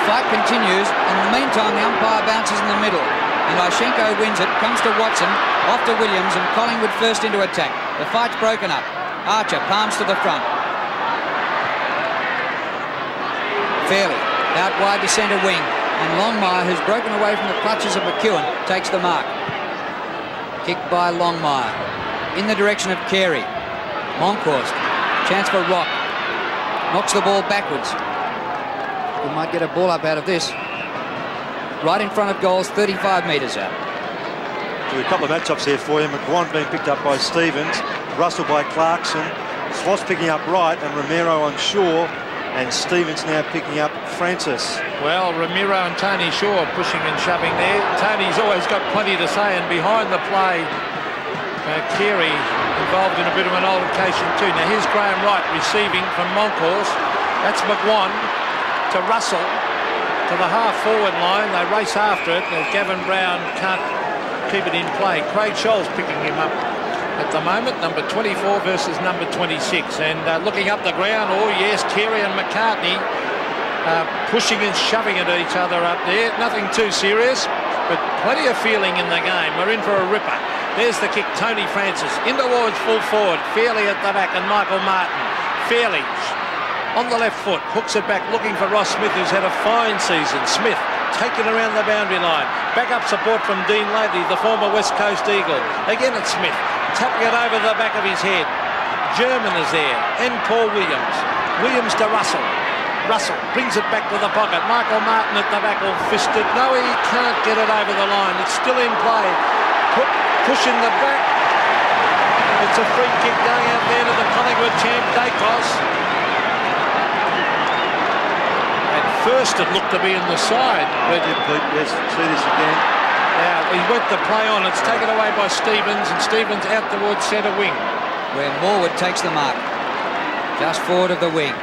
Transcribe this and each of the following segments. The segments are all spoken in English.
fight continues, and in the meantime the umpire bounces in the middle, and Ishenko wins it, comes to Watson, off to Williams, and Collingwood first into attack. The fight's broken up. Archer palms to the front. Fairley out wide to centre wing, and Longmire, who's broken away from the clutches of McEwen, takes the mark. Kicked by Longmire in the direction of Carey. Monkhorst, chance for Rock, knocks the ball backwards. We might get a ball up out of this. Right in front of goals, 35 metres out. A couple of matchups here for you. McGuan being picked up by Stevens, Russell by Clarkson, Sloss picking up right, and Romero on Shaw, and Stevens now picking up Francis. Well, Romero and Tony Shaw pushing and shoving there. Tony's always got plenty to say, and behind the play, Carey involved in a bit of an altercation too. Now here's Graham Wright receiving from Monkhorst. That's McGuan to Russell to the half-forward line. They race after it. Gavin Brown can't keep it in play. Craig Scholl's picking him up at the moment, number 24 versus number 26. And looking up the ground, oh yes, Carey and McCartney pushing and shoving at each other up there. Nothing too serious, but plenty of feeling in the game. We're in for a ripper. There's the kick, Tony Francis in towards full forward. Fairley at the back and Michael Martin. Fairley on the left foot, hooks it back, looking for Ross Smith, who's had a fine season. Smith taken around the boundary line. Backup support from Dean Laidley, the former West Coast Eagle. Again it's Smith, tapping it over the back of his head. German is there, and Paul Williams. Williams to Russell. Russell brings it back to the pocket. Michael Martin at the back, all fisted. No, he can't get it over the line. It's still in play. Pushing the back. It's a free kick going out there to the Collingwood champ, Dacos. At first it looked to be in the side. But yes, see this again. Now he went to play on. It's taken away by Stevens, and Stevens out towards centre wing, where Morwood takes the mark. Just forward of the wing.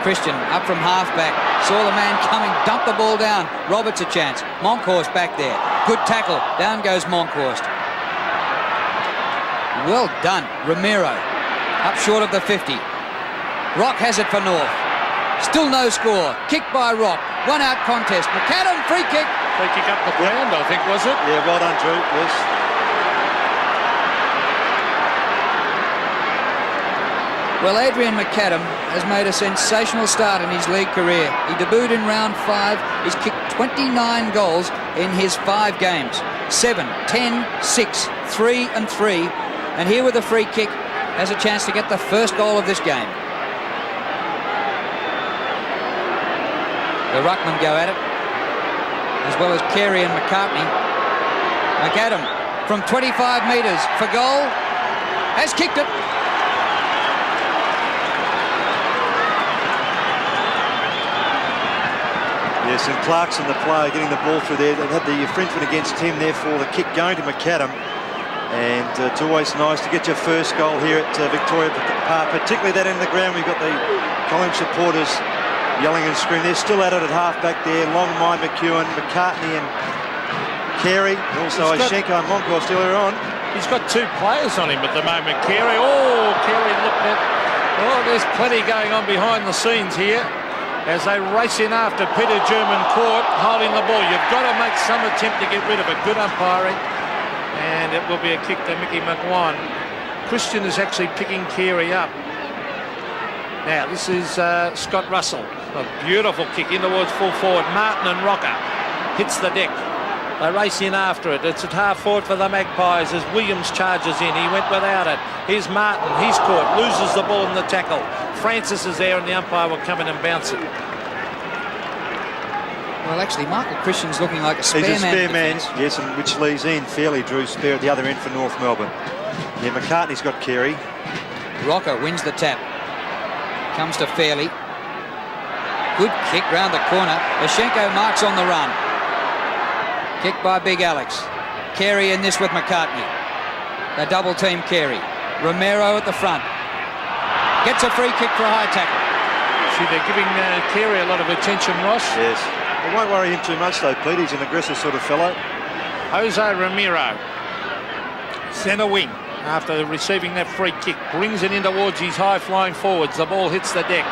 Christian up from half-back. Saw the man coming, dumped the ball down. Roberts a chance. Monkhorst back there. Good tackle. Down goes Monkhorst. Well done, Romero. Up short of the 50. Rock has it for North. Still no score. Kicked by Rock. One out contest. McAdam, free kick. free kick up the ground, I think, was it? Yeah, well done, Drew. Yes. Well, Adrian McAdam has made a sensational start in his league career. He debuted in round 5. He's kicked 29 goals in his 5 games. 7, 10, 6, 3 and 3. And here with a free kick has a chance to get the first goal of this game. The ruckmen go at it, as well as Carey and McCartney. McAdam from 25 metres for goal, has kicked it. Yes, and Clarkson, the player, getting the ball through there. They had the infringement against him, therefore the kick going to McAdam. And it's always nice to get your first goal here at Victoria Park, particularly that end of the ground. We've got the Collingwood supporters yelling and screaming. They're still at it at half back there. Longmire, McEwen, McCartney and Carey. And also Ishenko and Monkhorst earlier on. He's got 2 players on him at the moment, Carey. Oh, Carey looked at... Oh, there's plenty going on behind the scenes here as they race in after Peter German Court holding the ball. You've got to make some attempt to get rid of it. Good umpiring. And it will be a kick to Mickey McGuan. Christian is actually picking Carey up. Now, this is Scott Russell. A beautiful kick in towards full forward. Martin and Rocker hits the deck. They race in after it. It's at half forward for the Magpies as Williams charges in. He went without it. Here's Martin. He's caught. Loses the ball in the tackle. Francis is there and the umpire will come in and bounce it. Well, actually, Michael Christian's looking like a spare man. He's a spare man, yes, and which leaves in fairly Drew Spare at the other end for North Melbourne. Yeah, McCartney's got Carey. Rocker wins the tap. Comes to Fairley. Good kick round the corner. Ishenko marks on the run. Kick by Big Alex. Carey in this with McCartney. They double team Carey. Romero at the front. Gets a free kick for a high tackle. See, they're giving Carey a lot of attention, Ross. Yes. It won't worry him too much though, Pete. He's an aggressive sort of fellow. Jose Romero, centre wing, after receiving that free kick, brings it in towards his high-flying forwards. The ball hits the deck.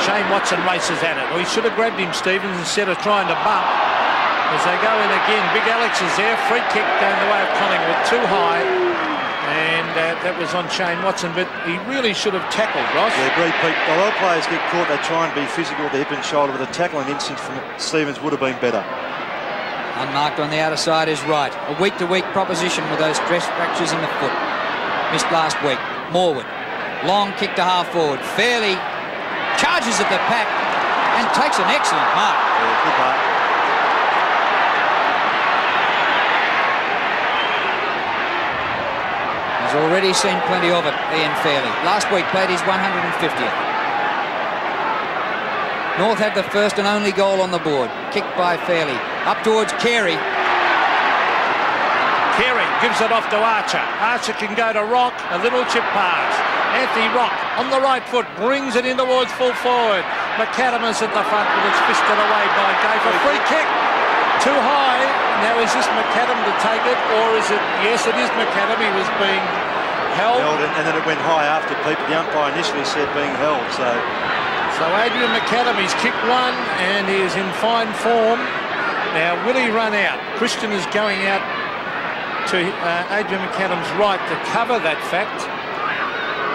Shane Watson races at it. Well, he should have grabbed him, Stevens, instead of trying to bump. As they go in again, Big Alex is there. Free kick going the way of Collingwood, too high. And that was on Shane Watson, but he really should have tackled, Ross. Yeah, agreed, Pete. A lot of players get caught, they try and be physical with the hip and shoulder, but the tackling instinct from Stevens would have been better. Unmarked on the outer side is right. A week-to-week proposition with those stress fractures in the foot. Missed last week. Morwood. Long kick to half forward. Fairley charges at the pack and takes an excellent mark. Yeah, good mark. He's already seen plenty of it, Ian Fairley. Last week played his 150th. North had the first and only goal on the board. Kicked by Fairley. Up towards Carey. Carey gives it off to Archer. Archer can go to Rock. A little chip pass. Anthony Rock on the right foot brings it in towards full forward. McAdam is at the front, but it's fisted away by Gayfer. Free kick. Too high. Now is this McAdam to take it, or is it? Yes, it is McAdam. He was being held. And then it went high after people. The umpire initially said being held. So Adrian McAdam, he's kicked one and he is in fine form. Now, will he run out? Christian is going out to Adrian McAdam's right to cover that fact.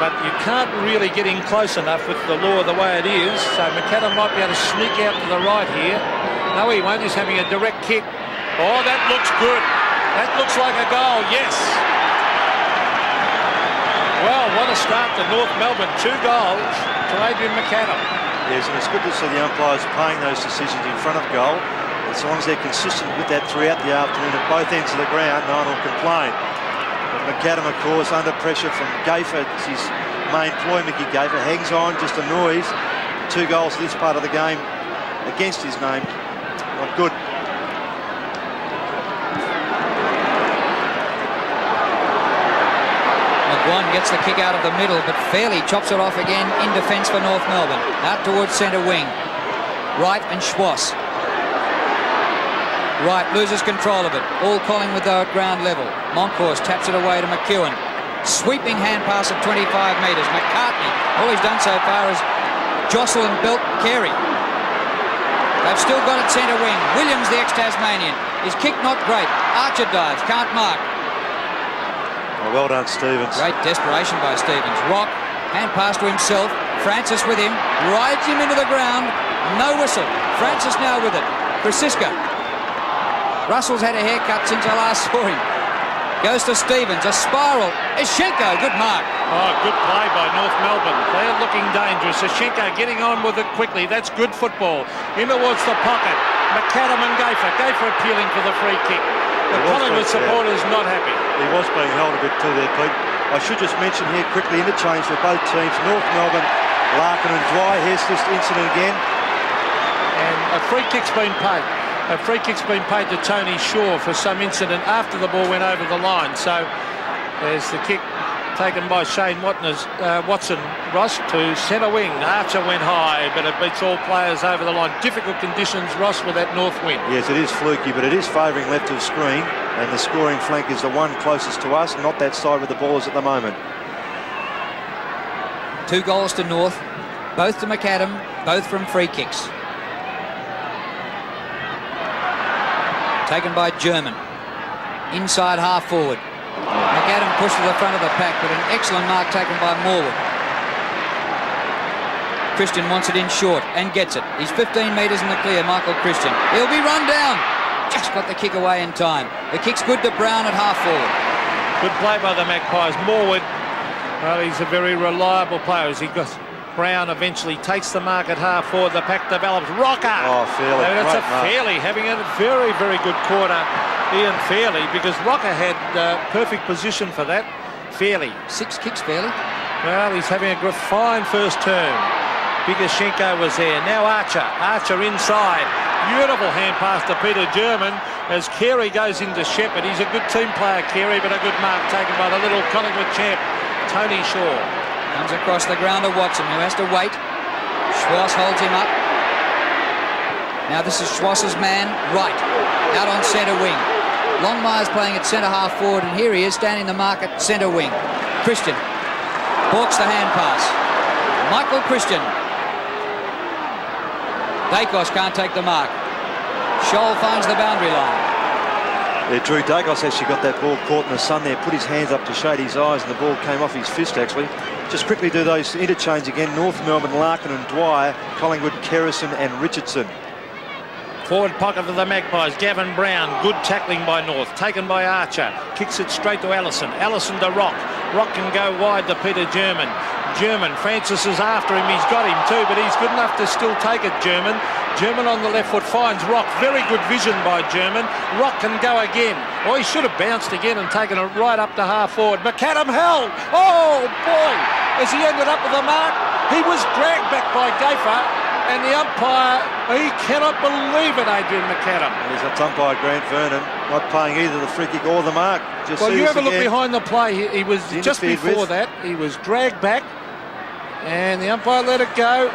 But you can't really get in close enough with the law the way it is. So McAdam might be able to sneak out to the right here. No, he won't. He's having a direct kick. Oh, that looks good. That looks like a goal, yes. Well, what a start to North Melbourne. 2 goals to Adrian McAdam. Yes, and it's good to see the umpires playing those decisions in front of goal. As long as they're consistent with that throughout the afternoon at both ends of the ground, no one will complain. But McAdam, of course, under pressure from Gayfer, it's his main ploy. Mickey Gayfer hangs on, just annoys. 2 goals this part of the game against his name. Not good. McGuan gets the kick out of the middle, but Fairley chops it off again in defence for North Melbourne. Out towards centre wing. Wright and Schwass. Wright loses control of it. All Collingwood though at ground level. Moncourse taps it away to McEwen. Sweeping hand pass of 25 metres. McCartney, all he's done so far is jostle and belt Carey. They've still got it centre wing. Williams, the ex-Tasmanian. His kick not great. Archer dives, can't mark. Well done, Stevens. Great desperation by Stevens. Rock, hand pass to himself. Francis with him, rides him into the ground. No whistle. Francis now with it. Francisca. Russell's had a haircut since I last saw him. Goes to Stevens, a spiral. Ishenko, good mark. Oh, good play by North Melbourne. They're looking dangerous. Ishenko getting on with it quickly. That's good football. In towards the pocket. McAdam and Gayfer. Gayfer appealing for the free kick. The Collingwood supporters not happy. He was being held a bit too there, Pete. I should just mention here quickly, interchange for both teams. North Melbourne, Larkin and Dry. Here's this incident again. And a free kick's been paid. A free kick's been paid to Tony Shaw for some incident after the ball went over the line. So there's the kick taken by Shane Watson, Ross, to centre wing. Archer went high, but it beats all players over the line. Difficult conditions, Ross, with that north wind. Yes, it is fluky, but it is favouring left of screen, and the scoring flank is the one closest to us, not that side with the ball is at the moment. 2 goals to North, both to McAdam, both from free kicks. Taken by German. Inside half forward. McAdam pushed to the front of the pack, but an excellent mark taken by Morwood. Christian wants it in short and gets it. He's 15 metres in the clear, Michael Christian. He'll be run down. Just got the kick away in time. The kick's good to Brown at half forward. Good play by the Magpies. Morwood, well, he's a very reliable player. As he got Brown eventually takes the mark at half forward. The pack develops. Rocker. Oh, Fairley. That's a Fairley having a very, very good quarter. Ian Fairley, because Rocker had perfect position for that. Fairley. 6 kicks, Fairley. Well, he's having a fine first turn. Bigashenko was there. Now Archer. Archer inside. Beautiful hand pass to Peter German as Carey goes into Shepherd. He's a good team player, Carey, but a good mark taken by the little Collingwood champ, Tony Shaw. Comes across the ground to Watson, who has to wait. Schwass holds him up. Now this is Schwass's man, right, out on centre wing. Longmire's playing at centre half forward, and here he is standing the mark at centre wing. Christian balks the hand pass. Michael Christian Dacos can't take the mark. Scholl finds the boundary line. Yeah, Drew Dacos actually got that ball caught in the sun there, put his hands up to shade his eyes, and the ball came off his fist actually. Just quickly do those interchange again. North Melbourne, Larkin and Dwyer, Collingwood, Kerrison and Richardson. Forward pocket for the Magpies. Gavin Brown. Good tackling by North. Taken by Archer. Kicks it straight to Allison. Allison to Rock. Rock can go wide to Peter German. German. Francis is after him. He's got him too, but he's good enough to still take it, German. German on the left foot finds Rock. Very good vision by German. Rock can go again. Oh, he should have bounced again and taken it right up to half forward. McAdam held. Oh, boy. As he ended up with the mark, he was dragged back by Gaffer. And the umpire, he cannot believe it, Adrian McAdam. There's that umpire, Grant Vernon, not paying either the free kick or the mark. Just well, you have a look behind the play. He was just before that. He was dragged back, and the umpire let it go.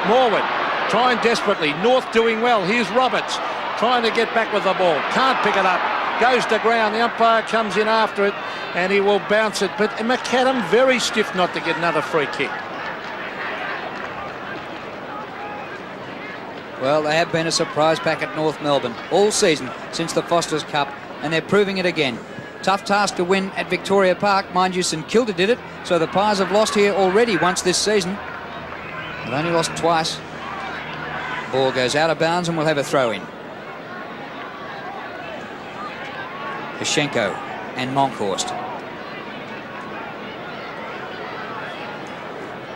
Morwood trying desperately. North doing well. Here's Roberts trying to get back with the ball. Can't pick it up. Goes to ground. The umpire comes in after it, and he will bounce it. But McAdam very stiff not to get another free kick. Well, they have been a surprise pack at North Melbourne all season since the Foster's Cup, and they're proving it again. Tough task to win at Victoria Park. Mind you, St Kilda did it, so the Pies have lost here already once this season. They've only lost twice. Ball goes out of bounds and we'll have a throw-in. Hashenko and Monkhorst.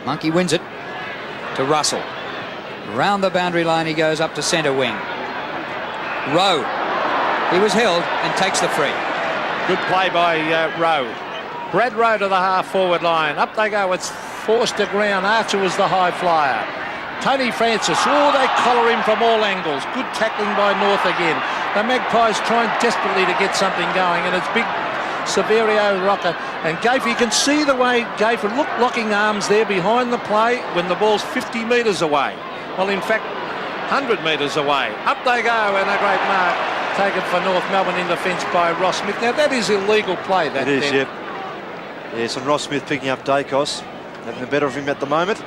Monkey wins it to Russell. Round the boundary line he goes up to centre wing. Rowe. He was held and takes the free. Good play by Rowe. Brad Rowe to the half-forward line. Up they go. It's forced to ground. Archer was the high flyer. Tony Francis. Oh, they collar him from all angles. Good tackling by North again. The Magpies trying desperately to get something going, and it's big Severio, Rocker and Gaffer. You can see the way Gaffer locking arms there behind the play when the ball's 50 metres away. Well, in fact, 100 metres away. Up they go, and a great mark taken for North Melbourne in defence by Ross Smith. Now, that is illegal play. That it is, yep. Yes, and Ross Smith picking up Dacos, having the better of him at the moment.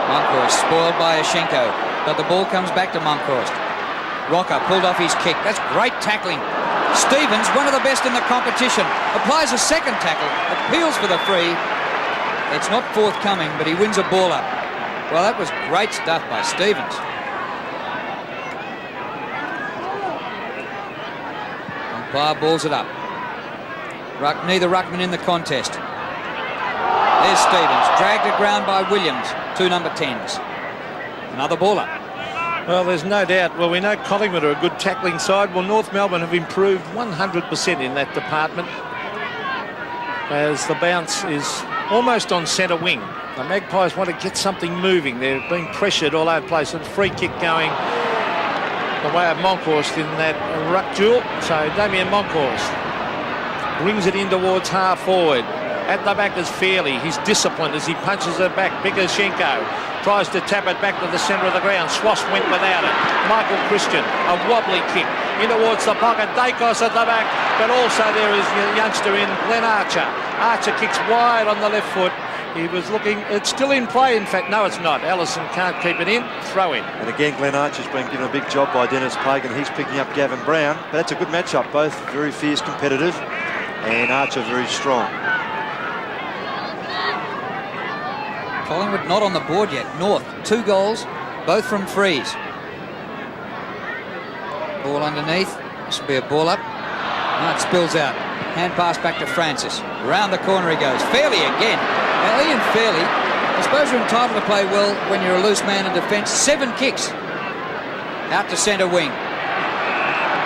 Monkhorst spoiled by Hashenko, but the ball comes back to Monkhorst. Rocker pulled off his kick. That's great tackling. Stevens, one of the best in the competition, applies a second tackle, appeals for the free. It's not forthcoming, but he wins a ball up. Well, that was great stuff by Stevens. Umpire balls it up. Neither ruckman in the contest. There's Stevens, dragged to ground by Williams, two number 10s. Another ball up. Well, there's no doubt. Well, we know Collingwood are a good tackling side. Well, North Melbourne have improved 100% in that department, as the bounce is almost on centre wing. The Magpies want to get something moving. They're being pressured all over the place. And free kick going the way of Monkhorst in that ruck duel. So Damien Monkhorst brings it in towards half forward. At the back is Fairley. He's disciplined as he punches it back. Bigoshenko tries to tap it back to the centre of the ground. Swass went without it. Michael Christian, a wobbly kick in towards the pocket. Dacos at the back, but also there is a youngster in, Glenn Archer. Archer kicks wide on the left foot. He was looking, it's still in play. In fact, no, it's not. Allison can't keep it in. Throw in. And again, Glenn Archer's been given a big job by Dennis Pagan. He's picking up Gavin Brown. But that's a good matchup. Both very fierce, competitive, and Archer very strong. Collingwood not on the board yet. North, 2 goals, both from frees. Ball underneath. This will be a ball up. No, it spills out. Hand pass back to Francis. Around the corner he goes. Fairley again. Now, Ian Fairley, I suppose you're entitled to play well when you're a loose man in defence. 7 kicks. Out to centre wing.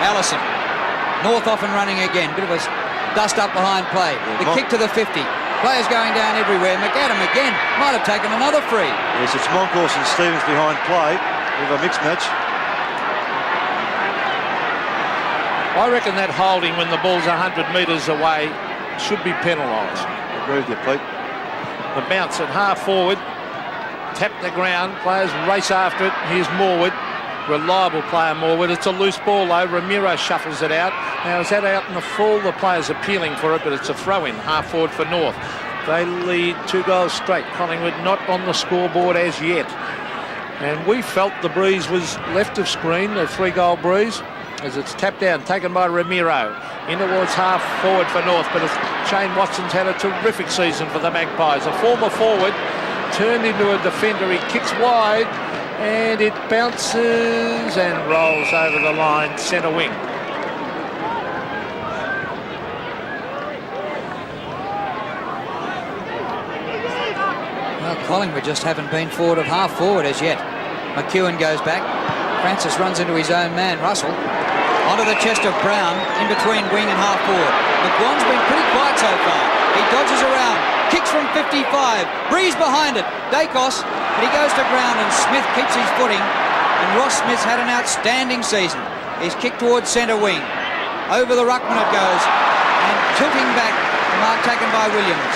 Allison. North off and running again. Bit of a dust up behind play. The kick to the 50. Players going down everywhere. McAdam again. Might have taken another free. Yes, it's Monkhorst and Stevens behind play. We have a mixed match. I reckon that holding when the ball's 100 metres away should be penalised. Agree with you, Pete. The bounce at half forward. Tap the ground. Players race after it. Here's Morwood. Reliable player, Morwood. It's a loose ball though. Ramiro shuffles it out. Now is that out in the full? The players appealing for it, but it's a throw-in. Half forward for North. They lead 2 goals straight. Collingwood not on the scoreboard as yet. And we felt the breeze was left of screen, the 3-goal breeze, as it's tapped down, taken by Ramiro. In towards half forward for North, but Shane Watson's had a terrific season for the Magpies. A former forward turned into a defender. He kicks wide and it bounces and rolls over the line, centre wing. Well, Collingwood just haven't been forward of half forward as yet. McEwen goes back. Francis runs into his own man, Russell. Onto the chest of Brown, in between wing and half forward. McGuan's been pretty quiet so far. He dodges around, kicks from 55, Breeze behind it. Dacos, but he goes to ground and Smith keeps his footing. And Ross Smith's had an outstanding season. He's kicked towards centre wing. Over the ruckman it goes, and tilting back, the mark taken by Williams.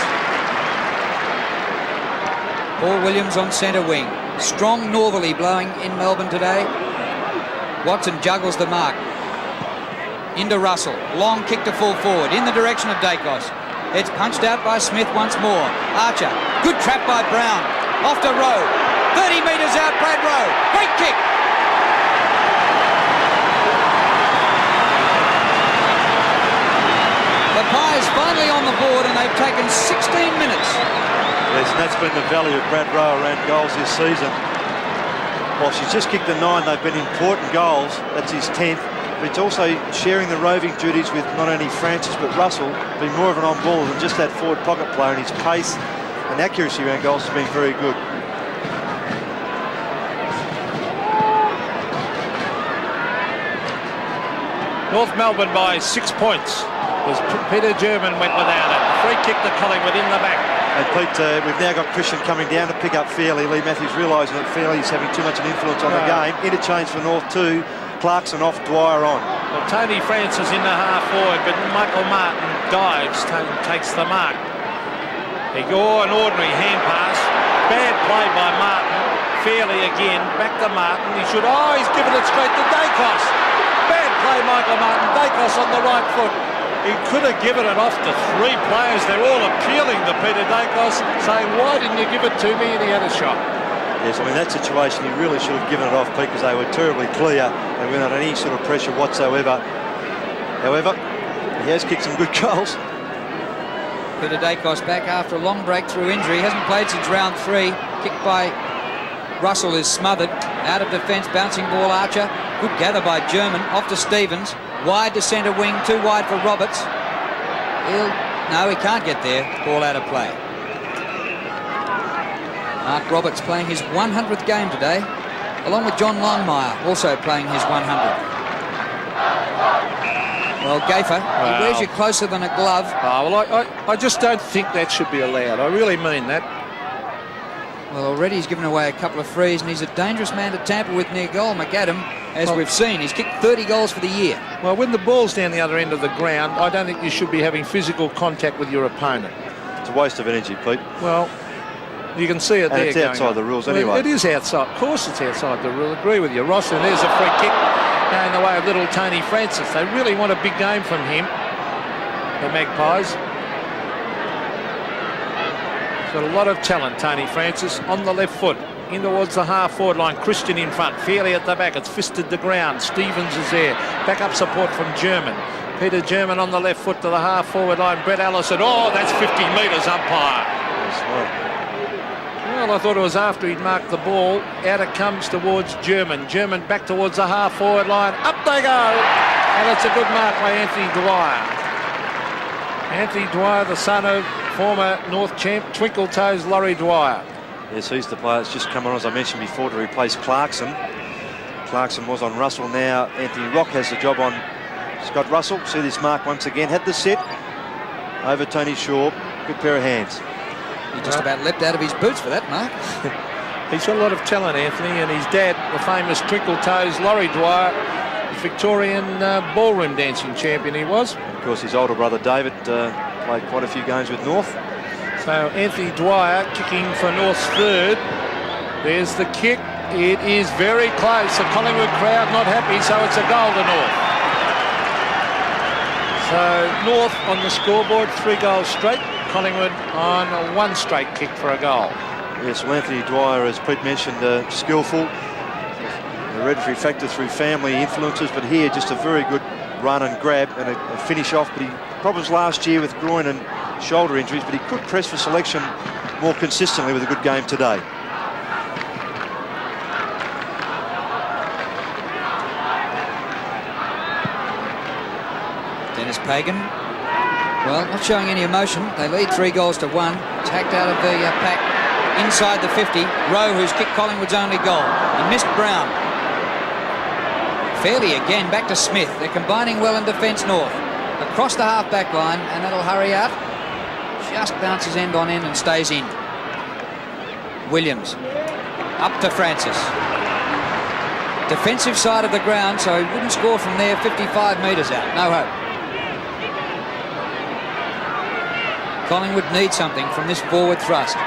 Paul Williams on centre wing. Strong northerly blowing in Melbourne today. Watson juggles the mark. Into Russell. Long kick to full forward in the direction of Dacos. It's punched out by Smith once more. Archer. Good trap by Brown. Off to Rowe. 30 metres out, Brad Rowe. Great kick. The Pies finally on the board and they've taken 16 minutes. Yes, and that's been the value of Brad Rowe around goals this season. While she's just kicked the 9, they've been important goals. That's his 10th. But it's also sharing the roving duties with not only Francis but Russell, being more of an on-baller than just that forward pocket player, and his pace and accuracy around goals has been very good. North Melbourne by 6 points as Peter German went without it. Free kick to Collingwood in the back. And Pete, we've now got Christian coming down to pick up Fairley. Lee Matthews realising that Fairley's having too much an influence on the game. Interchange for North 2. Clarkson off, Dwyer on. Well, Tony Francis in the half forward, but Michael Martin dives, takes the mark. He go an ordinary hand pass. Bad play by Martin. Fairley again, back to Martin. He's given it straight to Dacos. Bad play, Michael Martin. Dacos on the right foot. He could have given it off to 3 players. They're all appealing to Peter Dacos, saying, why didn't you give it to me? And he had a shot. Yes, I mean, that situation, he really should have given it off, Pete, because they were terribly clear. They weren't under any sort of pressure whatsoever. However, he has kicked some good goals. Peter Dacos back after a long break through injury. Hasn't played since round 3. Kicked by Russell is smothered. Out of defence, bouncing ball Archer. Good gather by German. Off to Stevens. Wide to centre wing. Too wide for Roberts. No, he can't get there. Ball out of play. Mark Roberts playing his 100th game today, along with John Longmire, also playing his 100th. Well, Gaffer, he wears you closer than a glove. I just don't think that should be allowed. I really mean that. Well, already he's given away a couple of frees, and he's a dangerous man to tamper with near goal. McAdam, as we've seen, he's kicked 30 goals for the year. Well, when the ball's down the other end of the ground, I don't think you should be having physical contact with your opponent. It's a waste of energy, Pete. Well, you can see it and there. It's outside the rules anyway. It is outside. Of course it's outside the rule. Agree with you. Ross, and there's a free kick going the way of little Tony Francis. They really want a big game from him, the Magpies. He's got a lot of talent, Tony Francis, on the left foot. In towards the half-forward line. Christian in front. Fairley at the back. It's fisted the ground. Stevens is there. Back-up support from German. Peter German on the left foot to the half-forward line. Brett Allison. Oh, that's 50 metres, umpire. Well, I thought it was after he'd marked the ball. Out it comes towards German. German back towards the half-forward line. Up they go. And it's a good mark by Anthony Dwyer. Anthony Dwyer, the son of former North champ Twinkle Toes Laurie Dwyer. Yes, he's the player that's just come on, as I mentioned before, to replace Clarkson. Clarkson was on Russell. Now Anthony Rock has the job on Scott Russell. See this mark once again. Had the set over Tony Shaw. Good pair of hands. He just about leapt out of his boots for that mark. He's got a lot of talent, Anthony, and his dad, the famous Twinkle Toes Laurie Dwyer, Victorian ballroom dancing champion he was. Of course, his older brother David played quite a few games with North. So Anthony Dwyer kicking for North's third. There's the kick. It is very close. The Collingwood crowd not happy, so it's a goal to North. So North on the scoreboard, 3 goals straight. Collingwood on 1 straight kick for a goal. Yes, well, Anthony Dwyer, as Pete mentioned, skillful. Hereditary factor through family influences, but here just a very good run and grab and a finish off. But he problems last year with groin and shoulder injuries, but he could press for selection more consistently with a good game today. Dennis Pagan, well, not showing any emotion. They lead 3-1. Tacked out of the pack inside the 50. Rowe, who's kicked Collingwood's only goal. He missed Brown. Fairley again, back to Smith. They're combining well in defence north. Across the half-back line, and that'll hurry out. Just bounces end on end and stays in. Williams, up to Francis. Defensive side of the ground, so he wouldn't score from there, 55 metres out. No hope. Collingwood needs something from this forward thrust.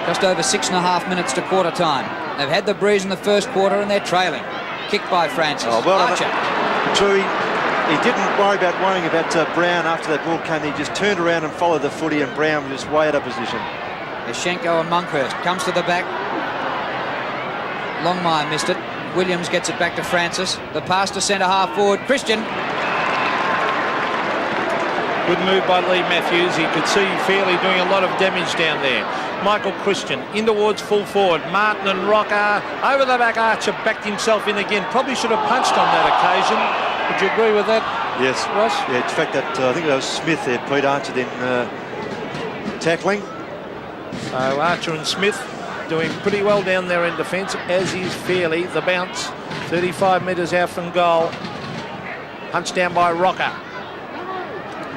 Just over 6.5 minutes to quarter time. They've had the breeze in the first quarter and they're trailing. Kicked by Francis. Oh, well, Archer. True, he didn't worrying about Brown after that ball came. He just turned around and followed the footy, and Brown was just way out of position. Yashenko and Monkhurst comes to the back. Longmire missed it. Williams gets it back to Francis. The pass to centre half forward. Christian. Good move by Lee Matthews. He could see Fairley doing a lot of damage down there. Michael Christian in towards full forward. Martin and Rocker over the back. Archer backed himself in again. Probably should have punched on that occasion. Would you agree with that? Yes, Ross? Yeah, in fact, that I think that was Smith there. Pete Archer then tackling. So Archer and Smith doing pretty well down there in defence, as is Fairley. The bounce 35 metres out from goal. Punched down by Rocker.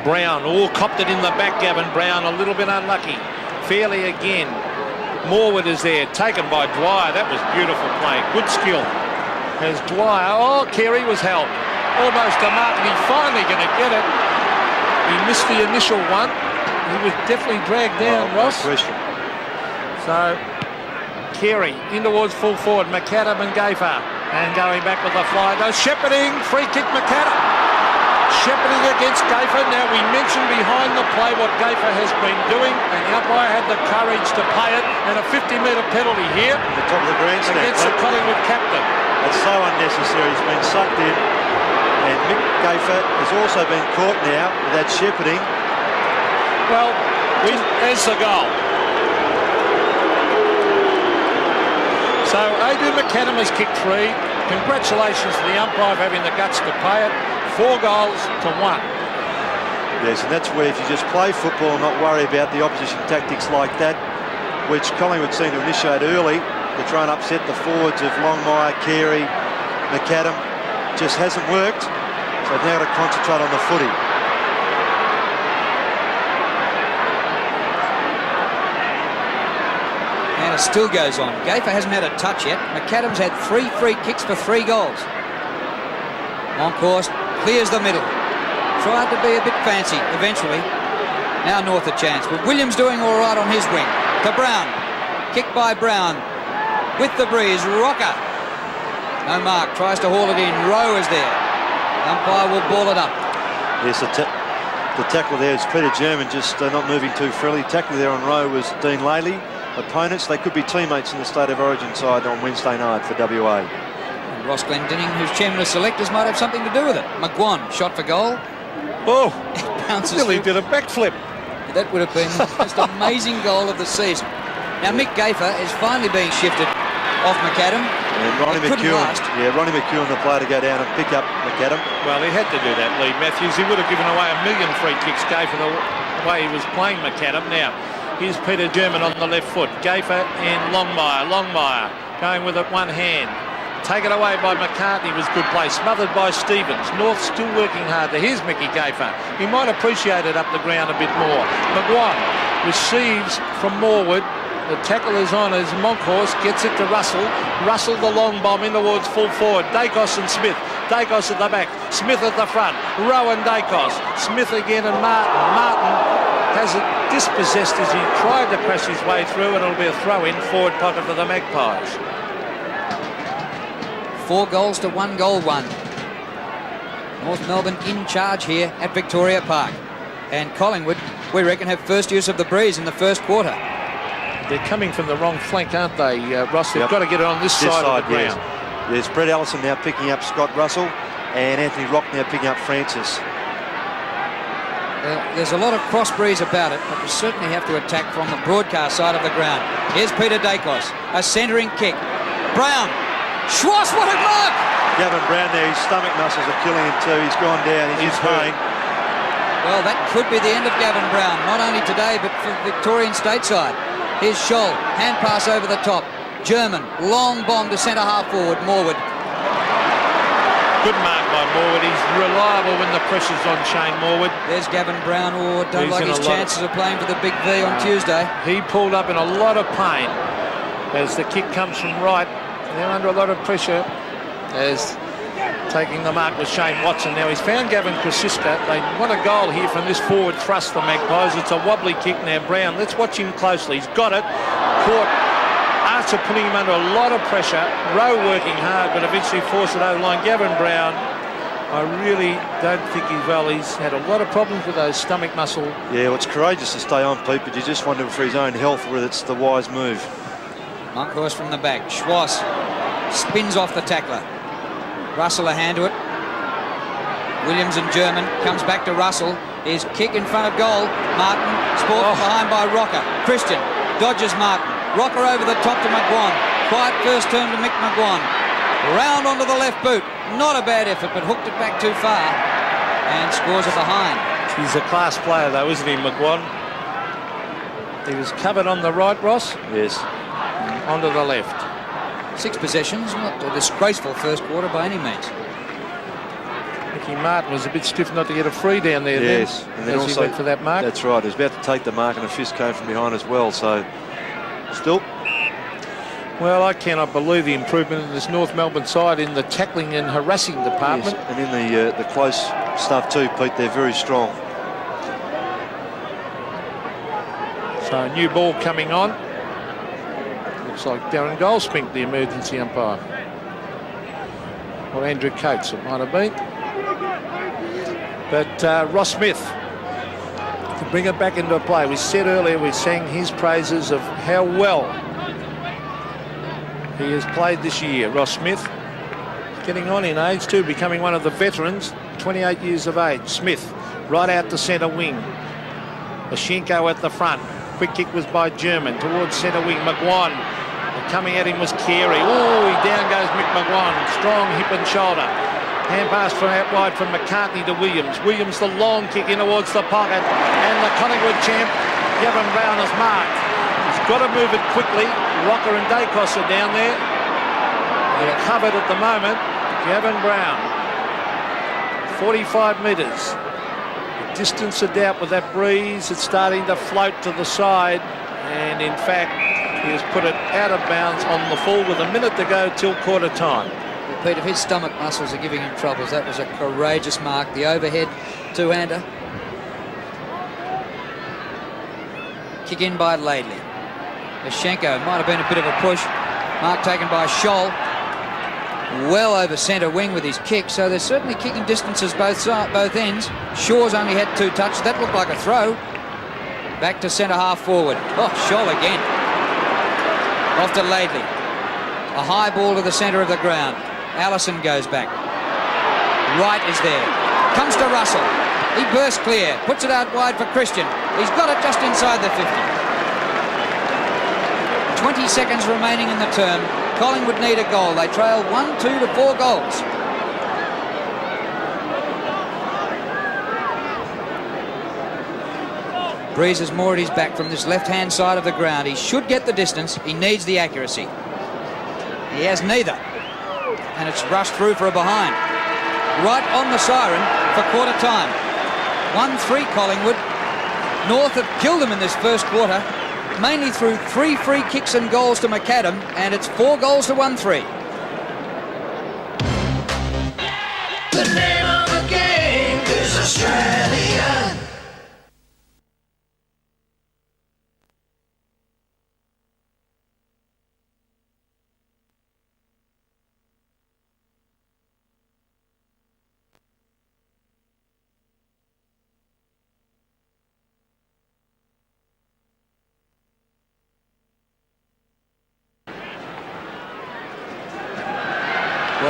Brown, copped it in the back, Gavin Brown, a little bit unlucky. Fairley again. Morwood is there, taken by Dwyer. That was beautiful play, good skill. As Dwyer, Carey was held. Almost to Martin, he's finally going to get it. He missed the initial one. He was definitely dragged down, Ross. No question. So, Carey in towards full forward, McAdam and Gayfer. And going back with the fly, goes shepherding, free kick McAdam. Shepherding against Gayfer. Now, we mentioned behind the play what Gayfer has been doing, and the umpire had the courage to pay it, and a 50-metre penalty here at the top of the grandstand against the Collingwood captain. That's so unnecessary. He's been sucked in, and Mick Gayfer has also been caught now with that shepherding. Well, there's the goal. So Adrian McAdam has kicked 3. Congratulations to the umpire for having the guts to pay it. 4-1. Yes, and that's where if you just play football and not worry about the opposition tactics like that, which Collingwood seemed to initiate early to try and upset the forwards of Longmire, Carey, McAdam, just hasn't worked. So they've now got to concentrate on the footy. And it still goes on. Gayfer hasn't had a touch yet. McAdam's had 3 free kicks for 3 goals. On course, clears the middle. Tried to be a bit fancy eventually. Now North a chance. But Williams doing all right on his wing. To Brown. Kicked by Brown. With the breeze, Rocker. No mark. Tries to haul it in. Rowe is there. Umpire will ball it up. Yes, the tackle there is Peter German just not moving too freely. Tackle there on Rowe was Dean Laley. Opponents, they could be teammates in the State of Origin side on Wednesday night for WA. And Ross Glendinning, who's chairman of selectors, might have something to do with it. McGuan, shot for goal. Oh, it bounces nearly through. did a backflip. That would have been the most amazing goal of the season. Now Mick Gayfer is finally being shifted off McAdam. And Ronnie McEwen, the player to go down and pick up McAdam. Well, he had to do that, Lee Matthews. He would have given away 1 million free kicks, Gayfer, the way he was playing McAdam. Now, here's Peter German on the left foot. Gayfer and Longmire. Longmire going with it one hand. Taken away by McCartney was good play. Smothered by Stevens. North still working hard. Here's Mickey Gayfer. He might appreciate it up the ground a bit more. McGuan receives from Morwood. The tackle is on as Monkhorst gets it to Russell. Russell the long bomb in towards full forward. Dacos and Smith. Dacos at the back. Smith at the front. Rowe and Dacos. Smith again and Martin. Martin has it dispossessed as he tried to crash his way through, and it'll be a throw-in forward pocket for the Magpies. 4 goals to 1 goal one. North Melbourne in charge here at Victoria Park. And Collingwood we reckon, have first use of the breeze in the first quarter. They're coming from the wrong flank, aren't they, Ross? They've got to get it on this side of the ground. Yes, Brett Allison now picking up Scott Russell, and Anthony Rock now picking up Francis. There's a lot of cross breeze about it, but we certainly have to attack from the broadcast side of the ground. Here's Peter Dacos, a centering kick. Brown, Schwartz, what a mark! Gavin Brown there, his stomach muscles are killing him too. He's gone down, he's in pain. Well, that could be the end of Gavin Brown, not only today, but for Victorian stateside. Here's Scholl, hand pass over the top. German, long bomb to centre half forward, Morwood. Good mark by Morwood. He's reliable when the pressure's on Shane Morwood. There's Gavin Brown. Oh, don't like his chances of playing for the big V on Tuesday. He pulled up in a lot of pain as the kick comes from right. They're under a lot of pressure as taking the mark with Shane Watson. Now he's found Gavin Krasiska. They want a goal here from this forward thrust, the Magpies. It's a wobbly kick now. Brown, let's watch him closely. He's got it. Caught. Archer putting him under a lot of pressure. Rowe working hard, but eventually forced it over the line. Gavin Brown, I really don't think he's had a lot of problems with those stomach muscle. Yeah, well, it's courageous to stay on, Pete, but you just wonder for his own health whether it's the wise move. Monkhorst from the back. Schwartz spins off the tackler. Russell a hand to it. Williams and German comes back to Russell. His kick in front of goal. Martin, sport behind by Rocker. Christian dodges Martin. Rocker over the top to McGuan. Quiet first turn to Mick McGuan. Round onto the left boot. Not a bad effort, but hooked it back too far and scores it behind. He's a class player, though, isn't he, McGuan? He was covered on the right, Ross. Yes. Onto the left. 6 possessions, not a disgraceful first quarter by any means. Mickey Martin was a bit stiff not to get a free down there. Yes, then, and then also he went for that mark. That's right. He was about to take the mark, and a fist came from behind as well. So, still. Well, I cannot believe the improvement in this North Melbourne side in the tackling and harassing department. Yes, and in the close stuff too, Pete. They're very strong. So a new ball coming on. Looks like Darren Goldspink, the emergency umpire. Or Andrew Coates, it might have been. But Ross Smith to bring it back into play. We said earlier, we sang his praises of how well he has played this year. Ross Smith getting on in age too, becoming one of the veterans, 28 years of age. Smith right out to centre wing. Ashenko at the front. Quick kick was by German towards centre wing. McGuan. Coming at him was Carey. Oh, down goes Mick McGuan. Strong hip and shoulder. Hand pass from out wide from McCartney to Williams. Williams the long kick in towards the pocket. And the Collingwood champ, Gavin Brown, is marked. He's got to move it quickly. Rocker and Dacos are down there. They're covered at the moment. Gavin Brown. 45 metres. The distance of doubt with that breeze. It's starting to float to the side. And in fact, he has put it out of bounds on the full with a minute to go till quarter time. Well, Pete, if his stomach muscles are giving him troubles, that was a courageous mark. The overhead two-hander. Kick in by Laidley. Ashenko might have been a bit of a push. Mark taken by Scholl. Well over centre wing with his kick, so they're certainly kicking distances both ends. Shaw's only had 2 touches. That looked like a throw. Back to centre half forward. Oh, Scholl again. Off to Laidley. A high ball to the centre of the ground. Allison goes back. Wright is there. Comes to Russell. He bursts clear. Puts it out wide for Christian. He's got it just inside the 50. 20 seconds remaining in the term. Collingwood need a goal. They trail 1-2 to 4 goals. Breeze is more at his back from this left-hand side of the ground. He should get the distance. He needs the accuracy. He has neither. And it's rushed through for a behind. Right on the siren for quarter time. 1-3 Collingwood. North have killed them in this first quarter, mainly through 3 free kicks and goals to McAdam, and it's 4 goals to 1-3. The name of the game is Australian.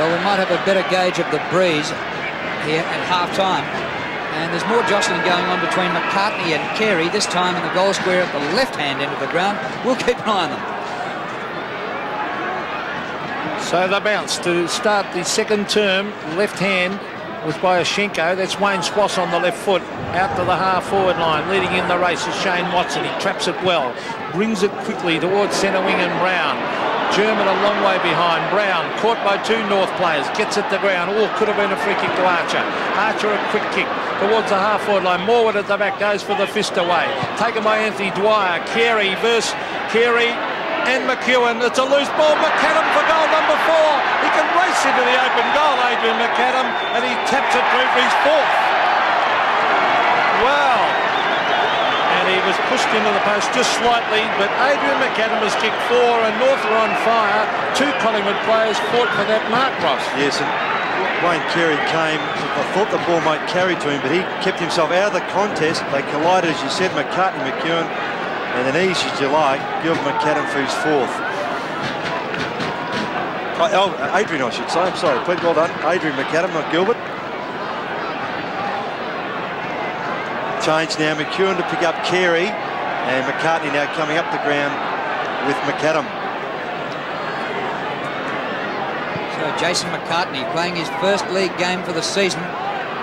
Well, we might have a better gauge of the breeze here at half-time. And there's more jostling going on between McCartney and Carey, this time in the goal square at the left-hand end of the ground. We'll keep an eye on them. So the bounce to start the second term, left hand was by Ashenko. That's Wayne Swass on the left foot, out to the half-forward line. Leading in the race is Shane Watson. He traps it well, brings it quickly towards centre wing and Brown. German a long way behind. Brown caught by two North players, gets it to ground. Oh, could have been a free kick to Archer. Archer a quick kick towards the half-forward line. Morwood at the back goes for the fist away. Taken by Anthony Dwyer. Carey versus Carey and McEwen. It's a loose ball. McAdam for goal number 4. He can race into the open goal, Adrian McAdam, and he taps it through for his 4th. Wow. And he was pushed into the post just slightly, but Adrian McAdam has kicked 4 and North are on fire. 2 Collingwood players fought for that mark, Ross. Yes, and Wayne Carey came. I thought the ball might carry to him, but he kept himself out of the contest. They collided, as you said, McCartney, McEwen, and then easy as you like, Gilbert McAdam for his 4th. Oh, Adrian, I should say. I'm sorry. Please, well done. Adrian McAdam, not Gilbert. Change now. McEwen to pick up Carey, and McCartney now coming up the ground with McAdam. So Jason McCartney playing his first league game for the season.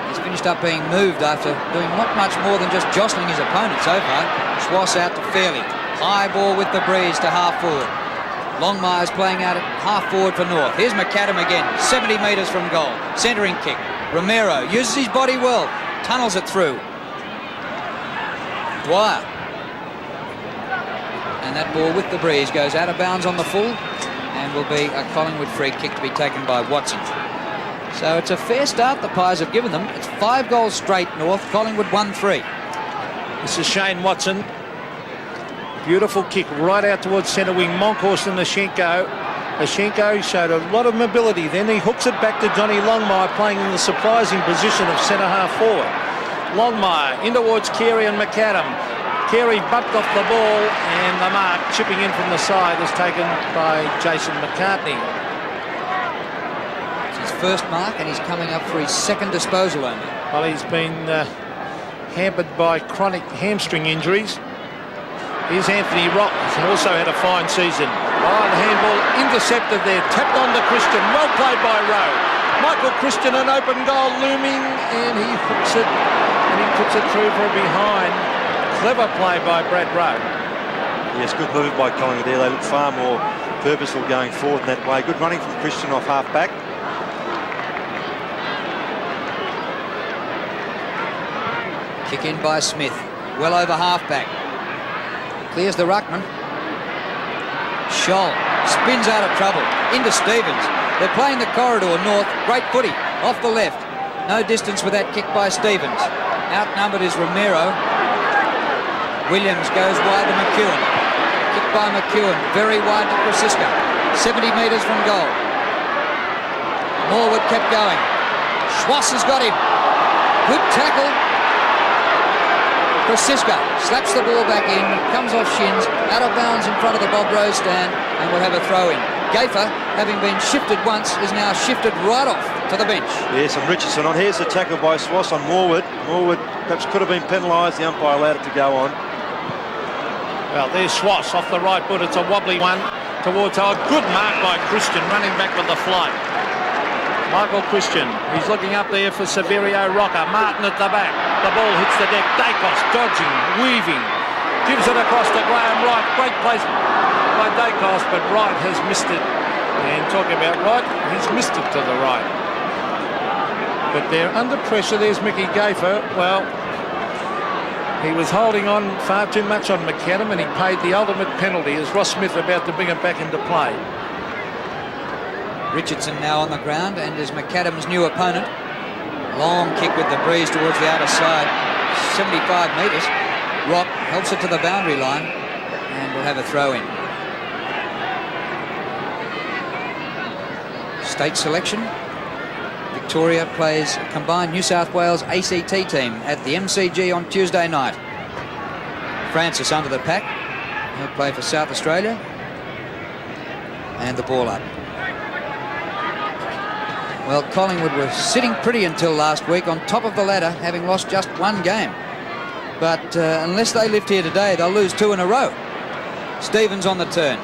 He's finished up being moved after doing not much more than just jostling his opponent so far. Swass out to Fairley. High ball with the breeze to half-forward. Longmire's playing out at half-forward for North. Here's McAdam again, 70 metres from goal. Centering kick. Romero uses his body well. Tunnels it through. Dwyer. And that ball with the breeze goes out of bounds on the full and will be a Collingwood free kick to be taken by Watson. So it's a fair start the Pies have given them. It's 5 goals straight North. Collingwood 1-3. This is Shane Watson. Beautiful kick right out towards centre wing. Monkhorst and Ashenko. Ashenko showed a lot of mobility. Then he hooks it back to Johnny Longmire, playing in the surprising position of centre half forward. Longmire in towards Carey and McAdam. Carey bumped off the ball, and the mark chipping in from the side is taken by Jason McCartney. It's his first mark, and he's coming up for his second disposal only. Well, he's been hampered by chronic hamstring injuries. Here's Anthony Rock, who's also had a fine season. Oh, the handball intercepted there, tapped on to Christian. Well played by Rowe. Michael Christian, an open goal looming, and he hooks it, and he puts it through from behind. Clever play by Brad Rowe. Yes, good move by Collingwood there. They look far more purposeful going forward in that way. Good running from Christian off half-back. Kick in by Smith. Well over half-back. Clears the ruckman. Scholl spins out of trouble. Into Stevens. They're playing the corridor North. Great footy. Off the left. No distance with that kick by Stevens. Outnumbered is Romero. Williams goes wide to McEwen. Kick by McEwen. Very wide to Krasiska. 70 metres from goal. Morwood kept going. Swass has got him. Good tackle. Krasiska slaps the ball back in, comes off shins, out of bounds in front of the Bob Rose stand, and will have a throw in. Gafer, having been shifted once, is now shifted right off to the bench. Yes, and Richardson on. Here's the tackle by Swass on Morwood. Morwood perhaps could have been penalised. The umpire allowed it to go on. Well, there's Swass off the right foot. It's a wobbly one towards a good mark by Christian, running back with the flight. Michael Christian, he's looking up there for Severio Rocker. Martin at the back. The ball hits the deck. Dacos dodging, weaving. Gives it across to Graham Wright. Great place by Dacos, but Wright has missed it. And talking about Wright, he's missed it to the right. But they're under pressure. There's Mickey Gafer. Well, he was holding on far too much on McAdam, and he paid the ultimate penalty as Ross Smith about to bring it back into play. Richardson now on the ground, and is McAdam's new opponent. Long kick with the breeze towards the outer side, 75 metres. Rock helps it to the boundary line, and will have a throw in. State selection. Victoria plays a combined New South Wales ACT team at the MCG on Tuesday night. Francis under the pack. He'll play for South Australia. And the ball up. Well, Collingwood were sitting pretty until last week on top of the ladder, having lost just one game. But unless they lift here today, they'll lose 2 in a row. Stevens on the turn.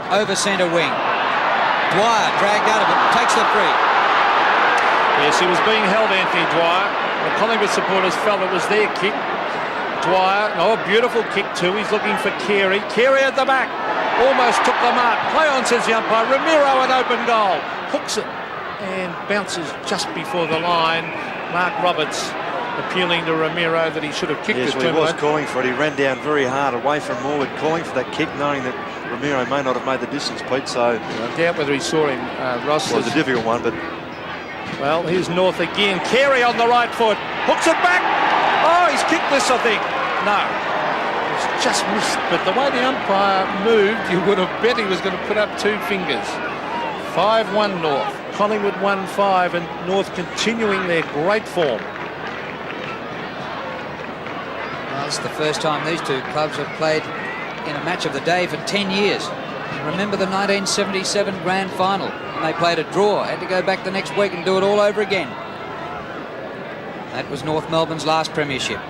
Over centre wing. Dwyer dragged out of it. Takes the free. Yes, he was being held, Anthony Dwyer. The Collingwood supporters felt it was their kick. Dwyer, oh, beautiful kick too. He's looking for Carey. Carey at the back. Almost took the mark. Play on, says the umpire. Ramiro an open goal. Hooks it and bounces just before the line. Mark Roberts appealing to Ramiro that he should have kicked it. Yes, well, he was calling for it. He ran down very hard away from Morwood, calling for that kick, knowing that Ramiro may not have made the distance, Pete. So I doubt whether he saw him, Ross. Well, it was a difficult one, but... Well, here's North again. Carey on the right foot. Hooks it back. Oh, he's kicked this, I think. No. It's just missed. But the way the umpire moved, you would have bet he was going to put up 2 fingers. 5-1 North. Collingwood 1-5, and North continuing their great form. Well, it's the first time these two clubs have played in a match of the day for 10 years. Remember the 1977 grand final, and they played a draw, had to go back the next week and do it all over again. That was North Melbourne's last premiership,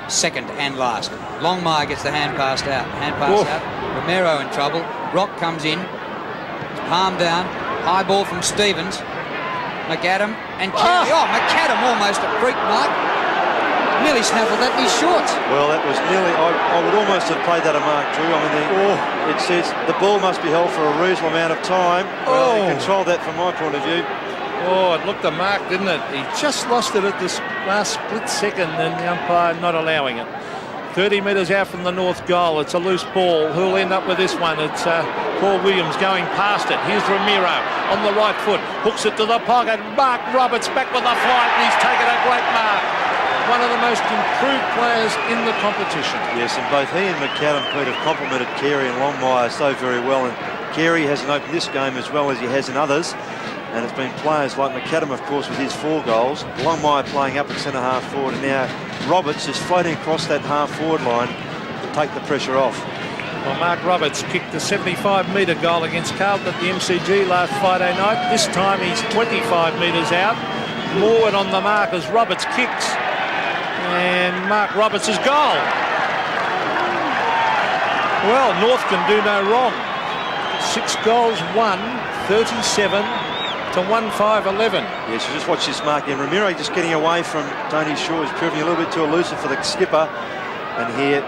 second and last. Longmire gets the hand passed out. Out. Romero in trouble. Rock comes in, palm down, high ball from Stevens. McAdam and Carey. Oh, McAdam almost a freak mark. Nearly snaffled that in his shorts. Well, that was nearly... I would almost have played that a mark, Drew. I mean, it says the ball must be held for a reasonable amount of time. Well, he controlled that from my point of view. Oh, it looked a mark, didn't it? He just lost it at the last split second, and the umpire not allowing it. 30 metres out from the North goal. It's a loose ball. Who'll end up with this one? It's Paul Williams going past it. Here's Ramiro on the right foot. Hooks it to the pocket. Mark Roberts back with a flight, and he's taken a great mark. One of the most improved players in the competition. Yes, and both he and McAdam, Pete, have complimented Carey and Longmire so very well. And Carey hasn't opened this game as well as he has in others. And it's been players like McAdam, of course, with his 4 goals. Longmire playing up at centre-half forward. And now Roberts just floating across that half-forward line to take the pressure off. Well, Mark Roberts kicked the 75-metre goal against Carlton at the MCG last Friday night. This time he's 25 metres out. Morwood on the mark as Roberts kicks. And Mark Roberts' goal. Well, North can do no wrong. 6 goals, 37 to 1-5-11. Yes, you just watch this mark in. Ramiro just getting away from Tony Shaw is proving a little bit too elusive for the skipper. And here,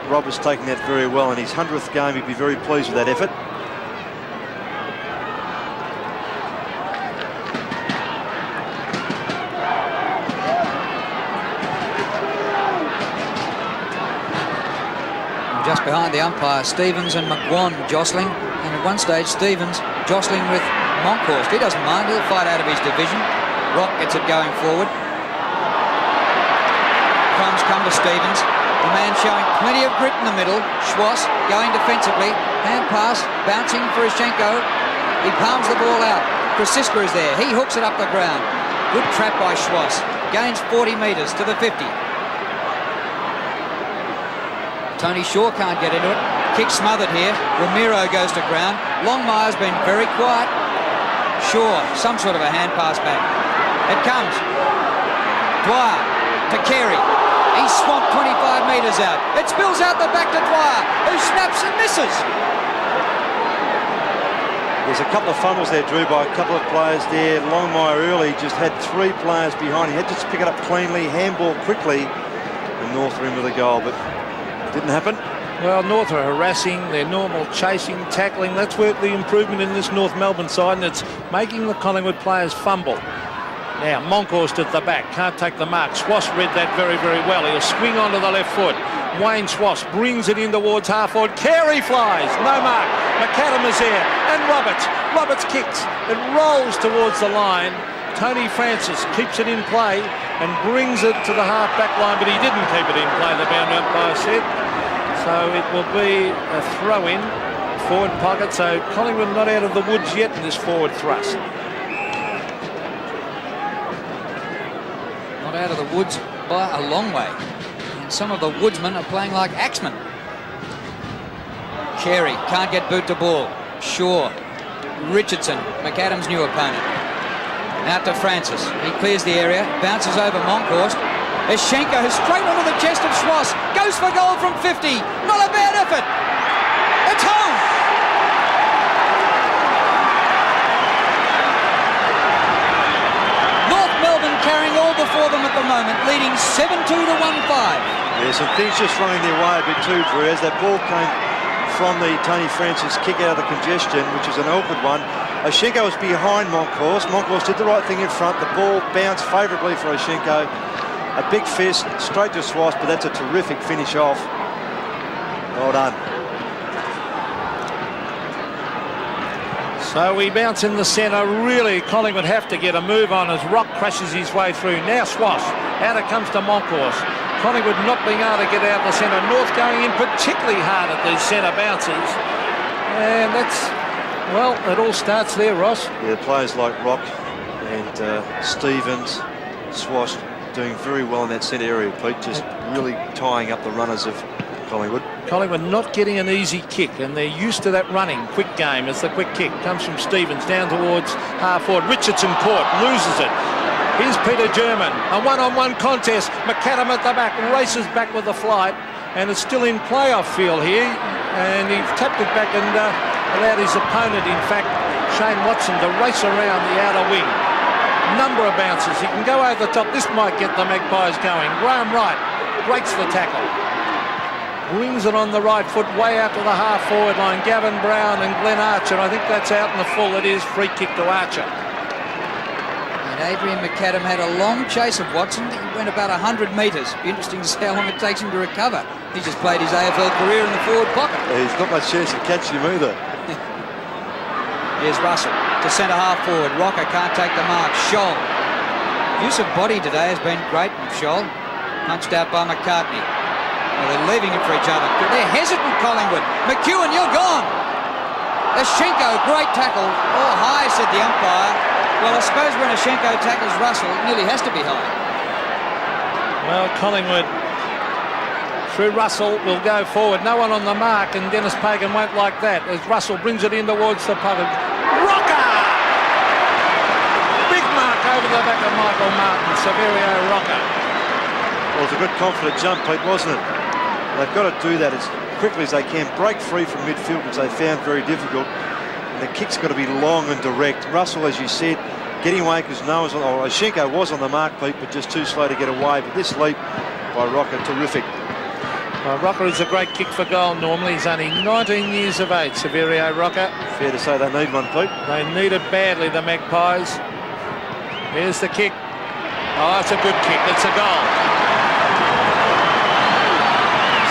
Roberts taking that very well. In his 100th game, he'd be very pleased with that effort. Just behind the umpire, Stevens and McGuan jostling, and at one stage Stevens jostling with Monkhorst. He doesn't mind, he'll fight out of his division. Rock gets it going forward. Crumbs come to Stevens. The man showing plenty of grit in the middle. Schwass going defensively. Hand pass, bouncing for Ishenko. He palms the ball out. Krasiska is there. He hooks it up the ground. Good trap by Schwass. Gains 40 metres to the 50. Tony Shaw can't get into it. Kick smothered here. Ramiro goes to ground. Longmire's been very quiet. Shaw, some sort of a hand pass back. It comes. Dwyer to Carey. He's swamped 25 metres out. It spills out the back to Dwyer, who snaps and misses. There's a couple of fumbles there, Drew, by a couple of players there. Longmire early just had 3 players behind. He had to just pick it up cleanly, handball quickly, and North were in with a goal, but didn't happen. Well, North are harassing, their normal chasing, tackling. That's where the improvement in this North Melbourne side, and it's making the Collingwood players fumble. Now, Monkhorst at the back, can't take the mark. Schwass read that very, very well. He'll swing onto the left foot. Wayne Schwass brings it in towards half-forward. Carey flies, no mark. McAdam is there, and Roberts kicks. It rolls towards the line. Tony Francis keeps it in play and brings it to the half-back line, but he didn't keep it in play, the bound umpire said. So it will be a throw-in, forward pocket. So Collingwood not out of the woods yet in this forward thrust. Not out of the woods by a long way. And some of the woodsmen are playing like axemen. Carey can't get boot to ball. Shaw, Richardson, McAdam's new opponent. Out to Francis. He clears the area, bounces over Monkhorst. Eschenko straight onto the chest of Schwass. Goes for goal from 50. Not a bad effort. It's home. North Melbourne carrying all before them at the moment, leading 7-2 to 1-5. Yeah, some things just running their way a bit too, Drew, as that ball came from the Tony Francis kick out of the congestion, which is an awkward one. Eschenko was behind Monkhorst. Monkhorst did the right thing in front. The ball bounced favourably for Eschenko. A big fist straight to Schwass, but that's a terrific finish off. Well done. So we bounce in the centre. Really, Collingwood have to get a move on as Rock crashes his way through. Now Schwass. Out it comes to Monkhorst. Collingwood not being able to get out of the centre. North going in particularly hard at these centre bounces. And that's, well, it all starts there, Ross. Yeah, players like Rock and Stevens, Schwass doing very well in that centre area, Pete, just really tying up the runners of Collingwood. Collingwood not getting an easy kick, and they're used to that running quick game as the quick kick comes from Stevens down towards half forward. Richardson caught, loses it. Here's Peter German, a one-on-one contest. McAdam at the back, races back with the flight, and it's still in playoff field here, and he tapped it back and allowed his opponent, in fact, Shane Watson, to race around the outer wing. Number of bounces. He can go over the top. This might get the Magpies going. Graham Wright breaks the tackle. Brings it on the right foot way out to the half-forward line. Gavin Brown and Glenn Archer. I think that's out in the full. It is free kick to Archer. And Adrian McAdam had a long chase of Watson. He went about 100 metres. Be interesting to see how long it takes him to recover. He just played his AFL career in the forward pocket. He's not much chance of catching him either. Here's Russell to centre half forward. Rocker can't take the mark. Scholl. Use of body today has been great from Scholl. Punched out by McCartney. Well, they're leaving it for each other. They're hesitant, Collingwood. McEwen, you're gone. Eschenko, great tackle. Oh, high, said the umpire. Well, I suppose when Eschenko tackles Russell, it nearly has to be high. Well, Collingwood through Russell will go forward. No one on the mark, and Dennis Pagan won't like that as Russell brings it in towards the pocket. Rocker! Big mark over the back of Michael Martin. Severio Rocker. Well, it was a good confident jump, Pete, wasn't it? They've got to do that as quickly as they can. Break free from midfield, which they found very difficult. And the kick's got to be long and direct. Russell, as you said, getting away because Eschenko was on the mark, Pete, but just too slow to get away. But this leap by Rocker, terrific. Rocker is a great kick for goal normally. He's only 19 years of age, Severio Rocker. Fair to say they need one, Pete. They need it badly, the Magpies. Here's the kick. Oh, it's a good kick. It's a goal.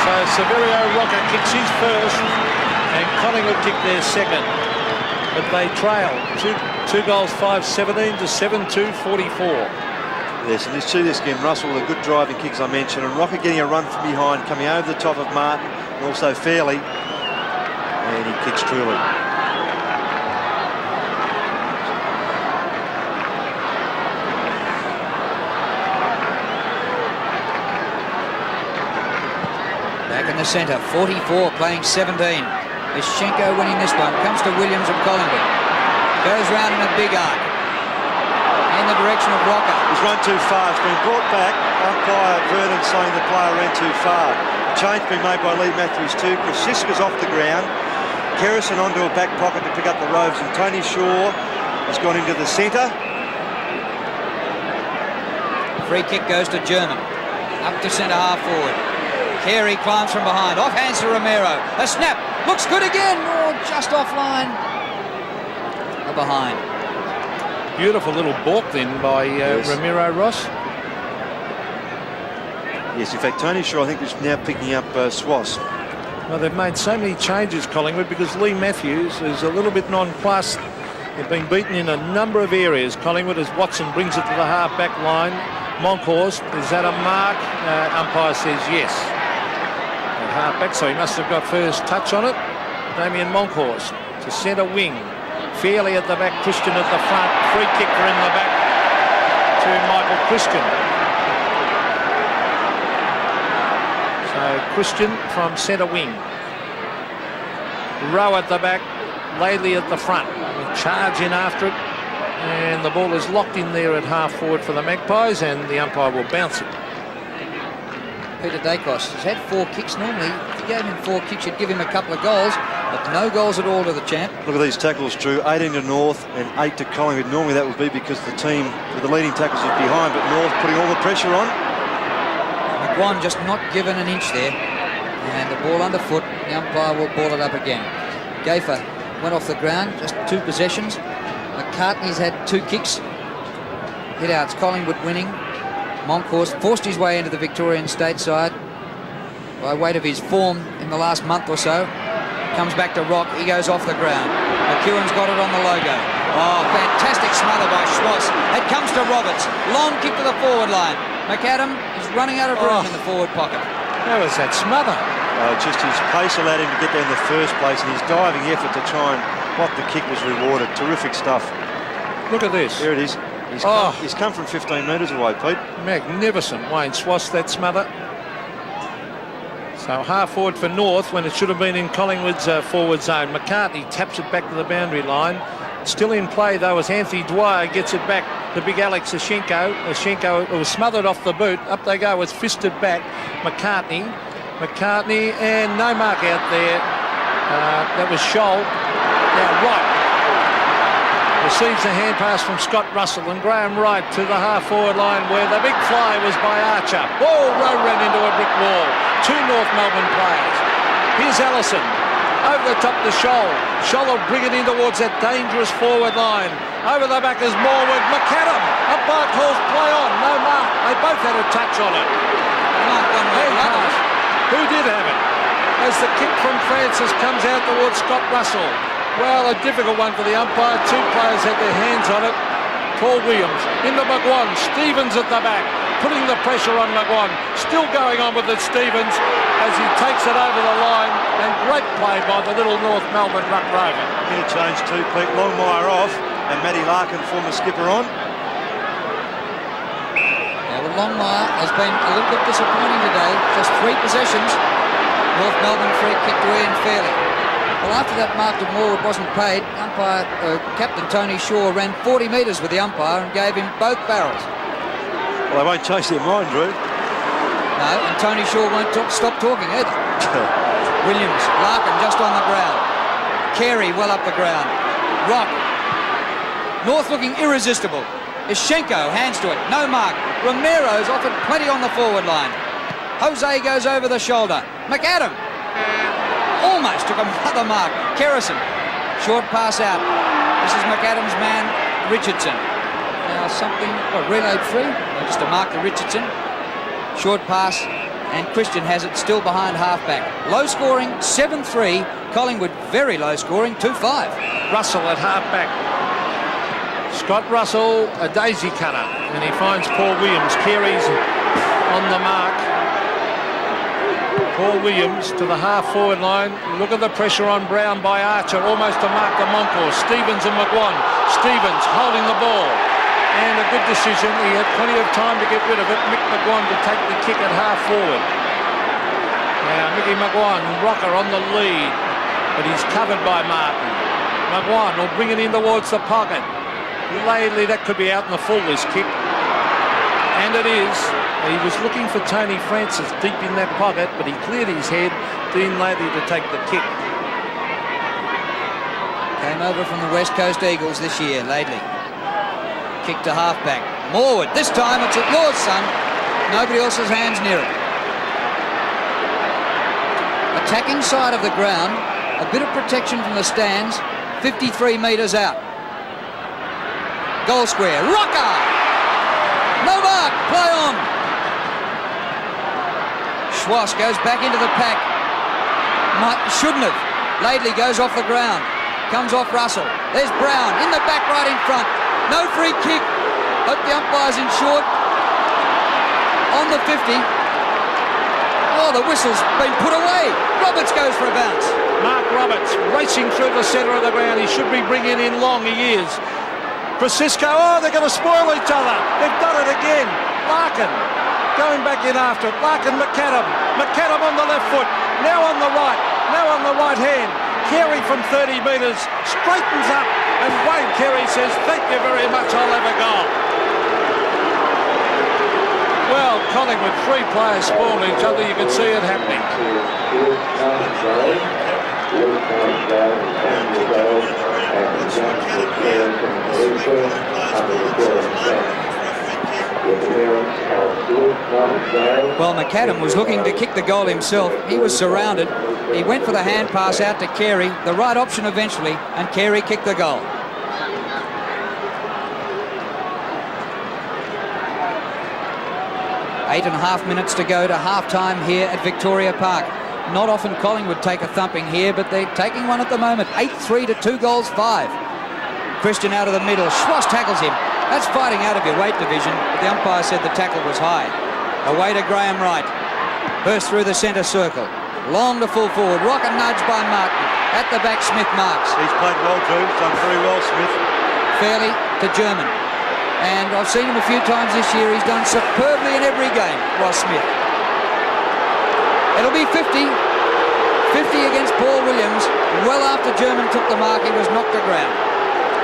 So Severio Rocker kicks his first, and Collingwood kick their second. But they trail. Two goals, 5-17 to 7-2-44. Yes, and see this again, Russell with a good driving kick, as I mentioned, and Rocker getting a run from behind, coming over the top of Martin, and also Fairley, and he kicks truly. Back in the centre, 44 playing 17. Eschenko winning this one. Comes to Williams of Collingwood. Goes round in a big arc. In the direction of Rocker. He's run too far. It's been brought back. Umpire Vernon saying the player ran too far. Change been made by Lee Matthews too. Krasiska's off the ground. Kerrison onto a back pocket to pick up the Rovers, and Tony Shaw has gone into the centre. Free kick goes to German. Up to centre half forward. Carey climbs from behind. Off hands to Romero. A snap. Looks good again. Oh, just offline. Behind. Beautiful little balk then by Yes. Ramiro Ross. Yes, in fact, Tony Shaw, I think, is now picking up Schwass. Well, they've made so many changes, Collingwood, because Lee Matthews is a little bit nonplussed. They've been beaten in a number of areas, Collingwood, as Watson brings it to the half-back line. Monkhorst, is that a mark? Umpire says yes. Half-back, so he must have got first touch on it. Damien Monkhorst to centre wing. Fairley at the back, Christian at the front. Free kick for in the back to Michael Christian. So Christian from centre wing. Rowe at the back, Laidley at the front. They charge in after it. And the ball is locked in there at half forward for the Magpies, and the umpire will bounce it. Peter Dacos has had 4 kicks. Normally, if you gave him 4 kicks, you'd give him a couple of goals, but no goals at all to the champ. Look at these tackles, Drew. 18 to North and 8 to Collingwood. Normally that would be because the team with the leading tackles is behind, but North putting all the pressure on. McGuan just not given an inch there. And the ball underfoot. The umpire will ball it up again. Gaffer went off the ground, just 2 possessions. McCartney's had 2 kicks. Hit outs, Collingwood winning. Monkhorst forced his way into the Victorian stateside by weight of his form in the last month or so. Comes back to Rock, he goes off the ground. McEwen's got it on the logo. Oh, fantastic smother by Schwartz. It comes to Roberts. Long kick to the forward line. McAdam is running out of room in the forward pocket. How was that smother? Just his pace allowed him to get there in the first place, and his diving effort to try and block the kick was rewarded. Terrific stuff. Look at this. There it is. He's come from 15 metres away, Pete. Magnificent. Wayne Swass that smother. So half forward for North when it should have been in Collingwood's forward zone. McCartney taps it back to the boundary line. Still in play though as Anthony Dwyer gets it back to big Alex Ashenko. Ashenko was smothered off the boot. Up they go, was fisted back. McCartney and no mark out there. That was Scholl. Now Wright receives a hand pass from Scott Russell, and Graham Wright to the half-forward line where the big fly was by Archer. Whoa, Rowe ran into a brick wall. 2 North Melbourne players. Here's Allison. Over the top to Scholl. Scholl will bring it in towards that dangerous forward line. Over the back is Morwood. McAdam. Umpire calls play on. No mark. They both had a touch on it. Hand pass. Who did have it? As the kick from Francis comes out towards Scott Russell. Well, a difficult one for the umpire. 2 players had their hands on it. Paul Williams into McGuan. Stevens at the back, putting the pressure on McGuan. Still going on with it, Stevens, as he takes it over the line. And great play by the little North Melbourne ruck rover. Interchange too, Pete. Longmire off, and Matty Larkin, former skipper, on. Yeah, well, Longmire has been a little bit disappointing today. Just 3 possessions. North Melbourne free kick to Ian Fairley. Well, after that mark to Morwood wasn't paid, Captain Tony Shaw ran 40 metres with the umpire and gave him both barrels. Well, they won't change their mind, Drew. No, and Tony Shaw won't stop talking either. Williams, Larkin just on the ground. Carey well up the ground. Rock. North looking irresistible. Ashenko hands to it. No mark. Romero's offered plenty on the forward line. Jose goes over the shoulder. McAdam almost took another mark. Kerrison. Short pass out. This is McAdam's man, Richardson. Now something, relayed free. Just a mark to Richardson. Short pass, and Christian has it still behind halfback. Low scoring, 7-3. Collingwood very low scoring, 2-5. Russell at halfback. Scott Russell, a daisy cutter, and he finds Paul Williams. Carey's on the mark. Paul Williams to the half-forward line. Look at the pressure on Brown by Archer, almost to mark the Monkhorst. Stevens and McGuan. Stevens holding the ball. And a good decision. He had plenty of time to get rid of it. Mick McGuan to take the kick at half-forward. Now, Mickey McGuan, rocker on the lead, but he's covered by Martin. McGuan will bring it in towards the pocket. Laidley, that could be out in the full, this kick. And it is. He was looking for Tony Francis deep in that pocket, but he cleared his head. Dean Laidley to take the kick. Came over from the West Coast Eagles this year, Laidley. Kick to halfback. Morwood. This time it's at yours, son. Nobody else's hands near it. Attacking side of the ground. A bit of protection from the stands. 53 metres out. Goal square. Rocker! No mark. Play on. Schwass goes back into the pack. Shouldn't have. Laidley goes off the ground. Comes off Russell. There's Brown in the back right in front. No free kick. Hope the umpire's in short. On the 50. Oh, the whistle's been put away. Roberts goes for a bounce. Mark Roberts racing through the centre of the ground. He should be bringing in Long. He is. Francisco, they're going to spoil each other. They've done it again. Larkin going back in after it. Larkin, McAdam. McAdam on the left foot. Now on the right. Now on the right hand. Carey from 30 metres straightens up, and Wayne Carey says, "Thank you very much, I'll have a goal." Well, Collingwood, 3 players spoiled each other. You can see it happening. Well, McAdam was looking to kick the goal himself. He was surrounded. He went for the hand pass out to Carey, the right option eventually, and Carey kicked the goal. Eight and a half minutes to go to half-time here at Victoria Park. Not often Collingwood take a thumping here, but they're taking one at the moment. 8-3 to 2 goals 5. Christian out of the middle. Schwass tackles him. That's fighting out of your weight division, but the umpire said the tackle was high. Away to Graham Wright. Burst through the centre circle. Long to full forward. Rocket nudge by Martin. At the back, Smith marks. He's played well, Drew. He's done very well, Smith. Fairly to German. And I've seen him a few times this year. He's done superbly in every game, Ross Smith. It'll be 50. 50 against Paul Williams. Well after German took the mark, he was knocked to ground.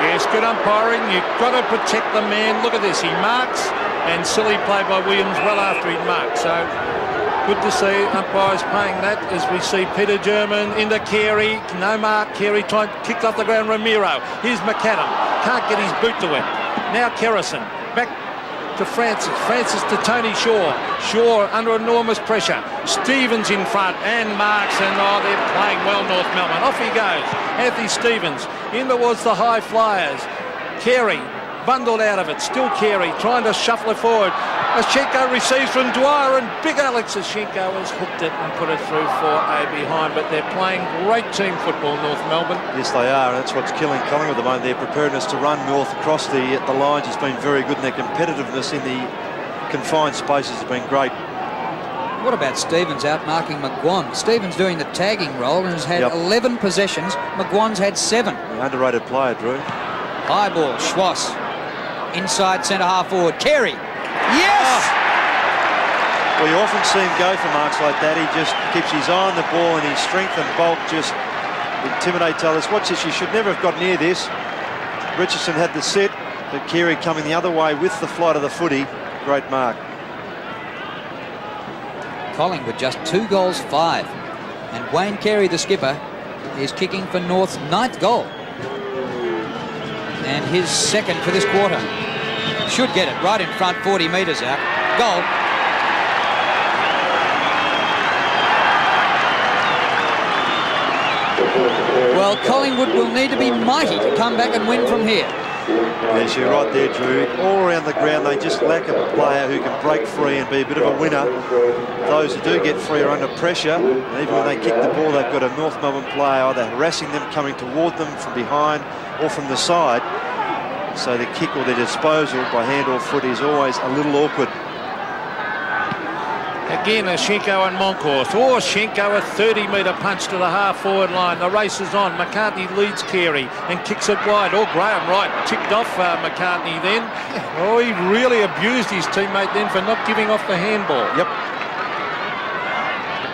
Yes, good umpiring. You've got to protect the man. Look at this. He marks, and silly play by Williams well after he marked. So good to see umpires paying that as we see Peter German into Carey. No mark. Carey kicked off the ground. Ramiro. Here's McAdam. Can't get his boot to him. Now Kerrison. Back to Francis. Francis to Tony Shaw. Shaw under enormous pressure. Stevens in front and marks, and they're playing well, North Melbourne. Off he goes. Anthony Stevens in towards the high flyers. Carey bundled out of it. Still Carey trying to shuffle it forward. Ashenko receives from Dwyer, and big Alex Ashenko has hooked it and put it through for a behind. But they're playing great team football, North Melbourne. Yes, they are, and that's what's killing Collingwood at the moment. Their preparedness to run north across the lines has been very good, and their competitiveness in the confined spaces has been great. What about Stevens out marking McGuan? Stevens doing the tagging role and has had 11 possessions. McGuan's had 7. The underrated player, Drew. High ball, Schwass. Inside centre half forward. Carey. Yes! Well, you often see him go for marks like that. He just keeps his eye on the ball, and his strength and bulk just intimidate others. Watch this. You should never have got near this. Richardson had the set, but Carey coming the other way with the flight of the footy. Great mark. Collingwood just 2 goals 5. And Wayne Carey, the skipper, is kicking for North's 9th goal. And his 2nd for this quarter. Should get it right in front, 40 metres out. Goal. Well, Collingwood will need to be mighty to come back and win from here. Yes, you're right there, Drew. All around the ground, they just lack a player who can break free and be a bit of a winner. Those who do get free are under pressure, and even when they kick the ball, they've got a North Melbourne player either harassing them, coming toward them from behind or from the side. So the kick or their disposal by hand or foot is always a little awkward. Again, Ashenko and Moncourse. Oh, Ashenko, a 30-metre punch to the half-forward line. The race is on. McCartney leads Carey and kicks it wide. Oh, Graham Wright tipped off McCartney then. Oh, he really abused his teammate then for not giving off the handball. Yep.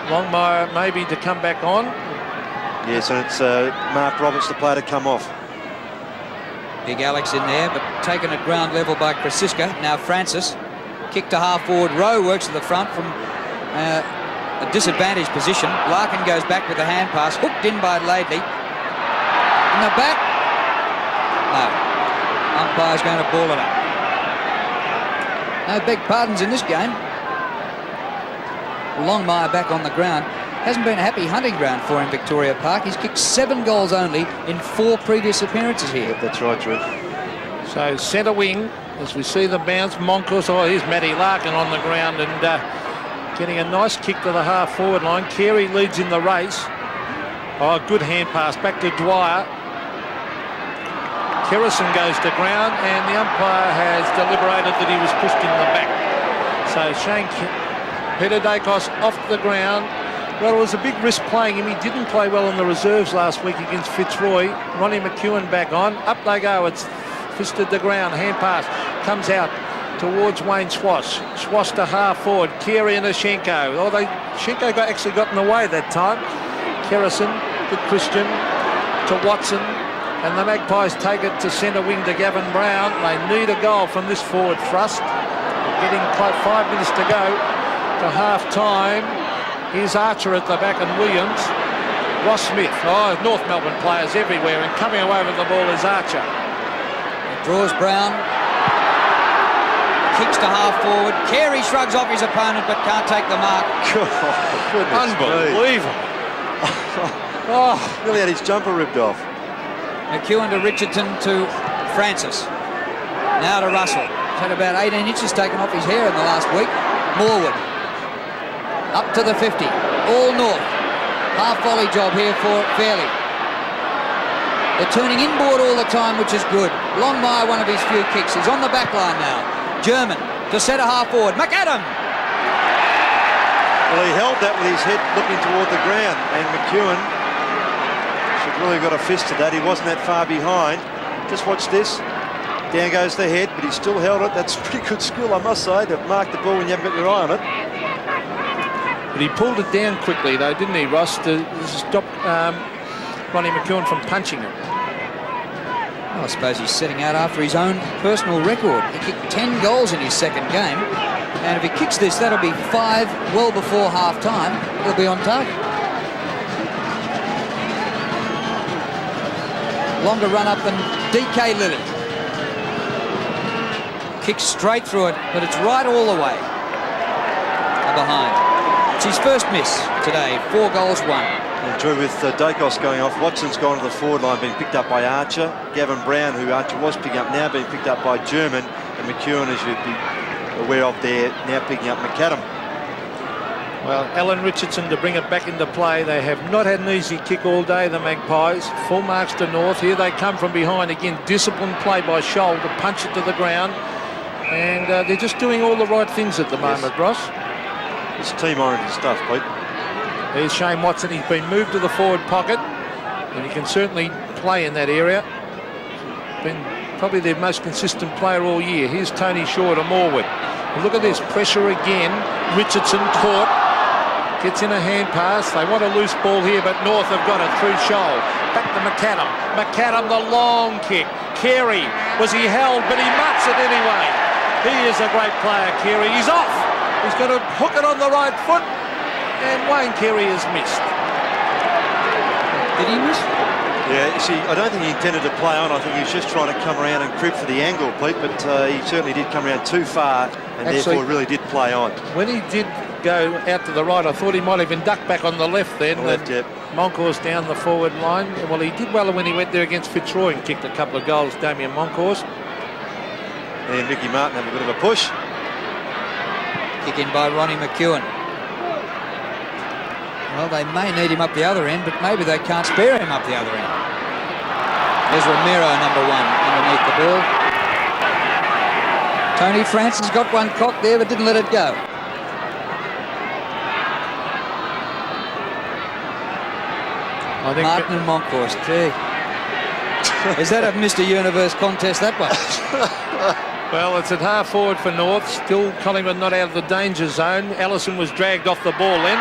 Longmire maybe to come back on. Yes, and it's Mark Roberts, the player, to come off. Big Alex in there, but taken at ground level by Krasiska. Now Francis. Kick to half-forward. Rowe works to the front from a disadvantaged position. Larkin goes back with the hand pass. Hooked in by Laidley. In the back. No. Umpire's going to ball it up. No big pardons in this game. Longmire back on the ground. Hasn't been a happy hunting ground for him, Victoria Park. He's kicked 7 goals only in 4 previous appearances here. Yep, that's right, Drew. So centre wing, as we see the bounce. Moncourse, oh, here's Matty Larkin on the ground and getting a nice kick to the half-forward line. Carey leads in the race. Oh, good hand pass back to Dwyer. Kerrison goes to ground, and the umpire has deliberated that he was pushed in the back. So Shane Peter Dacos off the ground. Well, it was a big risk playing him. He didn't play well in the reserves last week against Fitzroy. Ronnie McEwen back on. Up they go. It's fisted the ground. Hand pass comes out towards Wayne Schwass. Schwass to half forward. Carey and Ashenko. Oh, Ashenko actually got in the way that time. Kerrison to Christian. to Watson, and the Magpies take it to centre wing to Gavin Brown. They need a goal from this forward thrust. Getting 5 minutes to go to half-time. Here's Archer at the back and Williams. Ross Smith. Oh, North Melbourne players everywhere, and coming away with the ball is Archer. Draws Brown. Kicks to half-forward. Carey shrugs off his opponent but can't take the mark. Unbelievable. Oh, nearly had his jumper ripped off. McEwen to Richardson to Francis. Now to Russell. He's had about 18 inches taken off his hair in the last week. Morwood. Up to the 50. All North. Half volley job here for Fairley. They're turning inboard all the time, which is good. Longmire, one of his few kicks. He's on the back line now. German to centre half forward. McAdam! Well, he held that with his head looking toward the ground, and McEwen should really got a fist to that. He wasn't that far behind. Just watch this. Down goes the head, but he still held it. That's pretty good skill, I must say, to mark the ball when you haven't got your eye on it. But he pulled it down quickly, though, didn't he, Ross, to stop Ronnie McEwen from punching it. Well, I suppose he's setting out after his own personal record. He kicked 10 goals in his second game, and if he kicks this, that'll be 5 well before half-time. He'll be on target. Longer run-up than DK Lilly. Kicks straight through it, but it's right all the way. Behind. It's his first miss today. 4 goals, 1. And Drew, with Dacos going off, Watson's gone to the forward line, being picked up by Archer. Gavin Brown, who Archer was picking up, now being picked up by German. And McEwen, as you'd be aware of there, now picking up McAdam. Well, Alan Richardson to bring it back into play. They have not had an easy kick all day, the Magpies. Full marks to North. Here they come from behind again. Disciplined play by Scholl to punch it to the ground. And they're just doing all the right things at the moment, Ross. It's team-oriented stuff, Pete. There's Shane Watson. He's been moved to the forward pocket, and he can certainly play in that area. Been probably their most consistent player all year. Here's Tony Shaw to Morwood. And look at this, pressure again. Richardson caught. Gets in a hand pass. They want a loose ball here, but North have got it through Scholl. Back to McAdam. McAdam, the long kick. Carey, was he held? But he mutts it anyway. He is a great player, Carey. He's off. He's got to hook it on the right foot. And Wayne Carey has missed. Did he miss? Yeah, you see, I don't think he intended to play on. I think he was just trying to come around and crib for the angle, Pete, but he certainly did come around too far and actually, therefore really did play on. When he did go out to the right, I thought he might have been ducked back on the left then. Yep. Moncourse down the forward line. Well, he did well when he went there against Fitzroy and kicked a couple of goals, Damien Moncourse. And Mickey Martin have a bit of a push. Kick in by Ronnie McEwen. Well, they may need him up the other end, but maybe they can't spare him up the other end. There's Romero, number 1, underneath the ball. Tony Francis got one cocked there, but didn't let it go. I think Martin and Moncourse, gee. Is that a Mr. Universe contest, that one? Well, it's at half forward for North. Still Collingwood not out of the danger zone. Allison was dragged off the ball then.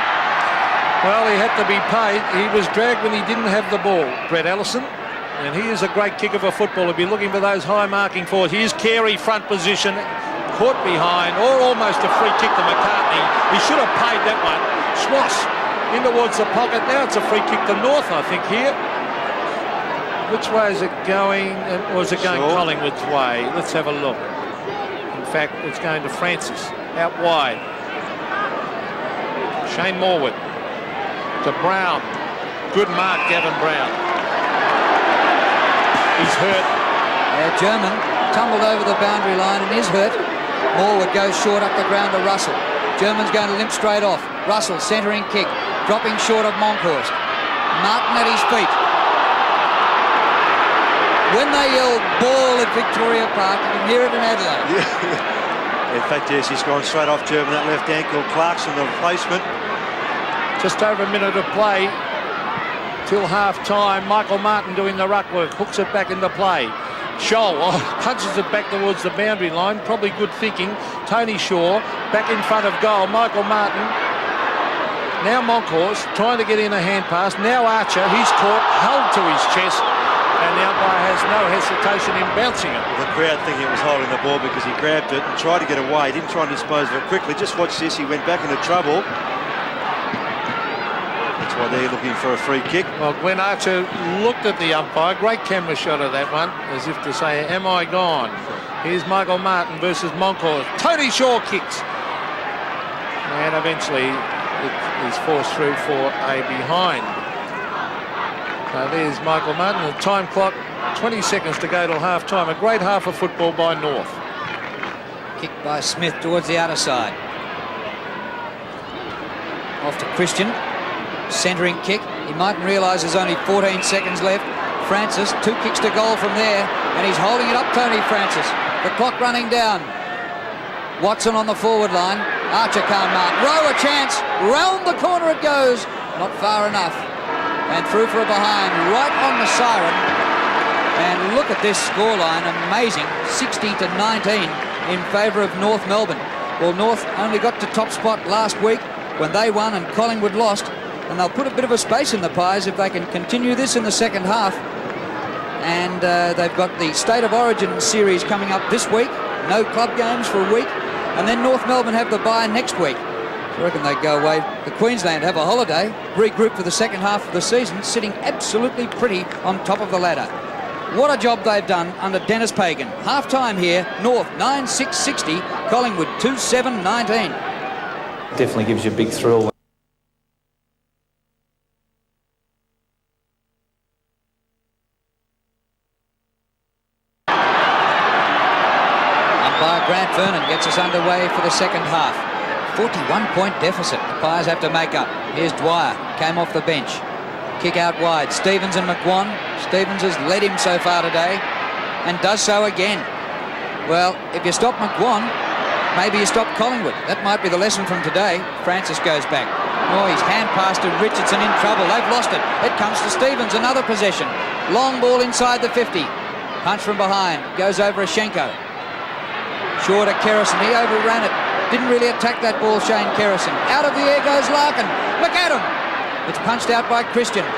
Well, he had to be paid. He was dragged when he didn't have the ball, Brett Allison. And he is a great kicker of a football. He'll be looking for those high marking forwards. Here's Carey, front position, caught behind, or almost a free kick to McCartney. He should have paid that one. Schwass in towards the pocket. Now it's a free kick to North, I think, here. Which way is it going? Or is it going Collingwood's way? Let's have a look. In fact, it's going to Francis, out wide. Shane Morwood to Brown. Good mark, Gavin Brown. He's hurt. German tumbled over the boundary line and is hurt. Morwood goes short up the ground to Russell. German's going to limp straight off. Russell centering kick, dropping short of Moncourse. Martin at his feet. When they yell ball at Victoria Park, you can hear it in Adelaide. Yeah. In fact, yes, he's gone straight off German, that left ankle. Clarkson, the replacement. Just over a minute of play till half-time. Michael Martin doing the ruck work, hooks it back into play. Scholl punches it back towards the boundary line. Probably good thinking. Tony Shaw back in front of goal. Michael Martin Now Monkhorst trying to get in a hand pass. Now Archer, he's caught, held to his chest, and the umpire has no hesitation in bouncing it. The crowd thinking it was holding the ball because he grabbed it and tried to get away. He didn't try and dispose of it quickly. Just watch this. He went back into trouble. That's why they're looking for a free kick. Well, Glenn Archer looked at the umpire. Great camera shot of that one, as if to say, am I gone? Here's Michael Martin versus Monkhorst. Tony Shaw kicks. And eventually it is forced through for a behind. So there's Michael Martin. The time clock, 20 seconds to go till half-time. A great half of football by North. Kick by Smith towards the outer side. Off to Christian. Centering kick. He mightn't realise there's only 14 seconds left. Francis, 2 kicks to goal from there. And he's holding it up, Tony Francis. The clock running down. Watson on the forward line. Archer can't mark. Rowe a chance. Round the corner it goes. Not far enough. And through for a behind. Right on the siren. And look at this scoreline. Amazing. 60-19 in favour of North Melbourne. Well, North only got to top spot last week when they won and Collingwood lost. And they'll put a bit of a space in the pies if they can continue this in the second half. And they've got the State of Origin series coming up this week. No club games for a week. And then North Melbourne have the bye next week. So I reckon they go away. The Queensland have a holiday, regroup for the second half of the season, sitting absolutely pretty on top of the ladder. What a job they've done under Dennis Pagan. Half-time here, North 9-6-60, Collingwood 2-7-19. Definitely gives you a big thrill. Grant Vernon gets us underway for the second half. 41-point deficit the Pies have to make up. Here's Dwyer, came off the bench. Kick out wide. Stevens and McGuan. Stevens has led him so far today and does so again. Well, if you stop McGuan, maybe you stop Collingwood. That might be the lesson from today. Francis goes back. Oh, he's hand passed to Richardson in trouble. They've lost it. It comes to Stevens, another possession. Long ball inside the 50. Punch from behind. Goes over Ashenko. Short to Kerrison. He overran it. Didn't really attack that ball, Shane Kerrison. Out of the air goes Larkin. McAdam. It's punched out by Christian.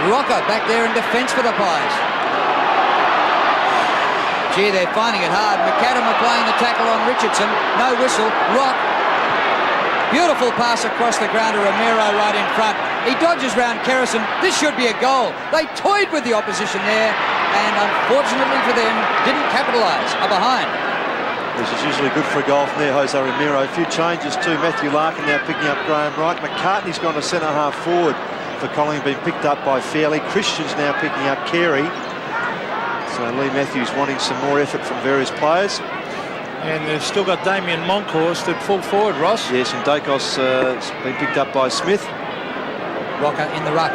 Rocker back there in defence for the Pies. Gee, they're finding it hard. McAdam applying the tackle on Richardson. No whistle. Rock. Beautiful pass across the ground to Romero right in front. He dodges round Kerrison. This should be a goal. They toyed with the opposition there and unfortunately for them didn't capitalise. A behind. This is usually good for a goal from there, Jose Romero. A few changes too. Matthew Larkin now picking up Graham Wright. McCartney's gone to centre half forward for Collingwood, being picked up by Fairley. Christian's now picking up Carey. So Lee Matthews wanting some more effort from various players. And they've still got Damien Monkhorst at full forward, Ross. Yes, and Dacos has been picked up by Smith. Rocker in the ruck.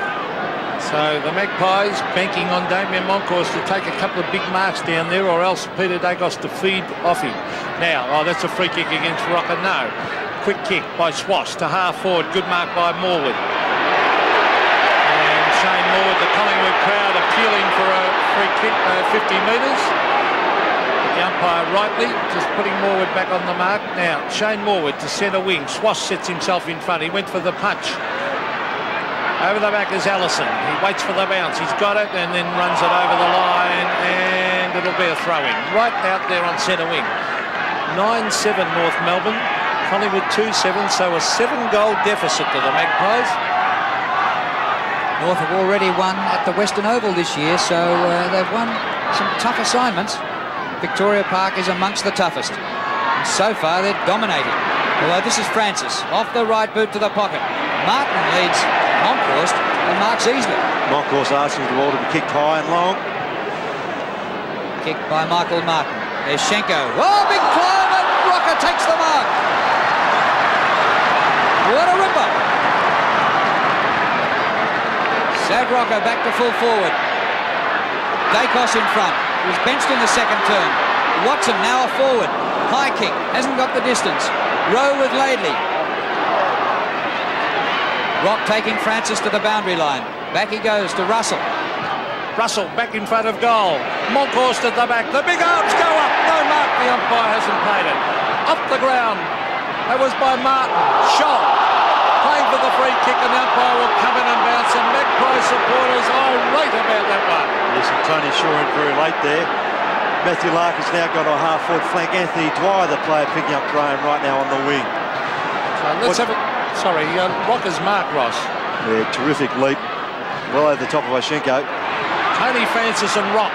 So the Magpies banking on Damien Monkhorst to take a couple of big marks down there, or else Peter Dacos to feed off him. Now, that's a free kick against Rocker. No. Quick kick by Swash to half forward. Good mark by Morwood. And Shane Morwood, the Collingwood crowd appealing for a free kick, 50 metres. The umpire rightly just putting Morwood back on the mark. Now, Shane Morwood to centre wing. Swash sets himself in front. He went for the punch. Over the back is Allison. He waits for the bounce. He's got it and then runs it over the line, and it'll be a throw-in. Right out there on centre wing. 9-7 North Melbourne. Collingwood 2-7, so a 7-goal deficit to the Magpies. North have already won at the Western Oval this year, so they've won some tough assignments. Victoria Park is amongst the toughest. And so far, they're dominating. Although this is Francis, off the right boot to the pocket. Martin leads Monkhorst and marks easily. Monkhorst asking the ball to be kicked high and long. Kicked by Michael Martin. There's Schenko. Oh, big climb, and Rocker takes the mark. What a ripper. Sav Rocker back to full forward. Dacos in front. He was benched in the second term. Watson now a forward. High kick. Hasn't got the distance. Rowe with Laidley. Rock taking Francis to the boundary line. Back he goes to Russell. Russell back in front of goal. Monkhorst at the back. The big arms go up. No mark. The umpire hasn't played it. Off the ground. That was by Martin. Scholl. playing for the free kick, and the umpire will come in and bounce. And Magpie supporters irate about that one. Yes, and Tony Shaw in very late there. Matthew Larkin's now gone to a half-forward flank. Anthony Dwyer, the player, picking up Graham right now on the wing. Let's have a... Sorry, Rocker's mark, Ross. Yeah, terrific leap. Well over the top of Oshenko. Tony Francis and Rock.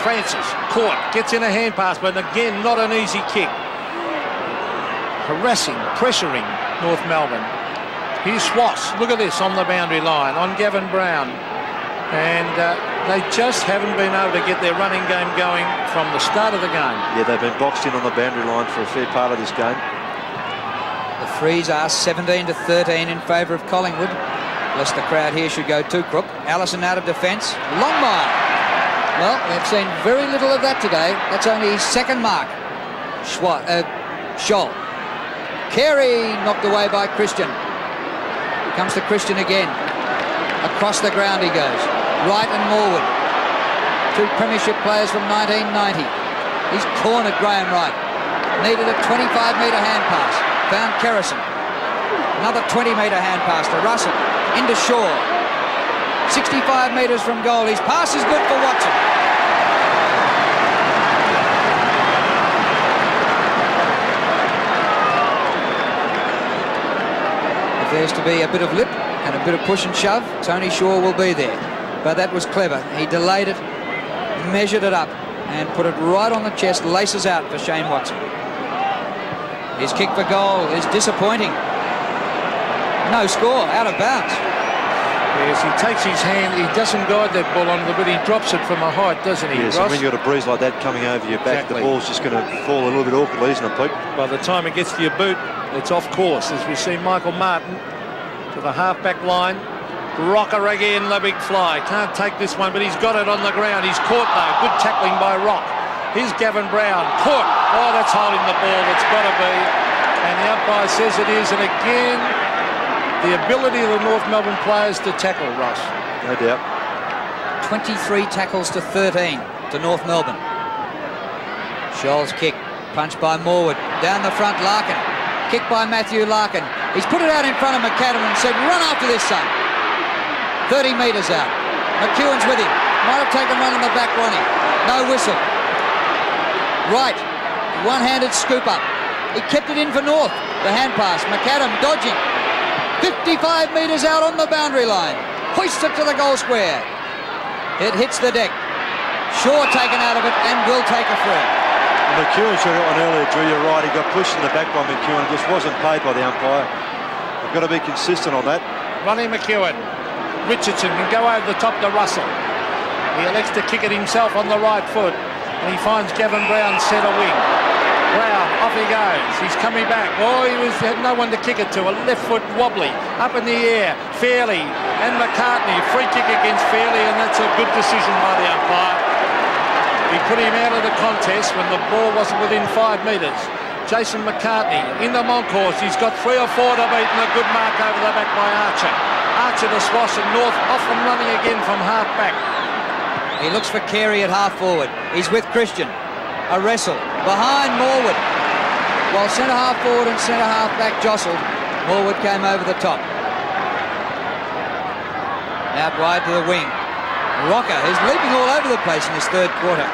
Francis, caught, gets in a hand pass, but again, not an easy kick. Harassing, pressuring North Melbourne. Here's Schwass, look at this, on the boundary line, on Gavin Brown. And they just haven't been able to get their running game going from the start of the game. Yeah, they've been boxed in on the boundary line for a fair part of this game. The frees are 17-13 in favour of Collingwood. Lest the crowd here should go too crook. Allison out of defence. Longmire. Well, we've seen very little of that today. That's only his second mark. Scholl. Carey knocked away by Christian. Comes to Christian again. Across the ground he goes. Wright and Morwood. Two premiership players from 1990. He's cornered Graham Wright. Needed a 25-metre hand pass. Found Kerrison. Another 20-metre hand pass to Russell. Into Shaw. 65 metres from goal. His pass is good for Watson. If there's to be a bit of lip and a bit of push and shove, Tony Shaw will be there. But that was clever. He delayed it, measured it up, and put it right on the chest. Laces out for Shane Watson. His kick for goal is disappointing. No score, out of bounds. Yes, he takes his hand, he doesn't guide that ball on it, but he drops it from a height, doesn't he, Yes, Ross? and when you've got a breeze like that coming over your back, Exactly. the ball's just going to fall a little bit awkwardly, isn't it, Pete? By the time it gets to your boot, it's off course, as we see Michael Martin to the half-back line. Rocker again, the big fly. Can't take this one, but he's got it on the ground. He's caught, though. Good tackling by Rock. Here's Gavin Brown. Caught. Oh, that's holding the ball. It's got to be. And the umpire says it is. And again, the ability of the North Melbourne players to tackle, Ross. No doubt. 23 tackles to 13 to North Melbourne. Scholl's kick, punched by Morwood. Down the front, Larkin. Kick by Matthew Larkin. He's put it out in front of McAdam and said, run after this, son. 30 metres out. McEwen's with him. Might have taken one on the back, Ronnie. No whistle. Right. One-handed scoop up. He kept it in for North. The hand pass. McAdam dodging. 55 metres out on the boundary line. Hoists it to the goal square. It hits the deck. Shaw taken out of it and will take a free. McEwen should have got one earlier, Drew. You're right. He got pushed in the back by McEwen. It just wasn't paid by the umpire. You've got to be consistent on that. Ronnie McEwen. Richardson can go over the top to Russell. He elects to kick it himself on the right foot. And he finds Gavin Brown centre wing. Brown, off he goes. He's coming back. Oh, he had no one to kick it to. A left foot wobbly. Up in the air. Fairley and McCartney. Free kick against Fairley, and that's a good decision by the umpire. He put him out of the contest when the ball wasn't within 5 metres. Jason McCartney in the Moncourse. He's got 3 or 4 to beat, and a good mark over the back by Archer. Archer to Swass, and North off and running again from half back. He looks for Carey at half forward. He's with Christian. A wrestle behind Morwood. While centre half forward and centre half back jostled, Morwood came over the top. Out wide to the wing. Rocker is leaping all over the place in this third quarter.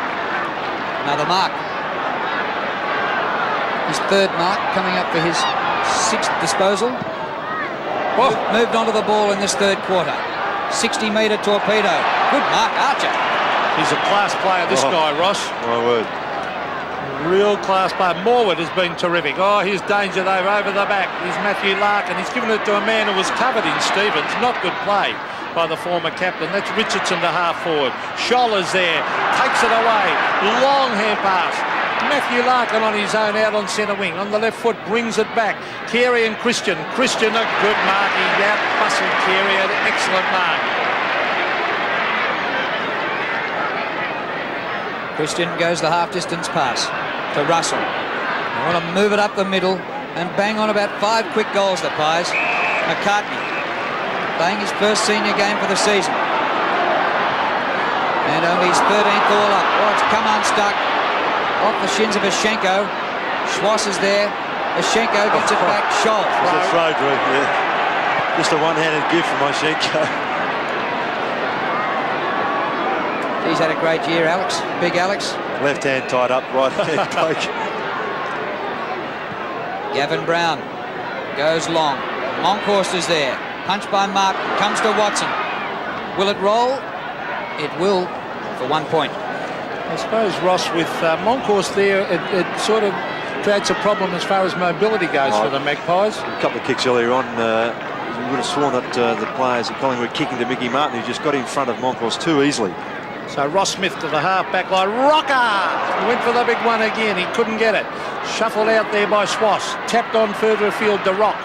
Another mark. His third mark coming up for his 6th disposal. Oh. Moved onto the ball in this third quarter. 60-metre torpedo. Good mark, Archer. He's a class player, this guy, Ross. My word. Real class player. Morwood has been terrific. Oh, here's danger though, over the back. Here's Matthew Larkin. He's given it to a man who was covered in Stevens. Not good play by the former captain. That's Richardson to half forward. Scholl is there. Takes it away. Long hand pass. Matthew Larkin on his own out on centre wing. On the left foot, brings it back. Carey and Christian. Christian, a good mark. He out-bustled Carey. An excellent mark. Christian goes the half-distance pass to Russell. They want to move it up the middle and bang on about 5 quick goals, the Pies. McCartney playing his first senior game for the season. And only his 13th all up. Oh, it's come unstuck. Off the shins of Just a one-handed gift from Oshenko. He's had a great year, Alex. Big Alex. Left hand tied up, right hand poke. Gavin Brown goes long. Monkhorst is there. Punch by Martin. Comes to Watson. Will it roll? It will for 1 point. I suppose, Ross, with Monkhorst there, it sort of creates a problem as far as mobility goes for the Magpies. A couple of kicks earlier on, you would have sworn that the players at Collingwood were kicking to Mickey Martin, who just got in front of Monkhorst too easily. So Ross Smith to the half-back line. Rocker! Went for the big one again. He couldn't get it. Shuffled out there by Swass. Tapped on further afield to Rock.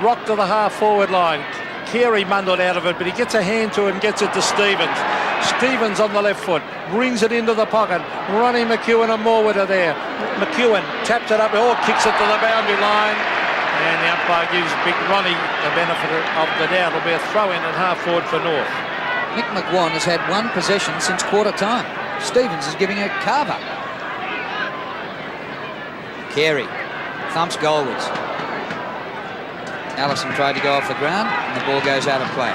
Rock to the half-forward line. Carey mundled out of it, but he gets a hand to it and gets it to Stevens. Stevens on the left foot, brings it into the pocket. Ronnie McEwen and Morwood are there. McEwen taps it up, kicks it to the boundary line. And the umpire gives Big Ronnie the benefit of the doubt. It'll be a throw-in at half-forward for North. Mick McGuan has had one possession since quarter time. Stevens is giving a carver. Carey thumps goalwards. Allison tried to go off the ground and the ball goes out of play.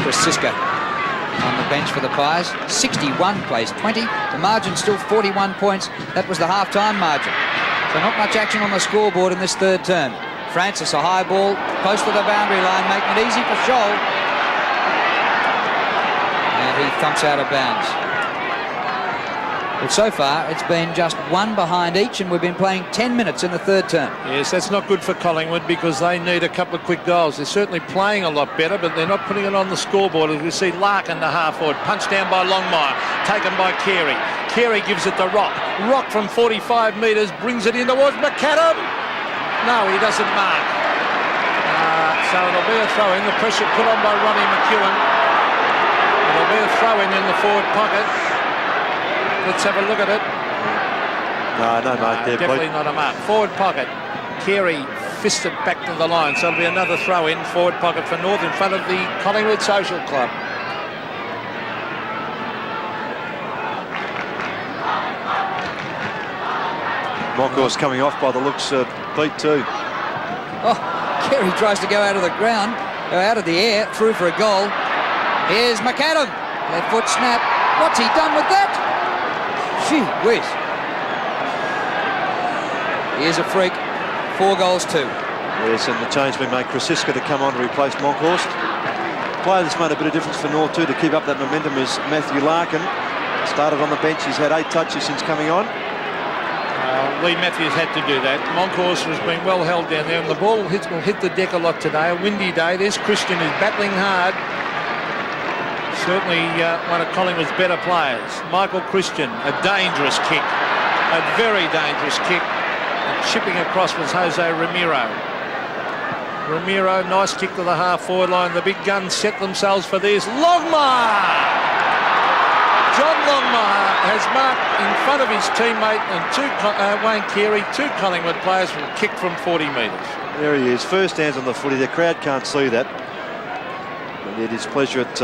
Chris Siska on the bench for the Pies. 61 plays 20. The margin's still 41 points. That was the half-time margin. So not much action on the scoreboard in this third term. Francis, a high ball, close to the boundary line, making it easy for Scholl. And he thumps out of bounds. But so far, it's been just one behind each, and we've been playing 10 minutes in the third term. Yes, that's not good for Collingwood because they need a couple of quick goals. They're certainly playing a lot better, but they're not putting it on the scoreboard. As we see Larkin to half-forward, punched down by Longmire, taken by Carey. Carey gives it to Rock. Rock from 45 metres brings it in towards McAdam. No, he doesn't mark. So it'll be a throw-in. The pressure put on by Ronnie McEwen. It'll be a throw-in in the forward pocket. Let's have a look at it. No mark there. Definitely not a mark. Forward pocket. Carey fisted back to the line. So it'll be another throw-in. Forward pocket for North in front of the Collingwood Social Club. Monkhorst coming off by the looks of Pete too. Oh, Carey tries to go out of the ground, go out of the air, through for a goal. Here's McAdam. Left foot snap. What's he done with that? Gee whiz. Here's a freak. 4 goals 2. Yes, and the change been made. Chris Siska to come on to replace Monkhorst. Player that's made a bit of difference for North too to keep up that momentum is Matthew Larkin. Started on the bench. He's had 8 touches since coming on. Lee Matthews had to do that. Monkhorst has been well held down there, and the ball will hit the deck a lot today. A windy day. There's Christian, who's battling hard. Certainly one of Collingwood's better players. Michael Christian, a dangerous kick. A very dangerous kick. And chipping across was Jose Ramiro. Ramiro, nice kick to the half-forward line. The big guns set themselves for this. Longmire! John Longmire has marked in front of his teammate and Wayne Carey, 2 Collingwood players were kicked from 40 metres. There he is, first hands on the footy. The crowd can't see that. But it is pleasure at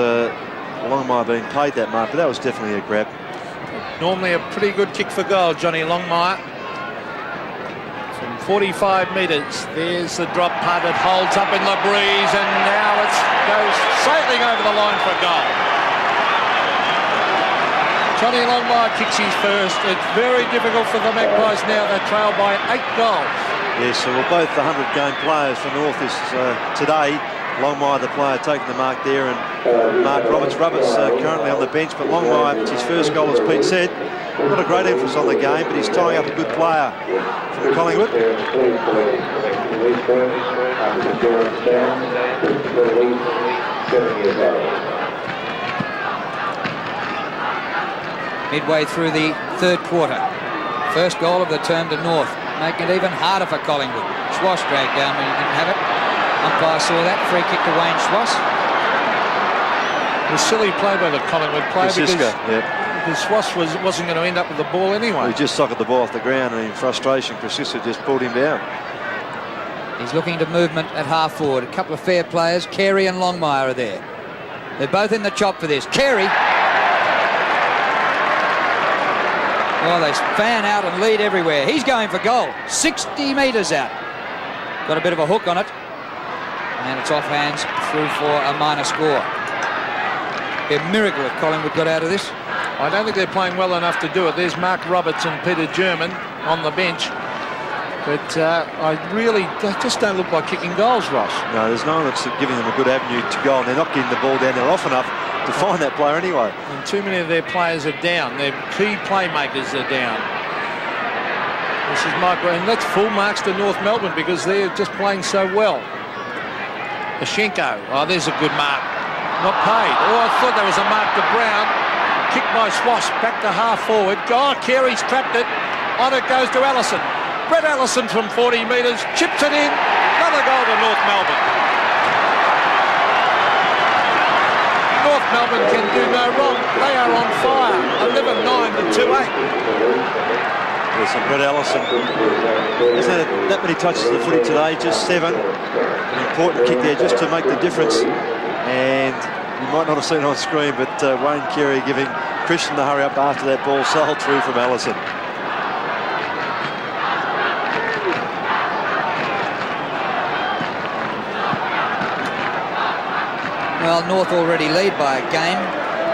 Longmire being paid that mark, but that was definitely a grab. Normally a pretty good kick for goal, Johnny Longmire. From 45 metres, there's the drop punt. It holds up in the breeze, and now it goes sailing over the line for a goal. Johnny Longmire kicks his first. It's very difficult for the Magpies now. They trail by 8 goals. Yes, so well, both the 100-game players for North is today. Longmire, the player, taking the mark there, and Mark Roberts. Roberts currently on the bench, but Longmire, it's his first goal, as Pete said. Not a great emphasis on the game, but he's tying up a good player from Collingwood. Midway through the third quarter. First goal of the term to North, making it even harder for Collingwood. Swass dragged down when he didn't have it. Umpire saw that. Free kick to Wayne Swass. It was silly play by the Collingwood player because Swass wasn't going to end up with the ball anyway. He just socked the ball off the ground, and in frustration, Chrisissa just pulled him down. He's looking to movement at half forward. A couple of fair players. Carey and Longmire are there. They're both in the chop for this. Carey. Oh, they fan out and lead everywhere. He's going for goal. 60 metres out. got a bit of a hook on it. And it's off hands through for a minor score. Be a miracle if Collingwood got out of this. I don't think they're playing well enough to do it. There's Mark Roberts and Peter German on the bench. But they just don't look like kicking goals, Ross. No, there's no one that's giving them a good avenue to go, and they're not getting the ball down there often enough to find that player anyway. And too many of their players are down. Their key playmakers are down. This is Michael, and that's full marks to North Melbourne because they're just playing so well. Ashenko, oh, there's a good mark. Not paid. Oh, I thought there was a mark to Brown. Kicked by Swass, back to half forward. Oh, Carey's trapped it. On it goes to Allison. Brett Allison from 40 metres, chips it in. Another goal to North Melbourne. North Melbourne can do no wrong. They are on fire. 11-9 to 2-8. Yes, and Brett Allison hasn't had that many touches of the footy today, just 7. An important kick there just to make the difference. And you might not have seen it on screen, but Wayne Carey giving Christian the hurry up after that ball sailed through from Allison. Well, North already lead by a game,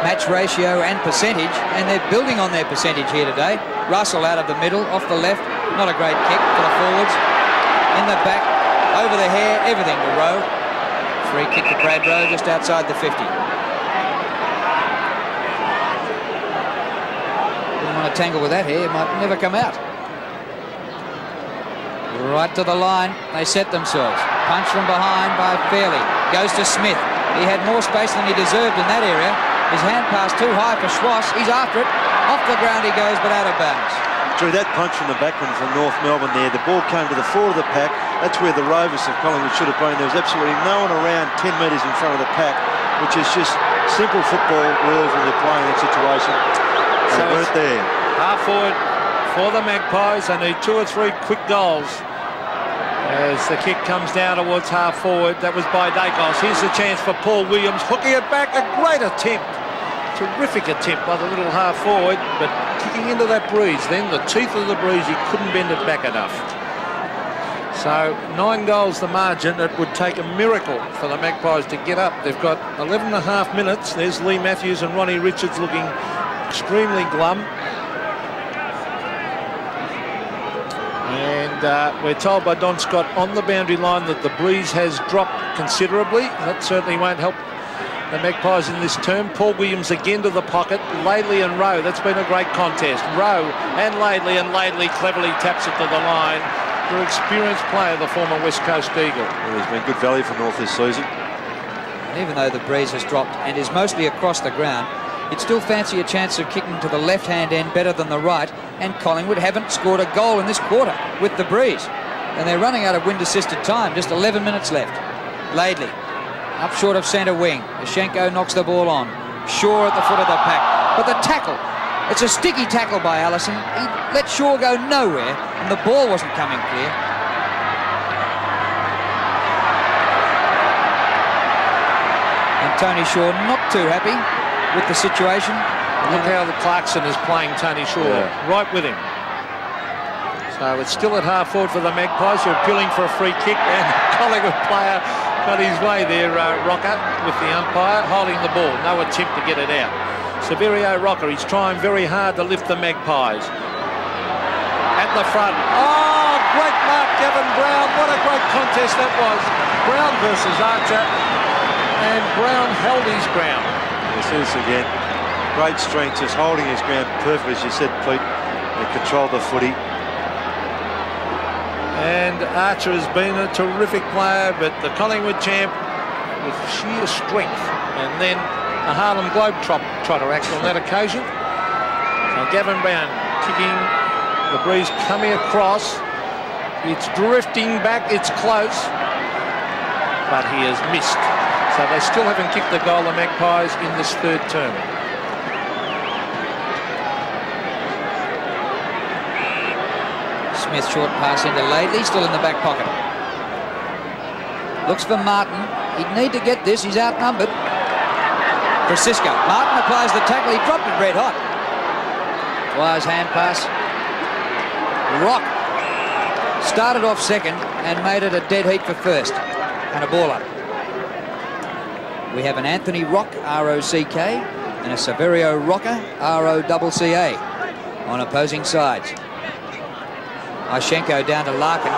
match ratio and percentage, and they're building on their percentage here today. Russell out of the middle, off the left, not a great kick for the forwards. In the back, over the hair, everything to Rowe. Free kick to Brad Rowe just outside the 50. Didn't want to tangle with that hair, it might never come out. Right to the line, they set themselves. Punch from behind by Fairley. Goes to Smith. He had more space than he deserved in that area. His hand passed too high for Swass. He's after it. Off the ground he goes, but out of bounds. Through that punch from the backman from North Melbourne there, the ball came to the fore of the pack. That's where the Rovers of Collingwood should have been. There was absolutely no one around 10 metres in front of the pack, which is just simple football rules when you're playing that situation. So they weren't there. Half forward for the Magpies. They need 2 or 3 quick goals. As the kick comes down towards half forward, that was by Dacos. Here's the chance for Paul Williams, hooking it back, a great attempt. Terrific attempt by the little half forward, but kicking into that breeze. Then the teeth of the breeze, you couldn't bend it back enough. So 9 goals the margin. It would take a miracle for the Magpies to get up. They've got 11 and a half minutes. There's Lee Matthews and Ronnie Richards looking extremely glum. And we're told by Don Scott on the boundary line that the breeze has dropped considerably. That certainly won't help the Magpies in this term. Paul Williams again to the pocket. Laidley and Rowe. That's been a great contest. Rowe and Laidley cleverly taps it to the line. Their experienced player, the former West Coast Eagle. Well, there's been good value for North this season. And even though the breeze has dropped and is mostly across the ground, you'd still fancy a chance of kicking to the left-hand end better than the right, and Collingwood haven't scored a goal in this quarter with the breeze. And they're running out of wind-assisted time, just 11 minutes left. Laidley, up short of centre wing. Ashenko knocks the ball on. Shaw at the foot of the pack. But the tackle, it's a sticky tackle by Allison. He let Shaw go nowhere, and the ball wasn't coming clear. And Tony Shaw not too happy with the situation. Look how the Clarkson is playing Tony Shaw, right with him. So it's still at half forward for the Magpies, who are appealing for a free kick, and Collingwood player got his way there, Rocker, with the umpire, holding the ball. No attempt to get it out. Severio Rocker, he's trying very hard to lift the Magpies. At the front. Oh, great mark, Gavin Brown. What a great contest that was. Brown versus Archer, and Brown held his ground. This is again great strength, just holding his ground perfectly, as you said, Pete, and controlled the footy. And Archer has been a terrific player, but the Collingwood champ with sheer strength, and then a Harlem Globetrotter act on that occasion. So Gavin Brown kicking, the breeze coming across. It's drifting back, it's close, but he has missed. So they still haven't kicked the goal, the Magpies, in this third term. Smith short pass into Laidley, still in the back pocket. Looks for Martin. He'd need to get this, he's outnumbered. Francisco. Martin applies the tackle, he dropped it red hot. Wise hand pass. Rock started off second. and made it a dead heat for first. And a ball up. We have an Anthony Rock, R-O-C-K, and a Severio Rocker, R-O-C-C-A, on opposing sides. Ishenko down to Larkin.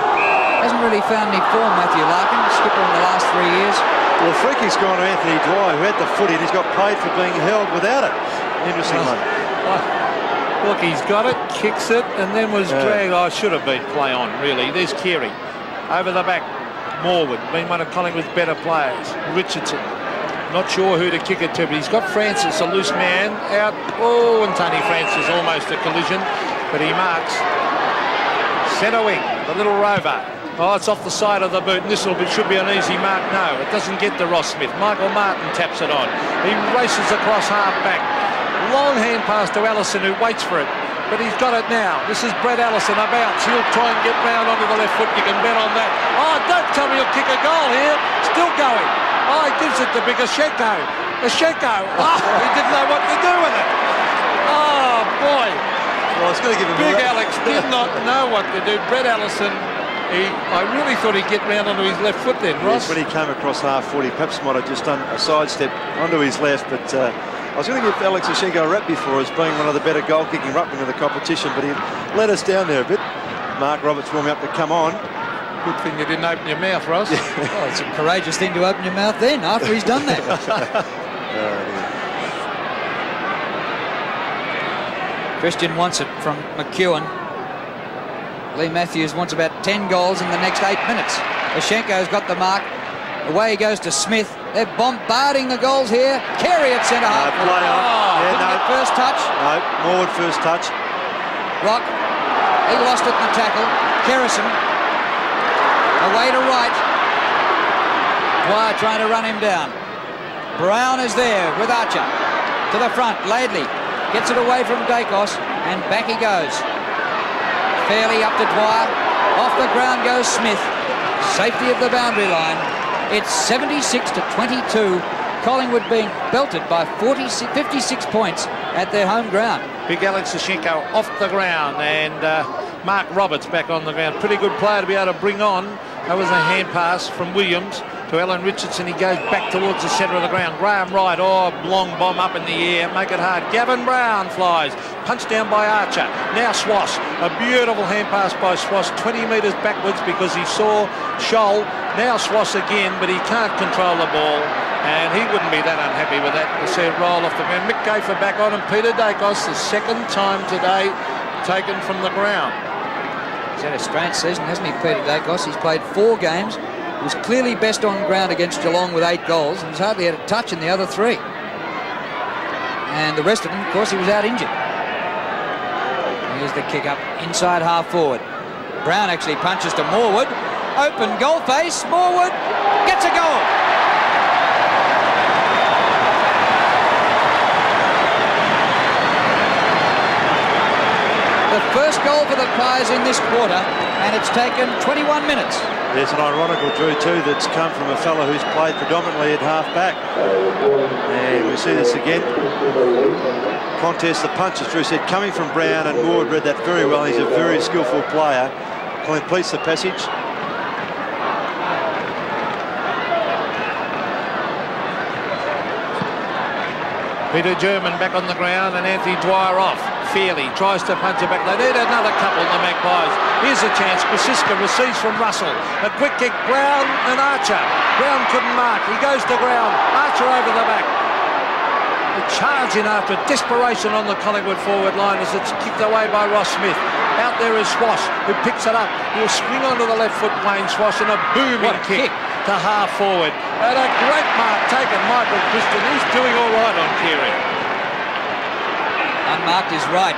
Hasn't really found any form, Matthew Larkin, skipper in the last 3 years. Well, the free kick's gone to Anthony Dwyer, who had the footy, and he's got paid for being held without it. Interesting one. Look, he's got it, kicks it, and then was dragged. I should have been play on, really. There's Carey. Over the back, Morwood, been one of Collingwood's better players. Richardson. Not sure who to kick it to, but he's got Francis, a loose man, out. Oh, and Tony Francis almost a collision, but he marks. Centre wing, the little rover. Oh, it's off the side of the boot, and this should be an easy mark. No, it doesn't get to Ross Smith. Michael Martin taps it on. He races across half back. Long hand pass to Allison, who waits for it. But he's got it now. This is Brett Allison, a bounce. He'll try and get round onto the left foot. You can bet on that. Oh, don't tell me he'll kick a goal here. Still going. Oh, he gives it to Big Ashenko. Ashenko. Oh, he didn't know what to do with it. Oh, boy. Well, it's going to give him Big Alex did not know what to do. Brett Allison, I really thought he'd get round onto his left foot then, Ross. Yes, when he came across half 40, perhaps might have just done a sidestep onto his left, but I was going to give Alex Ashenko a rap before as being one of the better goal-kicking ruckmen of the competition, but he let us down there a bit. Mark Roberts warming up to come on. Good thing you didn't open your mouth, Ross. Well, it's a courageous thing to open your mouth then, after he's done that. Christian wants it from McEwen. Lee Matthews wants about 10 goals in the next 8 minutes. Ashenko's got the mark. Away he goes to Smith. They're bombarding the goals here. Carey at centre half. Play on. Couldn't get first touch. No, Morwood first touch. Rock. He lost it in the tackle. Kerrison. Away to right. Dwyer trying to run him down. Brown is there with Archer. To the front. Laidley gets it away from Dacos. And back he goes. Fairly up to Dwyer. Off the ground goes Smith. Safety of the boundary line. It's 76-22. Collingwood being belted by 56 points at their home ground. Big Alex Ashenko off the ground, and Mark Roberts back on the ground. Pretty good player to be able to bring on. That was a hand pass from Williams to Alan Richardson. He goes back towards the centre of the ground. Graham Wright, long bomb up in the air, make it hard. Gavin Brown flies, punched down by Archer. Now Swass, a beautiful hand pass by Swass, 20 metres backwards because he saw Scholl. Now Swass again, but he can't control the ball, and he wouldn't be that unhappy with that to see it roll off the ground. Mick Gafer back on, and Peter Dacos, the second time today, taken from the ground. He's had a strange season, hasn't he, Peter Dacos? He's played 4 games. He was clearly best on ground against Geelong with 8 goals, and he's hardly had a touch in the other 3. And the rest of them, of course, he was out injured. Here's the kick up inside half forward. Brown actually punches to Morwood. Open goal face. Morwood gets a goal. The first goal for the Pies in this quarter, and it's taken 21 minutes. There's an ironical, Drew, too, that's come from a fellow who's played predominantly at half-back. And we see this again. Contest, the punches, Drew said, coming from Brown, and Ward read that very well. He's a very skillful player. Completes the passage. Peter German back on the ground, and Anthony Dwyer off. Fairly tries to punch it back. They need another couple, the Magpies. Here's a chance. Basiska receives from Russell. A quick kick. Brown and Archer. Brown couldn't mark. He goes to ground. Archer over the back. The charge in after desperation on the Collingwood forward line as it's kicked away by Ross Smith. Out there is Swass, who picks it up. He'll swing onto the left foot, Wayne Swass, and a booming kick to half forward. And a great mark taken, Michael Christian. He's doing all right on Carey. Unmarked is right.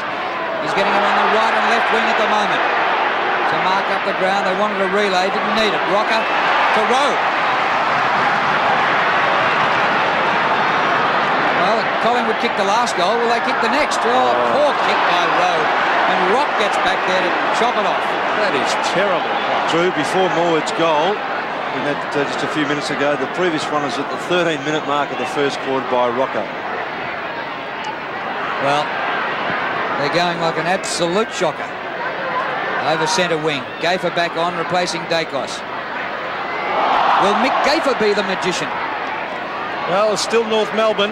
He's getting it on the right and left wing at the moment. To mark up the ground, they wanted a relay, didn't need it. Rocker to Rowe. Well, Collingwood kicked the last goal. Will they kick the next? Oh, poor kick by Rowe. And Rock gets back there to chop it off. That is terrible. Drew, before Morwood's goal, we had just a few minutes ago, the previous one was at the 13-minute mark of the first quarter by Rocker. Well, they're going like an absolute shocker. over centre wing. Gafer back on, replacing Dacos. Will Mick Gafer be the magician? Well, it's still North Melbourne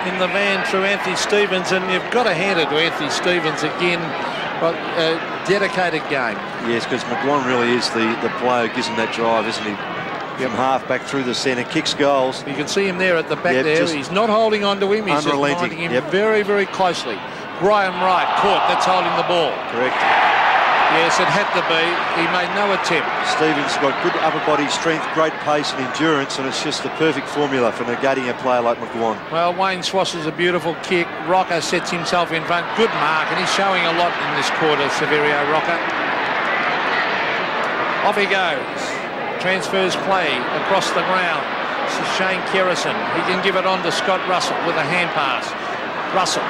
in the van through Anthony Stevens, and you've got to hand it to Anthony Stevens again, but a dedicated game. Yes, because McGuan really is the player who gives him that drive, isn't he? From half back through the centre, kicks goals. You can see him there at the back there. He's not holding on to him. He's just minding him very, very closely. Graham Wright caught. That's holding the ball. Correct. Yes, it had to be. He made no attempt. Stevens got good upper body strength, great pace and endurance, and it's just the perfect formula for negating a player like McGuan. Well, Wayne Swasser's a beautiful kick. Rocker sets himself in front. Good mark, and he's showing a lot in this quarter, Severio Rocker. Off he goes. Transfers play across the ground. This is Shane Kerrison. He can give it on to Scott Russell with a hand pass. Russell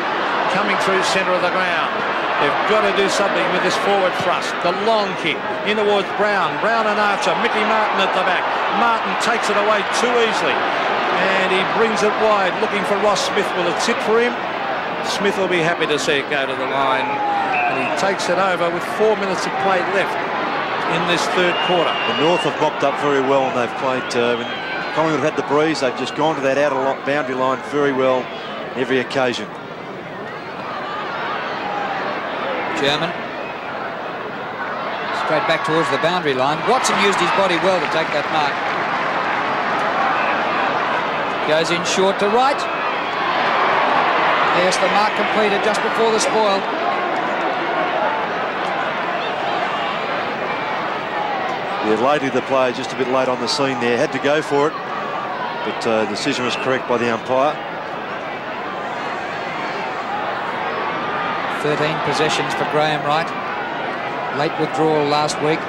coming through centre of the ground. They've got to do something with this forward thrust. The long kick in towards Brown. Brown and Archer. Mickey Martin at the back. Martin takes it away too easily. And he brings it wide, looking for Ross Smith. Will it sit for him? Smith will be happy to see it go to the line. And he takes it over with 4 minutes of play left in this third quarter. The North have mopped up very well, and they've played, when Collingwood have had the breeze, they've just gone to that outer boundary line very well every occasion. German. Straight back towards the boundary line. Watson used his body well to take that mark. Goes in short to right. Yes, the mark completed just before the spoil. Yeah, Lady, the player, just a bit late on the scene there. Had to go for it, but the decision was correct by the umpire. 13 possessions for Graham Wright. Late withdrawal last week.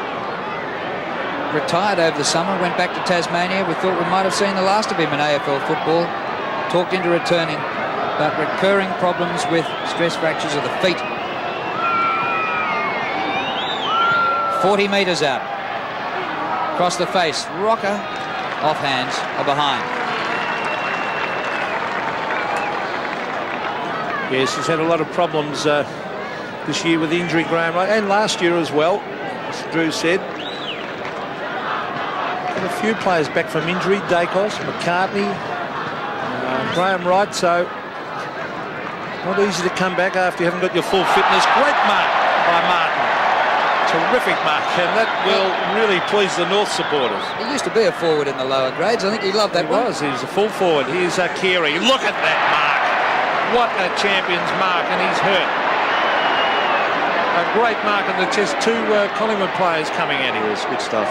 Retired over the summer, went back to Tasmania. We thought we might have seen the last of him in AFL football. Talked into returning, but recurring problems with stress fractures of the feet. 40 metres out. Across the face, Rocker, off hands, are behind. Yes, he's had a lot of problems this year with injury, Graham Wright, and last year as well, as Drew said. Got a few players back from injury, Dacos, McCartney, Graham Wright, so not easy to come back after you haven't got your full fitness. Great mark by Martin. Terrific mark, and that will really please the North supporters. He used to be a forward in the lower grades. I think he loved that one. He was a full forward. Here's Carey. Look at that mark. What a champion's mark, and he's hurt. A great mark in the chest. Two Collingwood players coming in. Yes, good stuff.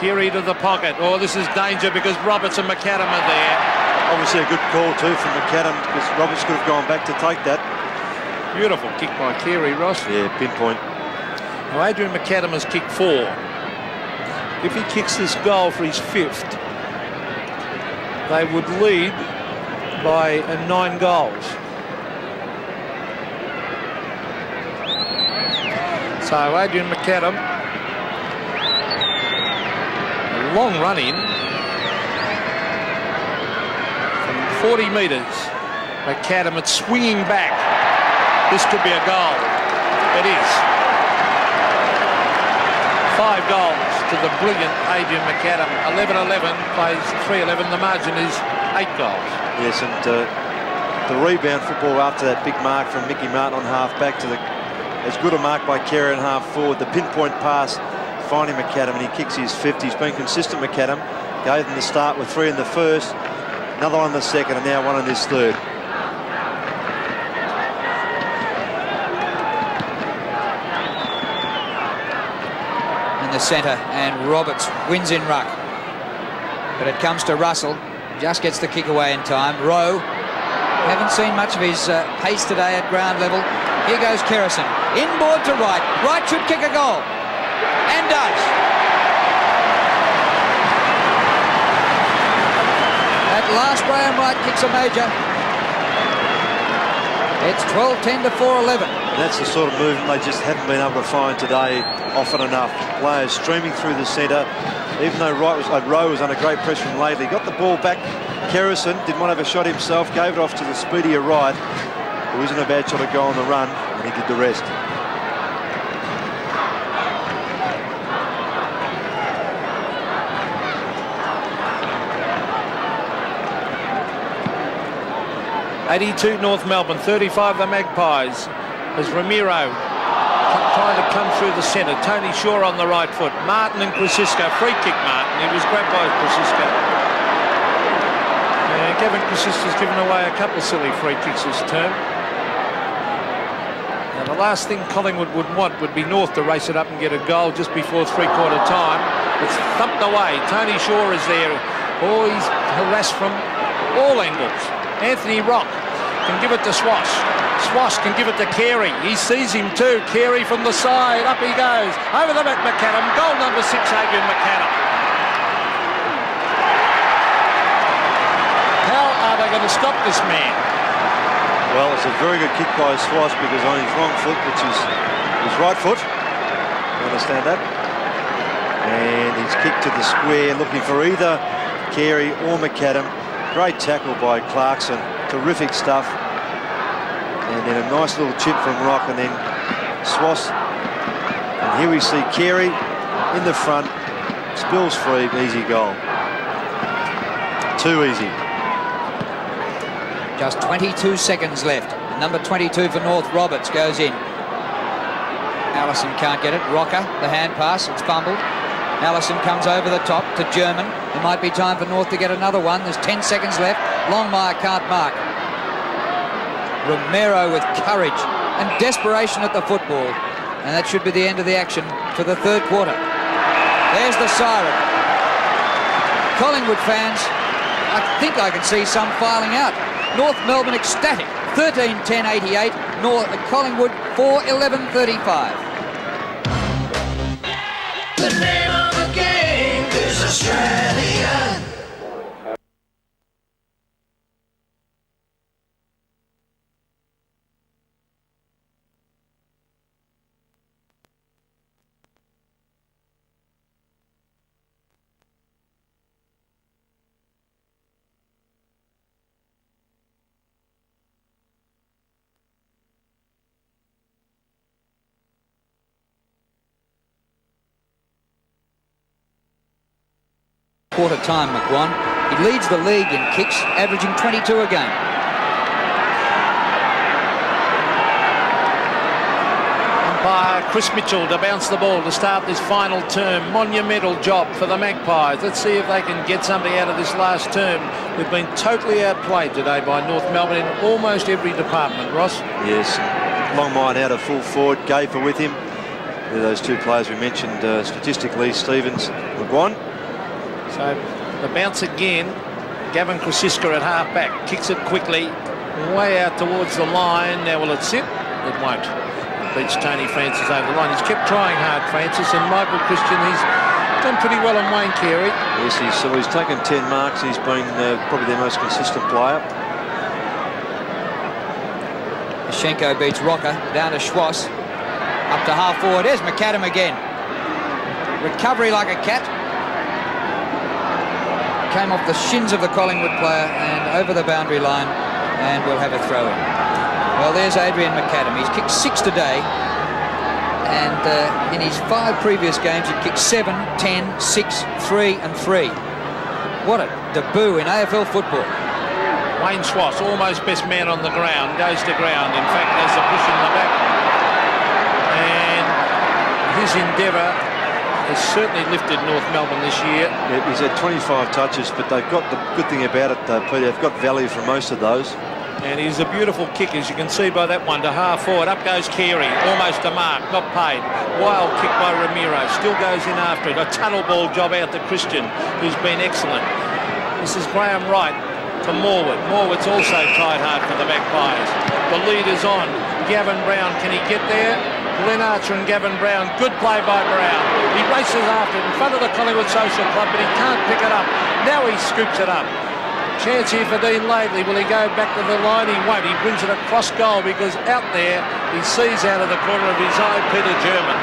Carey to the pocket. Oh, this is danger because Roberts and McAdam are there. Obviously a good call too from McAdam, because Roberts could have gone back to take that. Beautiful kick by Carey, Ross. Yeah, pinpoint. Now, Adrian McAdam has kicked 4. If he kicks this goal for his 5th, they would lead by 9 goals. So Adrian McAdam, a long run in from 40 metres. McAdam, it's swinging back. This could be a goal. It is. 5 goals to the brilliant Adrian McAdam. 11-11, plays 3-11. The margin is 8 goals. Yes, and the rebound football after that big mark from Mickey Martin on half back to as good a mark by Carey on half forward. The pinpoint pass finding McAdam, and he kicks his 5th. He's been consistent, McAdam. Gave them the start with 3 in the first, another one in the second, and now 1 in this third. In the centre, and Roberts wins in ruck. But it comes to Russell. Just gets the kick away in time. Rowe. Haven't seen much of his pace today at ground level. Here goes Kerrison. Inboard to Wright. Wright should kick a goal. And does. At last, Graham Wright kicks a major. It's 12-10 to 4-11. And that's the sort of movement they just haven't been able to find today often enough. Players streaming through the centre. Even though Rowe was under great pressure from Laidley. Got the ball back. Kerrison didn't want to have a shot himself. Gave it off to the speedier Wright, who isn't a bad shot to go on the run, and he did the rest. 82 North Melbourne, 35 the Magpies. As Ramiro trying to come through the centre. Tony Shaw on the right foot. Martin and Crasisco. Free kick Martin. He was grabbed by Crasisco. Gavin Crasisco's given away a couple of silly free kicks this term. Now the last thing Collingwood would want would be North to race it up and get a goal just before three-quarter time. It's thumped away. Tony Shaw is there. Oh, he's harassed from all angles. Anthony Rock can give it to Swash. Swash can give it to Carey. He sees him too. Carey from the side. Up he goes. Over the back, McAdam. Goal number 6, Adrian McAdam. How are they going to stop this man? Well, it's a very good kick by Swash because on his wrong foot, which is his right foot. You understand that? And he's kicked to the square, looking for either Carey or McAdam. Great tackle by Clarkson. Terrific stuff. And then a nice little chip from Rock, and then Swass. And here we see Carey in the front. Spills free, easy goal. Too easy. Just 22 seconds left. Number 22 for North, Roberts, goes in. Allison can't get it. Rocker, the hand pass, it's fumbled. Allison comes over the top to German. There might be time for North to get another one. There's 10 seconds left. Longmire can't mark. Romero with courage and desperation at the football. And that should be the end of the action for the third quarter. There's the siren. Collingwood fans, I think I can see some filing out. North Melbourne ecstatic. 13-10-88. North Collingwood 4-11-35. The name of the game is Australian. Quarter time, McGuan. He leads the league in kicks, averaging 22 a game. Umpire Chris Mitchell to bounce the ball to start this final term. Monumental job for the Magpies. Let's see if they can get something out of this last term. We've been totally outplayed today by North Melbourne in almost every department, Ross. Yes, Longmire out of full forward. Gafer with him. They're those two players we mentioned statistically, Stevens, McGuan. So the bounce again. Gavin Crasisco at half back. Kicks it quickly. Way out towards the line. Now will it sit? It won't. It beats Tony Francis over the line. He's kept trying hard, Francis, and Michael Christian, he's done pretty well on Wayne Carey. Yes, he's taken 10 marks. He's been probably their most consistent player. Schenko beats Rocker. Down to Schwass. Up to half forward. There's McAdam again. Recovery like a cat. Came off the shins of the Collingwood player and over the boundary line, and we'll have a throw in. Well, there's Adrian McAdam. He's kicked 6 today, and in his 5 previous games, he kicked 7, 10, 6, 3 and 3. What a debut in AFL football. Wayne Schwass, almost best man on the ground, goes to ground. In fact, there's a push in the back. And his endeavour has certainly lifted North Melbourne this year. Yeah, he's had 25 touches, but they've got the good thing about it, Peter, they've got value for most of those. And he's a beautiful kick, as you can see by that one, to half forward. Up goes Carey, almost a mark, not paid. Wild kick by Ramiro, still goes in after it. A tunnel ball job out to Christian, who's been excellent. This is Graham Wright to Morwood. Morwood's also tried hard for the Magpies. The lead is on. Gavin Brown, can he get there? Glenn Archer and Gavin Brown, good play by Brown. He races after it in front of the Collingwood Social Club, but he can't pick it up. Now he scoops it up. Chance here for Dean Laidley. Will he go back to the line? He won't. He brings it across goal because out there he sees out of the corner of his eye Peter German.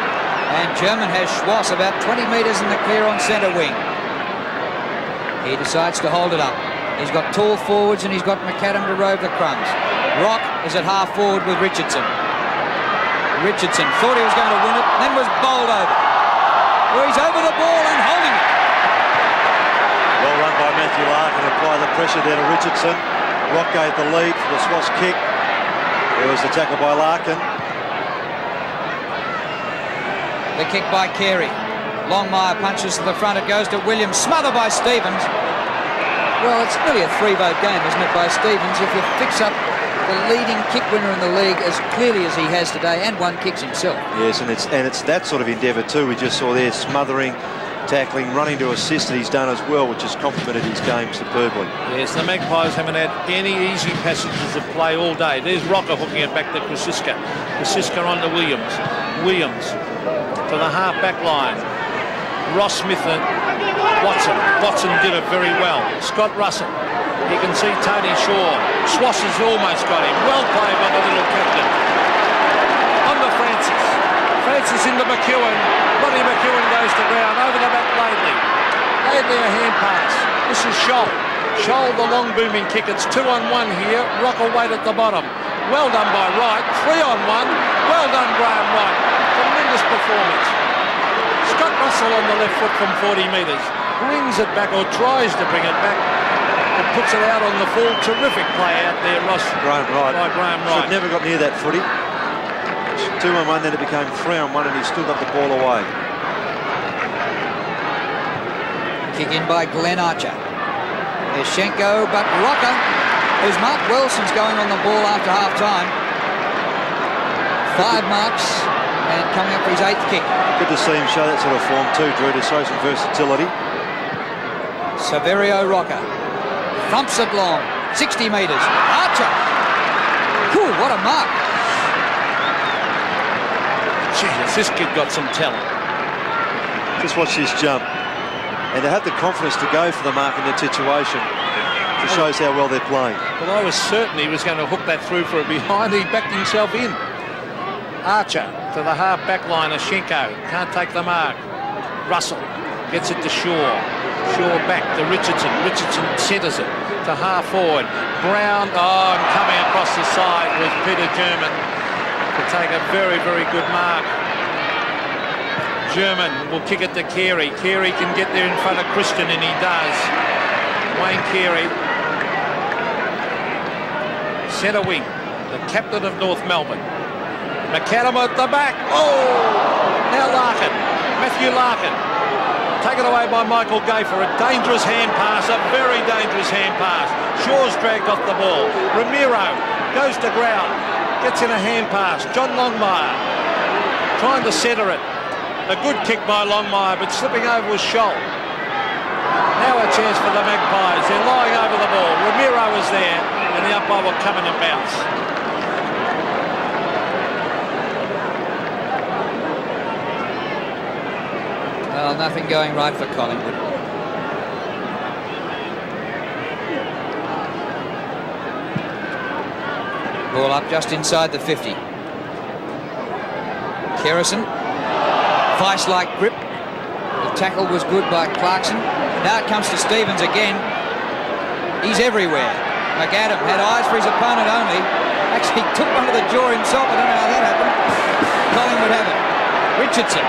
And German has Schwass about 20 metres in the clear on centre wing. He decides to hold it up. He's got tall forwards and he's got McAdam to rove the crumbs. Rock is at half forward with Richardson. Richardson thought he was going to win it, then was bowled over. Well, he's over the ball and holding it. Well run by Matthew Larkin, apply the pressure there to Richardson. Rock gave the lead for the Swats kick. There was the tackle by Larkin. The kick by Carey. Longmire punches to the front. It goes to Williams. Smothered by Stevens. Well, it's really a 3-vote game, isn't it, by Stevens? If you fix up the leading kick winner in the league as clearly as he has today, and one kicks himself. Yes, and it's that sort of endeavour too. We just saw there, smothering, tackling, running to assist that he's done as well, which has complemented his game superbly. Yes, the Magpies haven't had any easy passages of play all day. There's Rocker hooking it back to Krasiska. Krasiska on to Williams. Williams to the half-back line. Ross Smith and Watson. Watson did it very well. Scott Russell. You can see Tony Shaw. Swass has almost got him. Well played by the little captain. On to Francis. Francis into McEwen. Rodney McEwen goes to ground. Over the back Laidley. Laidley a hand pass. This is Scholl. Scholl the long booming kick. It's 2-on-1 here. Rocker Wade at the bottom. Well done by Wright. 3-on-1. Well done Graham Wright. Tremendous performance. Scott Russell on the left foot from 40 metres. Brings it back, or tries to bring it back. It puts it out on the full. Terrific play out there, Ross. Graham Wright. By Graham Wright. Should never got near that footy. 2-on-1, then it became 3-on-1, and he still got the ball away. Kick in by Glenn Archer. There's Schenko, but Rocker, who's Mark Wilson's going on the ball after half-time. 5 marks, and coming up for his 8th kick. Good to see him show that sort of form too, Drew, to show some versatility. Saverio Rocker thumps it long, 60 metres. Archer. Whew, what a mark. Jesus, this kid got some talent. Just watch this jump. And they have the confidence to go for the mark in that situation. It shows how well they're playing. Well, I was certain he was going to hook that through for a behind. He backed himself in. Archer to the half-back line of Schenko. Can't take the mark. Russell gets it to Shaw. Shaw back to Richardson. Richardson centres it to half-forward. Brown, and coming across the side was Peter German to take a very, very good mark. German will kick it to Carey. Carey can get there in front of Christian, and he does. Wayne Carey. Centre wing, the captain of North Melbourne. McAdam at the back. Oh! Now Larkin. Matthew Larkin. Taken away by Michael Gayfer. A dangerous hand pass. A very dangerous hand pass. Shaw's dragged off the ball. Ramiro goes to ground. Gets in a hand pass. John Longmire trying to centre it. A good kick by Longmire, but slipping over was Scholl. Now a chance for the Magpies. They're lying over the ball. Ramiro is there, and the umpire will come in and bounce. Well, nothing going right for Collingwood. Ball up just inside the 50. Kerrison. Vice-like grip. The tackle was good by Clarkson. Now it comes to Stevens again. He's everywhere. McAdam had eyes for his opponent only. Actually took one to the jaw himself. I don't know how that happened. Collingwood have it. Richardson.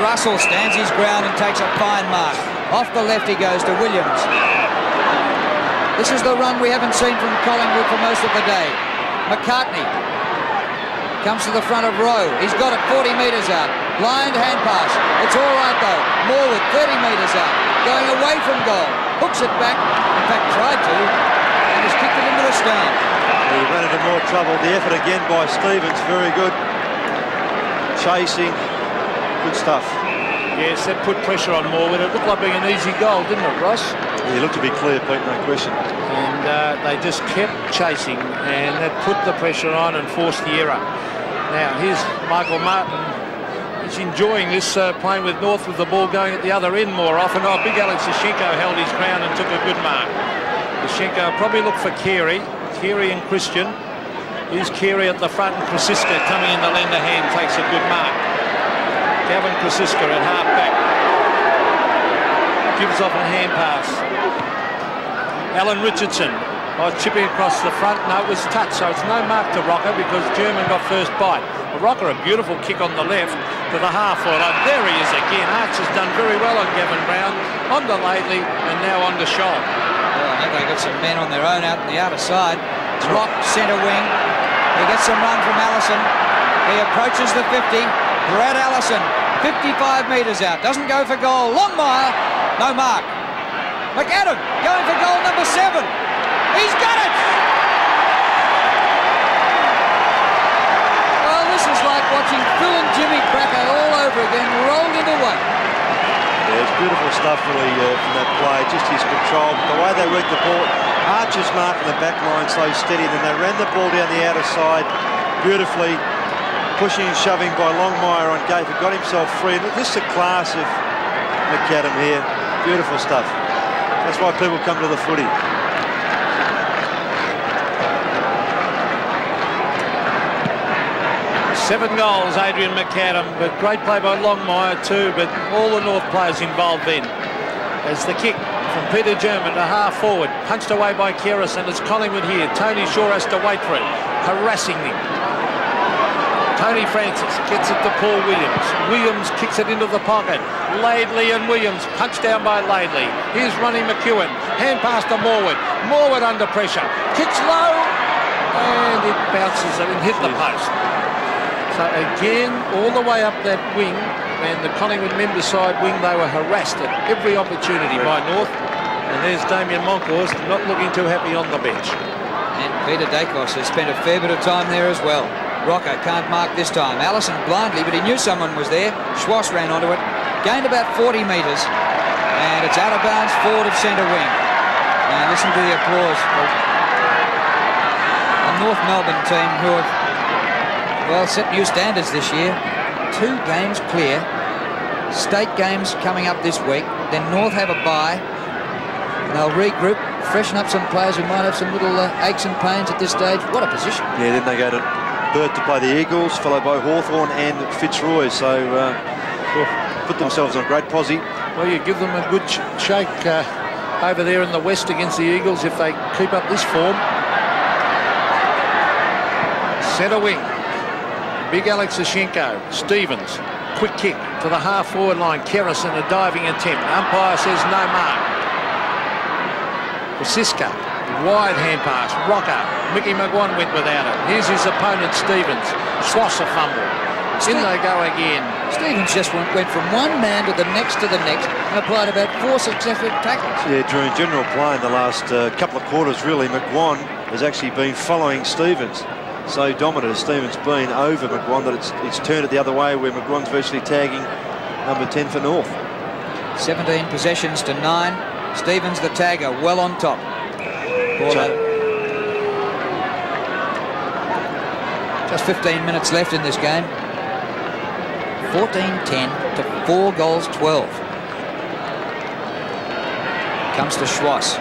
Russell stands his ground and takes a fine mark. Off the left he goes to Williams. This is the run we haven't seen from Collingwood for most of the day. McCartney comes to the front of Rowe. He's got it 40 metres out. Blind hand pass. It's all right though. Morwood 30 metres out. Going away from goal. Hooks it back. In fact, tried to. And has kicked it into the stone. He ran into more trouble. The effort again by Stevens. Very good. Chasing. Good stuff. Yes, that put pressure on Morwood. It looked like being an easy goal, didn't it, Ross? He looked to be clear, Pete, no question. And they just kept chasing, and that put the pressure on and forced the error. Now, here's Michael Martin. He's enjoying this, playing with North with the ball going at the other end more often. Oh, big Alex Schenko held his ground and took a good mark. Schenko probably looked for Carey. Carey and Christian. Here's Carey at the front, and Krasiska coming in the lender hand takes a good mark. Gavin Krasiska at half-back. Gives off a hand pass. Alan Richardson. Chipping across the front. No, it was touch, so it's no mark to Rocker because German got first bite. Rocker, a beautiful kick on the left to the half-forward. There he is again. Archer's done very well on Gavin Brown. On to Laidley, and now on to Scholl. Well, Yeah, they got some men on their own out on the outer side. Rock, centre wing. He gets some run from Allison. He approaches the 50. Brad Allison, 55 metres out. Doesn't go for goal. Longmire, no mark. McAdam going for goal number 7. He's got it! Well, this is like watching Phil and Jimmy Cracker all over again, rolled into one. Yeah, it's beautiful stuff really from that play. Just his control, the way they worked the ball. Archer's marking the back line so steady, then they ran the ball down the outer side beautifully, pushing and shoving by Longmire on Gafer, got himself free. And this is the class of McAdam here. Beautiful stuff. That's why people come to the footy. Seven goals, Adrian McAdam, but great play by Longmire too, but all the North players involved then. As the kick from Peter German to half forward, punched away by Keris, and it's Collingwood here. Tony Shaw has to wait for it, harassing him. Tony Francis gets it to Paul Williams. Williams kicks it into the pocket. Laidley and Williams punched down by Laidley. Here's Ronnie McEwen. Hand pass to Morwood. Morwood under pressure. Kicks low, and it bounces and hit the post. So again, all the way up that wing, and the Collingwood member side wing, they were harassed at every opportunity by North. And there's Damien Moncourse not looking too happy on the bench. And Peter Dacos has spent a fair bit of time there as well. Rocco can't mark this time. Allison blindly, but he knew someone was there. Schwass ran onto it, gained about 40 metres, and it's out of bounds forward of centre wing. And listen to the applause for a North Melbourne team who have, well, set new standards this year. 2 games clear. State games coming up this week. Then North have a bye. They'll regroup, freshen up some players who might have some little aches and pains at this stage. What a position. Yeah, then they go to Perth to play the Eagles, followed by Hawthorn and Fitzroy. So put themselves on a great posse. Well, you give them a good shake over there in the West against the Eagles if they keep up this form. Centre wing. Big Alex Ashenko. Stevens. Quick kick to the half-forward line. Kerrison, a diving attempt. Umpire says no mark. Francisco. Wide hand pass. Rocco. Mickey McGuan went without it. Here's his opponent, Stevens. Schwass a fumble. In they go again. Stevens just went from one man to the next and applied about 4 successive tackles. Yeah, during general play in the last couple of quarters, really, McGuan has actually been following Stevens. So dominant has Stevens been over McGuan that it's turned it the other way, where McGuan's virtually tagging number 10 for North. 17 possessions to 9. Stevens, the tagger, well on top. Just 15 minutes left in this game. 14-10 to 4 goals 12. Comes to Schwass.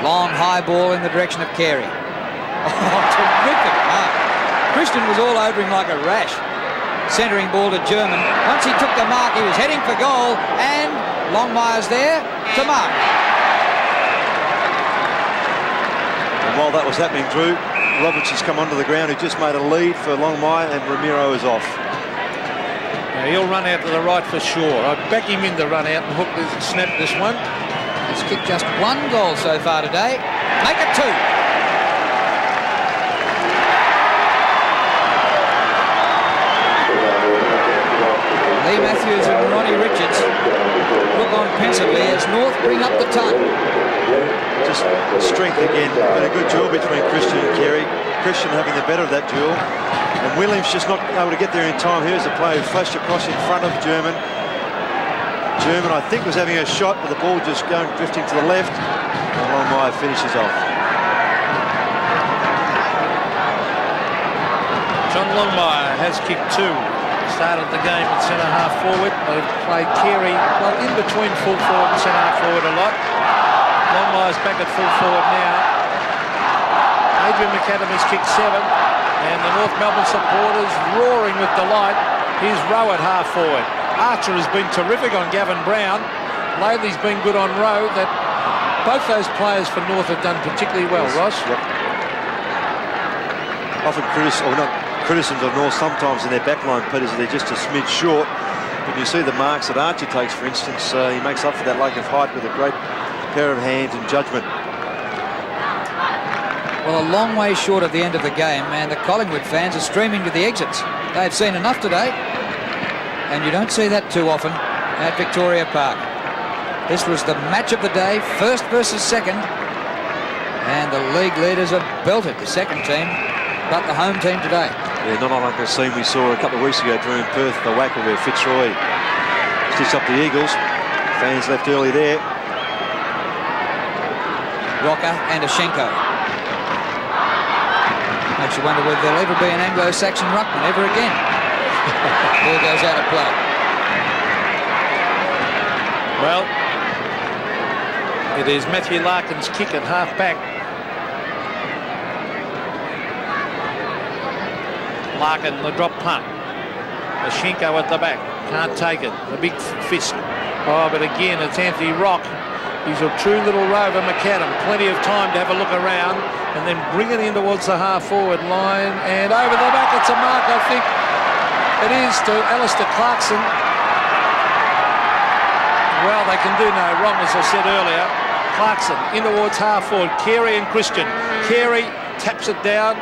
Long high ball in the direction of Carey. Oh, terrific mark. Christian was all over him like a rash. Centering ball to German. Once he took the mark, he was heading for goal, and Longmire's there to mark. And while that was happening, Drew, Roberts has come onto the ground. He just made a lead for Longmire, and Ramiro is off. Now he'll run out to the right for sure. I back him in to run out and snap this one. He's kicked just 1 goal so far today. Make it 2. Lee Matthews and Ronnie Richards look on pensively as North bring up the ton. Just strength again. Been a good duel between Christian and Carey. Christian having the better of that duel. And Williams just not able to get there in time. Here's the play who flashed across in front of German. German, I think, was having a shot, but the ball just going drifting to the left. And Longmire finishes off. John Longmire has kicked 2. Started the game at centre-half forward. They've played Carey, well, in between full forward and centre-half forward a lot. Longmire's back at full forward now. Adrian McAdam has kicked 7. And the North Melbourne supporters roaring with delight. Here's Rowe at half forward. Archer has been terrific on Gavin Brown. Laidley's been good on Rowe. That both those players for North have done particularly well, Ross. Yep. Often criticisms of North sometimes in their backline, Peters, they're just a smidge short. But you see the marks that Archer takes, for instance. He makes up for that lack of height with a great pair of hands and judgment. Well, a long way short of the end of the game, and the Collingwood fans are streaming to the exits. They've seen enough today, and you don't see that too often at Victoria Park. This was the match of the day, first versus second, and the league leaders have belted the second team, but the home team today. Yeah, not unlike the scene we saw a couple of weeks ago during Perth, the Wackle, where Fitzroy stitched up the Eagles. Fans left early there. Rocker and Ashenko. Makes you wonder whether there'll ever be an Anglo-Saxon ruckman ever again. Ball goes out of play. Well, it is Matthew Larkin's kick at half-back. Larkin, the drop punt. Ashenko at the back. Can't take it. The big fist. Oh, but again, it's Anthony Rock. He's a true little rover, McAdam. Plenty of time to have a look around and then bring it in towards the half-forward line. And over the back, it's a mark, I think. It is to Alistair Clarkson. Well, they can do no wrong, as I said earlier. Clarkson in towards half-forward. Carey and Christian. Carey taps it down.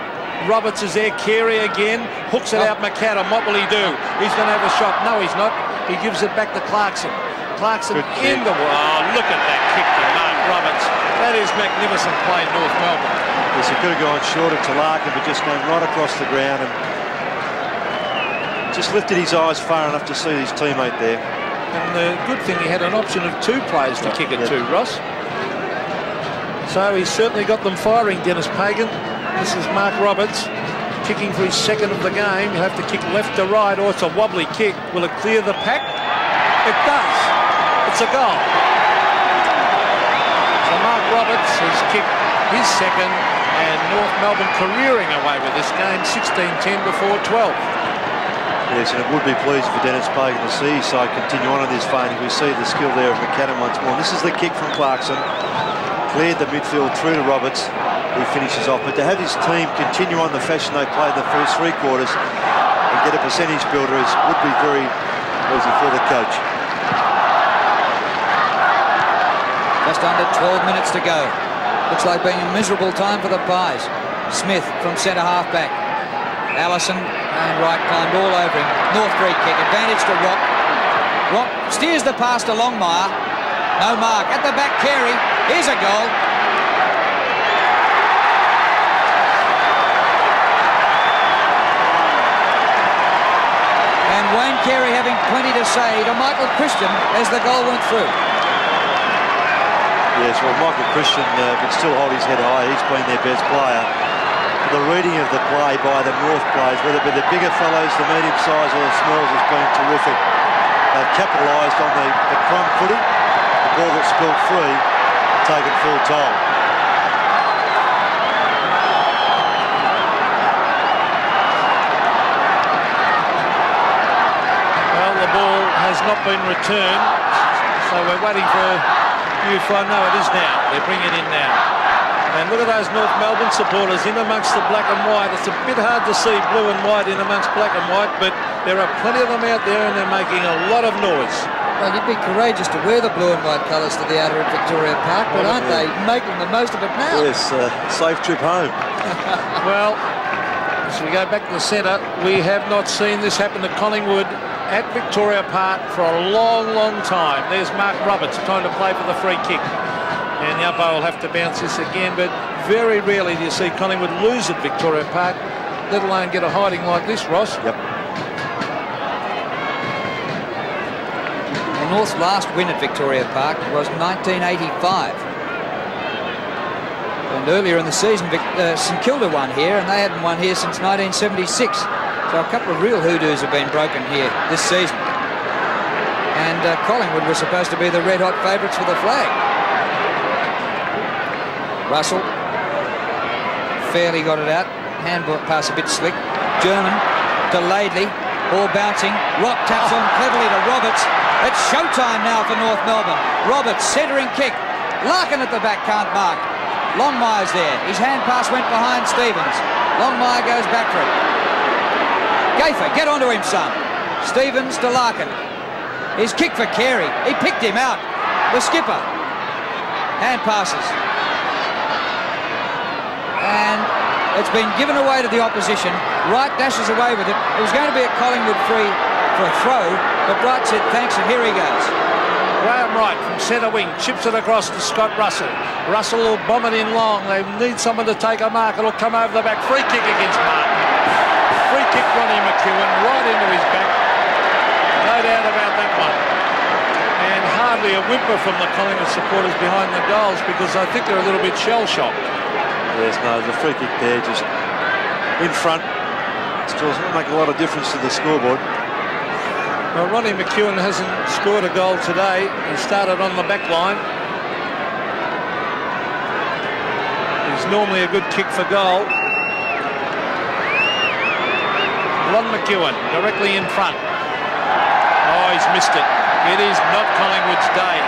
Roberts is there. Carey again. Hooks it out McAdam. What will he do? He's going to have a shot. No, he's not. He gives it back to Clarkson. Clarkson in the... Oh, look at that kick to Mark Roberts. That is magnificent play, North Melbourne. Yes, he could have gone shorter to Larkin, but just gone right across the ground and just lifted his eyes far enough to see his teammate there. And the good thing, he had an option of two players to kick it to, Ross. So he's certainly got them firing, Dennis Pagan. This is Mark Roberts kicking for his second of the game. You'll have to kick left to right, or it's a wobbly kick. Will it clear the pack? It does. It's a goal. So Mark Roberts has kicked his second, and North Melbourne careering away with this game, 16-10 before 12. Yes, and it would be pleasing for Dennis Pagan to see his side continue on in this vein. We see the skill there of McAdam once more. This is the kick from Clarkson. Cleared the midfield through to Roberts, who finishes off. But to have his team continue on the fashion they played the first three quarters and get a percentage builder would be very pleasing for the coach. Just under 12 minutes to go. Looks like being a miserable time for the Pies. Smith from centre half-back. Allison and Wright climbed all over him. North free kick. Advantage to Rock. Rock steers the pass to Longmire. No mark. At the back, Carey. Here's a goal. And Wayne Carey having plenty to say to Michael Christian as the goal went through. Yes, well, Michael Christian can still hold his head high. He's been their best player. The reading of the play by the North players, whether it be the bigger fellows, the medium size or the smalls, has been terrific. They've capitalised on the crumb footy, the ball that's spilled free, taken full toll. Well, the ball has not been returned, so we're waiting for U5. No, it is now. They bring it in now. And look at those North Melbourne supporters in amongst the black and white. It's a bit hard to see blue and white in amongst black and white, but there are plenty of them out there and they're making a lot of noise. Well, you'd be courageous to wear the blue and white colours to the outer of Victoria Park, but aren't they making the most of it now? Yes, safe trip home. Well, as we go back to the centre, we have not seen this happen to Collingwood at Victoria Park for a long, long time. There's Mark Roberts trying to play for the free kick. And the umpire will have to bounce this again, but very rarely do you see Collingwood lose at Victoria Park, let alone get a hiding like this, Ross. Yep. The North's last win at Victoria Park was 1985. And earlier in the season, St Kilda won here, and they hadn't won here since 1976. So a couple of real hoodoos have been broken here this season. And Collingwood was supposed to be the red-hot favourites for the flag. Russell fairly got it out. Handball pass a bit slick. German to Laidley. Ball bouncing. Rock taps on cleverly to Roberts. It's showtime now for North Melbourne. Roberts centering kick. Larkin at the back can't mark. Longmire's there. His hand pass went behind Stevens. Longmire goes back for it. Gafer, get onto him, son. Stevens to Larkin. His kick for Carey. He picked him out. The skipper. Hand passes. And It's been given away to the opposition. Wright dashes away with it. It was going to be a Collingwood free for a throw, but Wright said thanks, and here he goes. Graham Wright from centre wing chips it across to Scott Russell. Russell will bomb it in long. They need someone to take a mark. It'll come over the back. Free kick against Martin. Free kick Ronnie McEwen right into his back. No doubt about that one. And hardly a whimper from the Collingwood supporters behind the goals because I think they're a little bit shell-shocked. Yes, no, the free kick there just in front. Still doesn't make a lot of difference to the scoreboard. Well, Ronnie McEwen hasn't scored a goal today. He started on the back line. He's normally a good kick for goal. Ron McEwen directly in front. Oh, he's missed it. It is not Collingwood's day.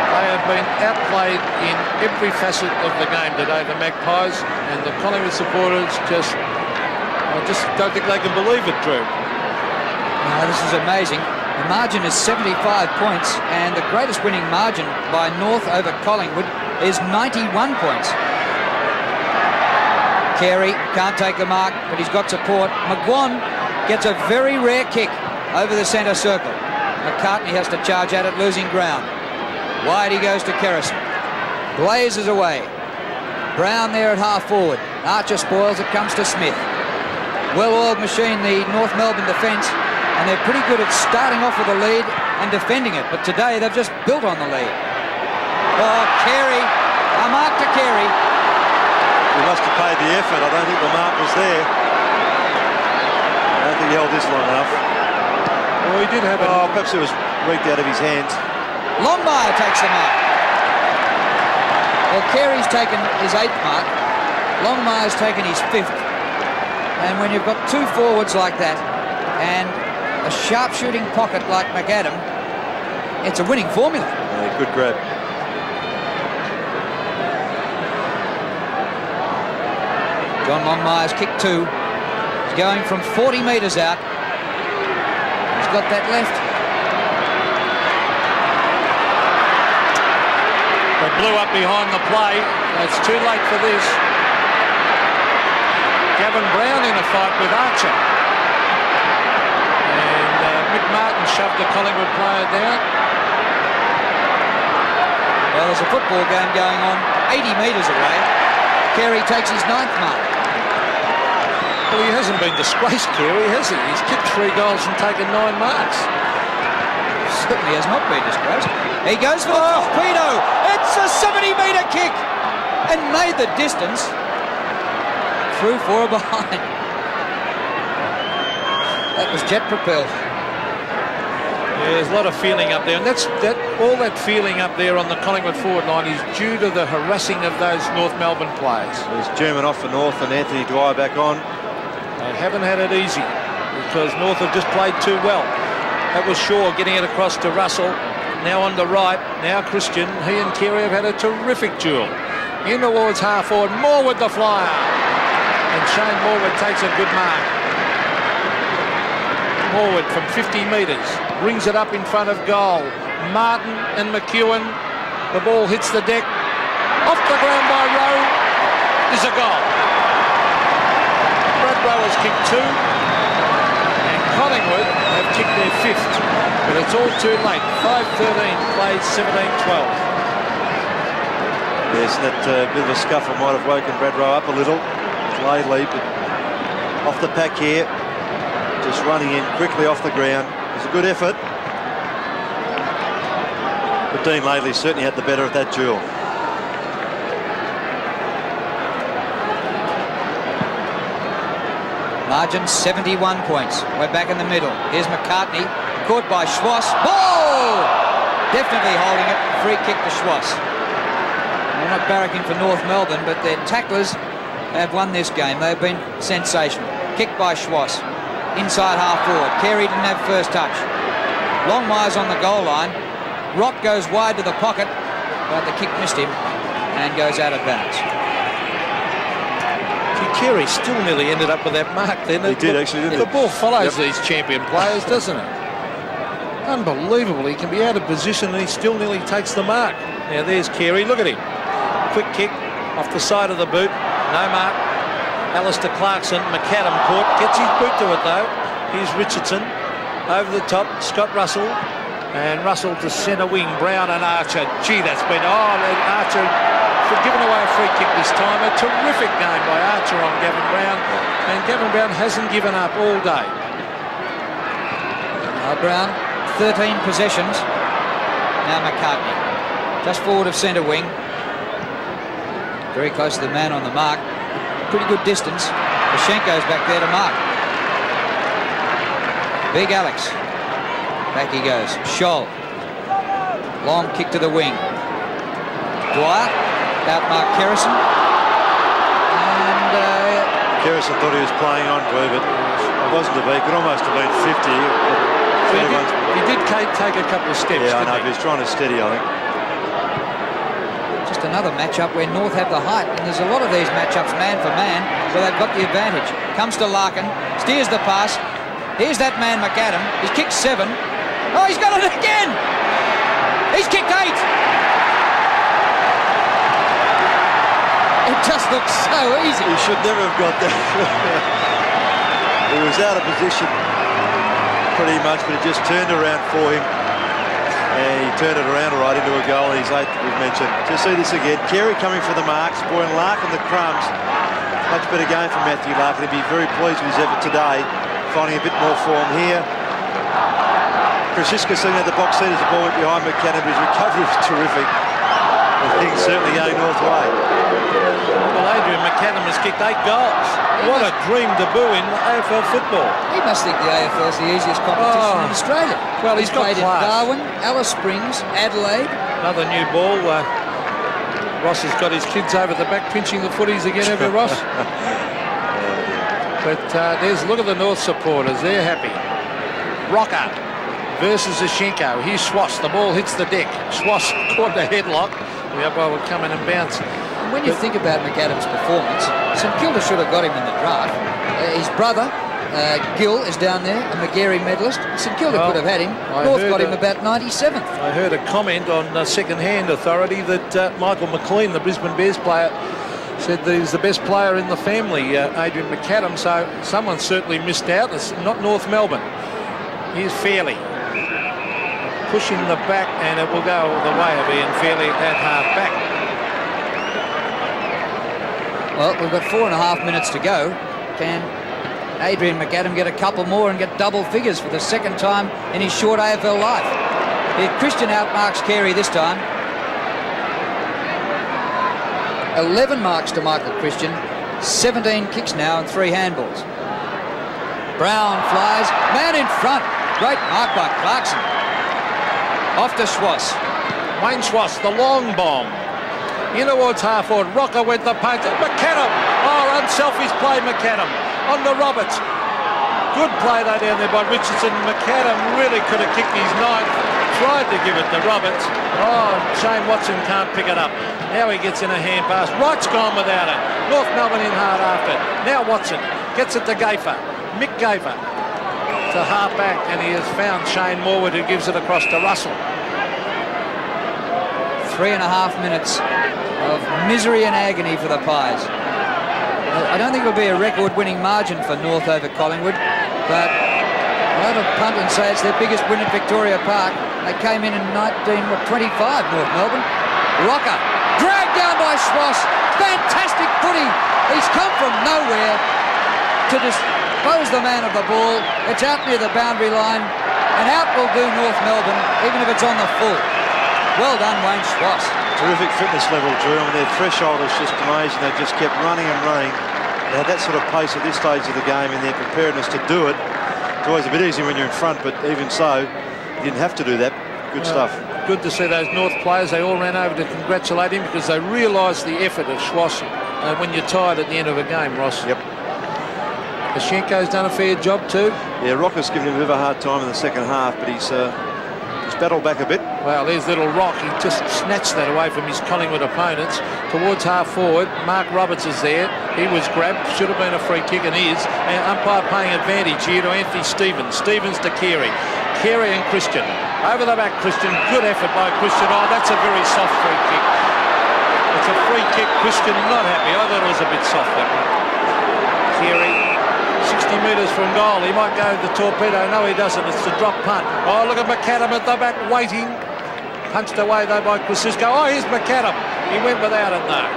They have been outplayed in every facet of the game today, the Magpies, and the Collingwood supporters I just don't think they can believe it, Drew. No, this is amazing. The margin is 75 points, and the greatest winning margin by North over Collingwood is 91 points. Carey can't take the mark, but he's got support. McGuan gets a very rare kick over the centre circle. McCartney has to charge at it, losing ground. Wide he goes to Kerrison. Blazes away. Brown there at half forward. Archer spoils it, comes to Smith. Well-oiled machine, the North Melbourne defence, and they're pretty good at starting off with a lead and defending it, but today they've just built on the lead. Oh, Carey, a mark to Carey. He must have paid the effort. I don't think the mark was there. I don't think he held this long enough. Well, he did have it. Oh, perhaps it was reeked out of his hands. Longmire takes the mark. Well, Carey's taken his 8th mark. Longmire's taken his 5th. And when you've got two forwards like that and a sharp-shooting pocket like McAdam, it's a winning formula. Yeah, good grab. John Longmire's kick 2. He's going from 40 metres out. He's got that left. They blew up behind the play. It's too late for this. Gavin Brown in a fight with Archer. And Mick Martin shoved the Collingwood player down. Well, there's a football game going on 80 metres away. Carey takes his 9th mark. Well, he hasn't been disgraced, Carey, has he? He's kicked 3 goals and taken 9 marks. Certainly has not been disgraced. He goes for the torpedo. It's a 70-metre kick and made the distance. Through 4 behind. That was jet propelled. Yeah, there's a lot of feeling up there, and all that feeling up there on the Collingwood forward line is due to the harassing of those North Melbourne players. There's German off for North and Anthony Dwyer back on. They haven't had it easy because North have just played too well. That was Shaw getting it across to Russell. Now on the right. Now Christian. He and Carey have had a terrific duel. In towards half forward. Morwood the flyer. And Shane Morwood takes a good mark. Morwood from 50 metres. Brings it up in front of goal. Martin and McEwen. The ball hits the deck. Off the ground by Rowe. Is a goal. Brad Rowe has kicked 2. And Collingwood have kicked their 5th. But it's all too late. 5-13 plays 17-12. Yes, that bit of a scuffle might have woken Brad Rowe up a little. Lately, but off the pack here, just running in quickly off the ground. It was a good effort. But Dean Laidley certainly had the better of that duel. Margin 71 points. We're back in the middle. Here's McCartney, caught by Schwass. Ball! Definitely holding it. Free kick to Schwass. We're not barracking for North Melbourne, but their tacklers have won this game. They've been sensational. Kicked by Schwass. Inside half forward. Carey didn't have first touch. Longmire's on the goal line. Rock goes wide to the pocket, but the kick missed him and goes out of bounds. Carey still nearly ended up with that mark then. He did actually, didn't he? The ball follows these champion players, doesn't it? Unbelievable. He can be out of position and he still nearly takes the mark. Now there's Carey. Look at him. Quick kick off the side of the boot. No mark. Alistair Clarkson, McAdam caught, gets his boot to it though. Here's Richardson over the top, Scott Russell, and Russell to centre wing, Brown and Archer. Gee, that's been, Archer giving away a free kick this time. A terrific game by Archer on Gavin Brown, and Gavin Brown hasn't given up all day. Brown, 13 possessions. Now McCartney, just forward of centre wing. Very close to the man on the mark. Pretty good distance. Mashenko's back there to mark. Big Alex. Back he goes. Scholl. Long kick to the wing. Dwyer. Outmark Kerrison. And Kerrison thought he was playing on to it, but it wasn't to be. Could almost have been 50. He did take a couple of steps. Yeah, I know. He was trying to steady, I think. just another matchup where North have the height, and there's a lot of these matchups man for man where they've got the advantage. Comes to Larkin, steers the pass. Here's that man McAdam. He's kicked 7. Oh, he's got it again. He's kicked 8. It just looks so easy. He should never have got that. He was out of position pretty much, but it just turned around for him. And he turned it around right into a goal. He's 8th, we've mentioned. Just see this again. Carey coming for the marks. Boy, and Larkin the crumbs. Much better game from Matthew Larkin. He'd be very pleased with his effort today. Finding a bit more form here. Krashiska sitting at the box seat as the ball went behind McAdam. His recovery was terrific. And things certainly going North way. Well, Adrian McAdam has kicked 8 goals. What a dream debut in AFL football. He must think the AFL's the easiest competition in Australia. Well, he's got played class. in Darwin, Alice Springs, Adelaide. Another new ball. Ross has got his kids over the back pinching the footies again, have you, Ross? But look at the North supporters. They're happy. Rocker versus Zashenko. Here's Schwass. The ball hits the deck. Schwass caught the headlock. The umpire would come in and bounce. And when you think about McAdam's performance, St Kilda should have got him in the draft. His brother, Gill, is down there, a Magarey medalist. St Kilda could have had him. North got him about 97th. I heard a comment on second-hand authority that Michael McLean, the Brisbane Bears player, said that he's the best player in the family, Adrian McAdam, so someone certainly missed out. It's not North Melbourne. Here's Fairley. Pushing the back, and it will go the way of Ian Fairley at half-back. Well, we've got 4.5 minutes to go. Can Adrian McAdam get a couple more and get double figures for the second time in his short AFL life? Here, Christian outmarks Carey this time. 11 marks to Michael Christian, 17 kicks now and 3 handballs. Brown flies, man in front. Great mark by Clarkson. Off to Schwass. Wayne Schwass, the long bomb. In towards half-forward. Rocker with the punch. McAdam. Oh, unselfish play, McAdam. On the Roberts. Good play though down there by Richardson. McAdam really could have kicked his 9th. Tried to give it to Roberts. Oh, Shane Watson can't pick it up. Now he gets in a hand pass. Wright's gone without it. North Melbourne in hard after it. Now Watson gets it to Gafer. Mick Gafer to half-back, and he has found Shane Morwood, who gives it across to Russell. 3.5 minutes of misery and agony for the Pies. I don't think it'll be a record-winning margin for North over Collingwood, but I'll have a punt and say it's their biggest win at Victoria Park. They came in 1925, North Melbourne. Rocker, dragged down by Schwass. Fantastic footy. He's come from nowhere to dispose the man of the ball. It's out near the boundary line, and out will do North Melbourne, even if it's on the full. Well done, Wayne Schwass. Terrific fitness level, Drew. I mean, their threshold is just amazing. They just kept running and running. They had that sort of pace at this stage of the game, and their preparedness to do it. It's always a bit easier when you're in front, but even so, you didn't have to do that. Good stuff. Good to see those North players. They all ran over to congratulate him because they realised the effort of Schwass when you're tired at the end of a game, Ross. Yep. Ashenko's done a fair job too. Yeah, Rocker's given him a bit of a hard time in the second half, but he's battled back a bit. Well, there's little Rock. He just snatched that away from his Collingwood opponents. Towards half-forward, Mark Roberts is there. He was grabbed. Should have been a free kick and is. And umpire paying advantage here to Anthony Stevens. Stevens to Carey. Carey and Christian. Over the back, Christian. Good effort by Christian. Oh, that's a very soft free kick. It's a free kick. Christian not happy. I thought it was a bit soft, that one. Keary, 60 metres from goal. He might go the torpedo. No, he doesn't. It's the drop punt. Oh, look at McAdam at the back waiting. Punched away, though, by Kosciuszko. Oh, here's McAdam. He went without it, though.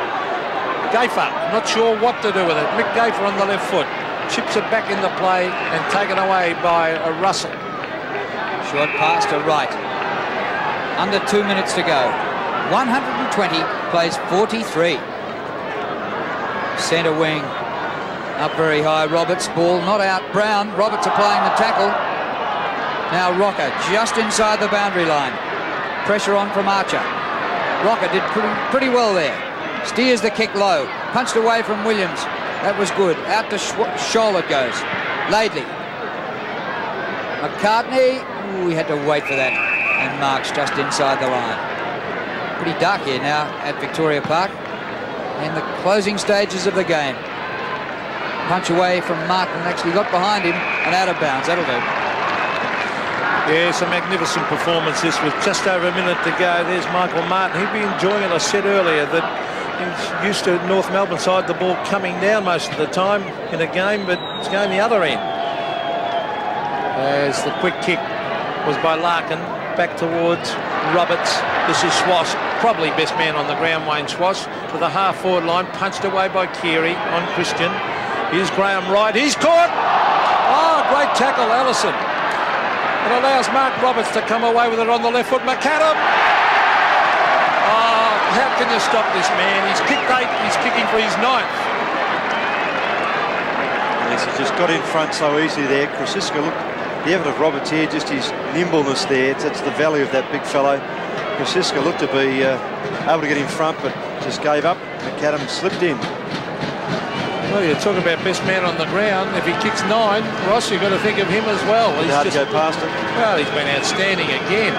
Gafer, not sure what to do with it. Mick Gafer on the left foot. Chips it back into play and taken away by Russell. Short pass to Wright. Under 2 minutes to go. 120 plays 43. Centre wing. Up very high. Roberts. Ball not out. Brown. Roberts applying the tackle. Now Rocker just inside the boundary line. Pressure on from Archer. Rocker did pretty well there. Steers the kick low. Punched away from Williams. That was good. Out to Scholl it goes. Laidley. McCartney. Ooh, he had to wait for that. And Marks just inside the line. Pretty dark here now at Victoria Park. In the closing stages of the game. Punch away from Martin. Actually got behind him and out of bounds. That'll do. Yeah, it's a magnificent performance this with just over a minute to go. There's Michael Martin. He'd be enjoying it. I said earlier that he's used to North Melbourne side the ball coming down most of the time in a game, but it's going the other end. As the quick kick was by Larkin, back towards Roberts. This is Swass, probably best man on the ground, Wayne Swass, to the half-forward line, punched away by Keary on Christian. Here's Graham Wright. He's caught! Oh, great tackle, Allison. It allows Mark Roberts to come away with it on the left foot. McAdam! Oh, how can you stop this man? He's kicked 8, he's kicking for his 9th. Yes, he just got in front so easily there. Kosciuszko, look, the effort of Roberts here, just his nimbleness there. That's the value of that big fellow. Kosciuszko looked to be able to get in front, but just gave up. McAdam slipped in. Well, you talk about best man on the ground. If he kicks 9, Ross, you've got to think of him as well. He's hard to go past him. Well, he's been outstanding again.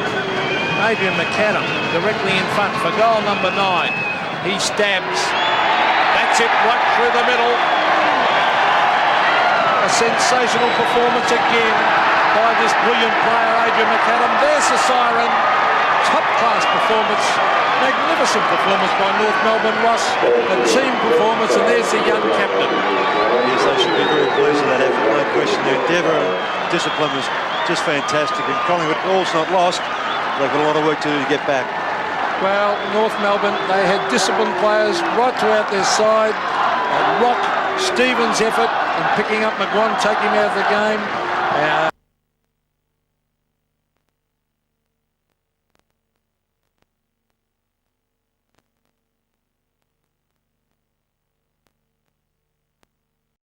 Adrian McAdam directly in front for goal number 9. He stabs. That's it, right through the middle. A sensational performance again by this brilliant player, Adrian McAdam. There's the siren. Top-class performance. Magnificent performance by North Melbourne, Ross. A team performance, and there's the young captain. Yes, they should be very pleased with that effort, no question. Their endeavour and discipline was just fantastic. And Collingwood, all's not lost. They've got a lot of work to do to get back. Well, North Melbourne, they had disciplined players right throughout their side. Rock Stevens' effort in picking up McGuan, taking him out of the game.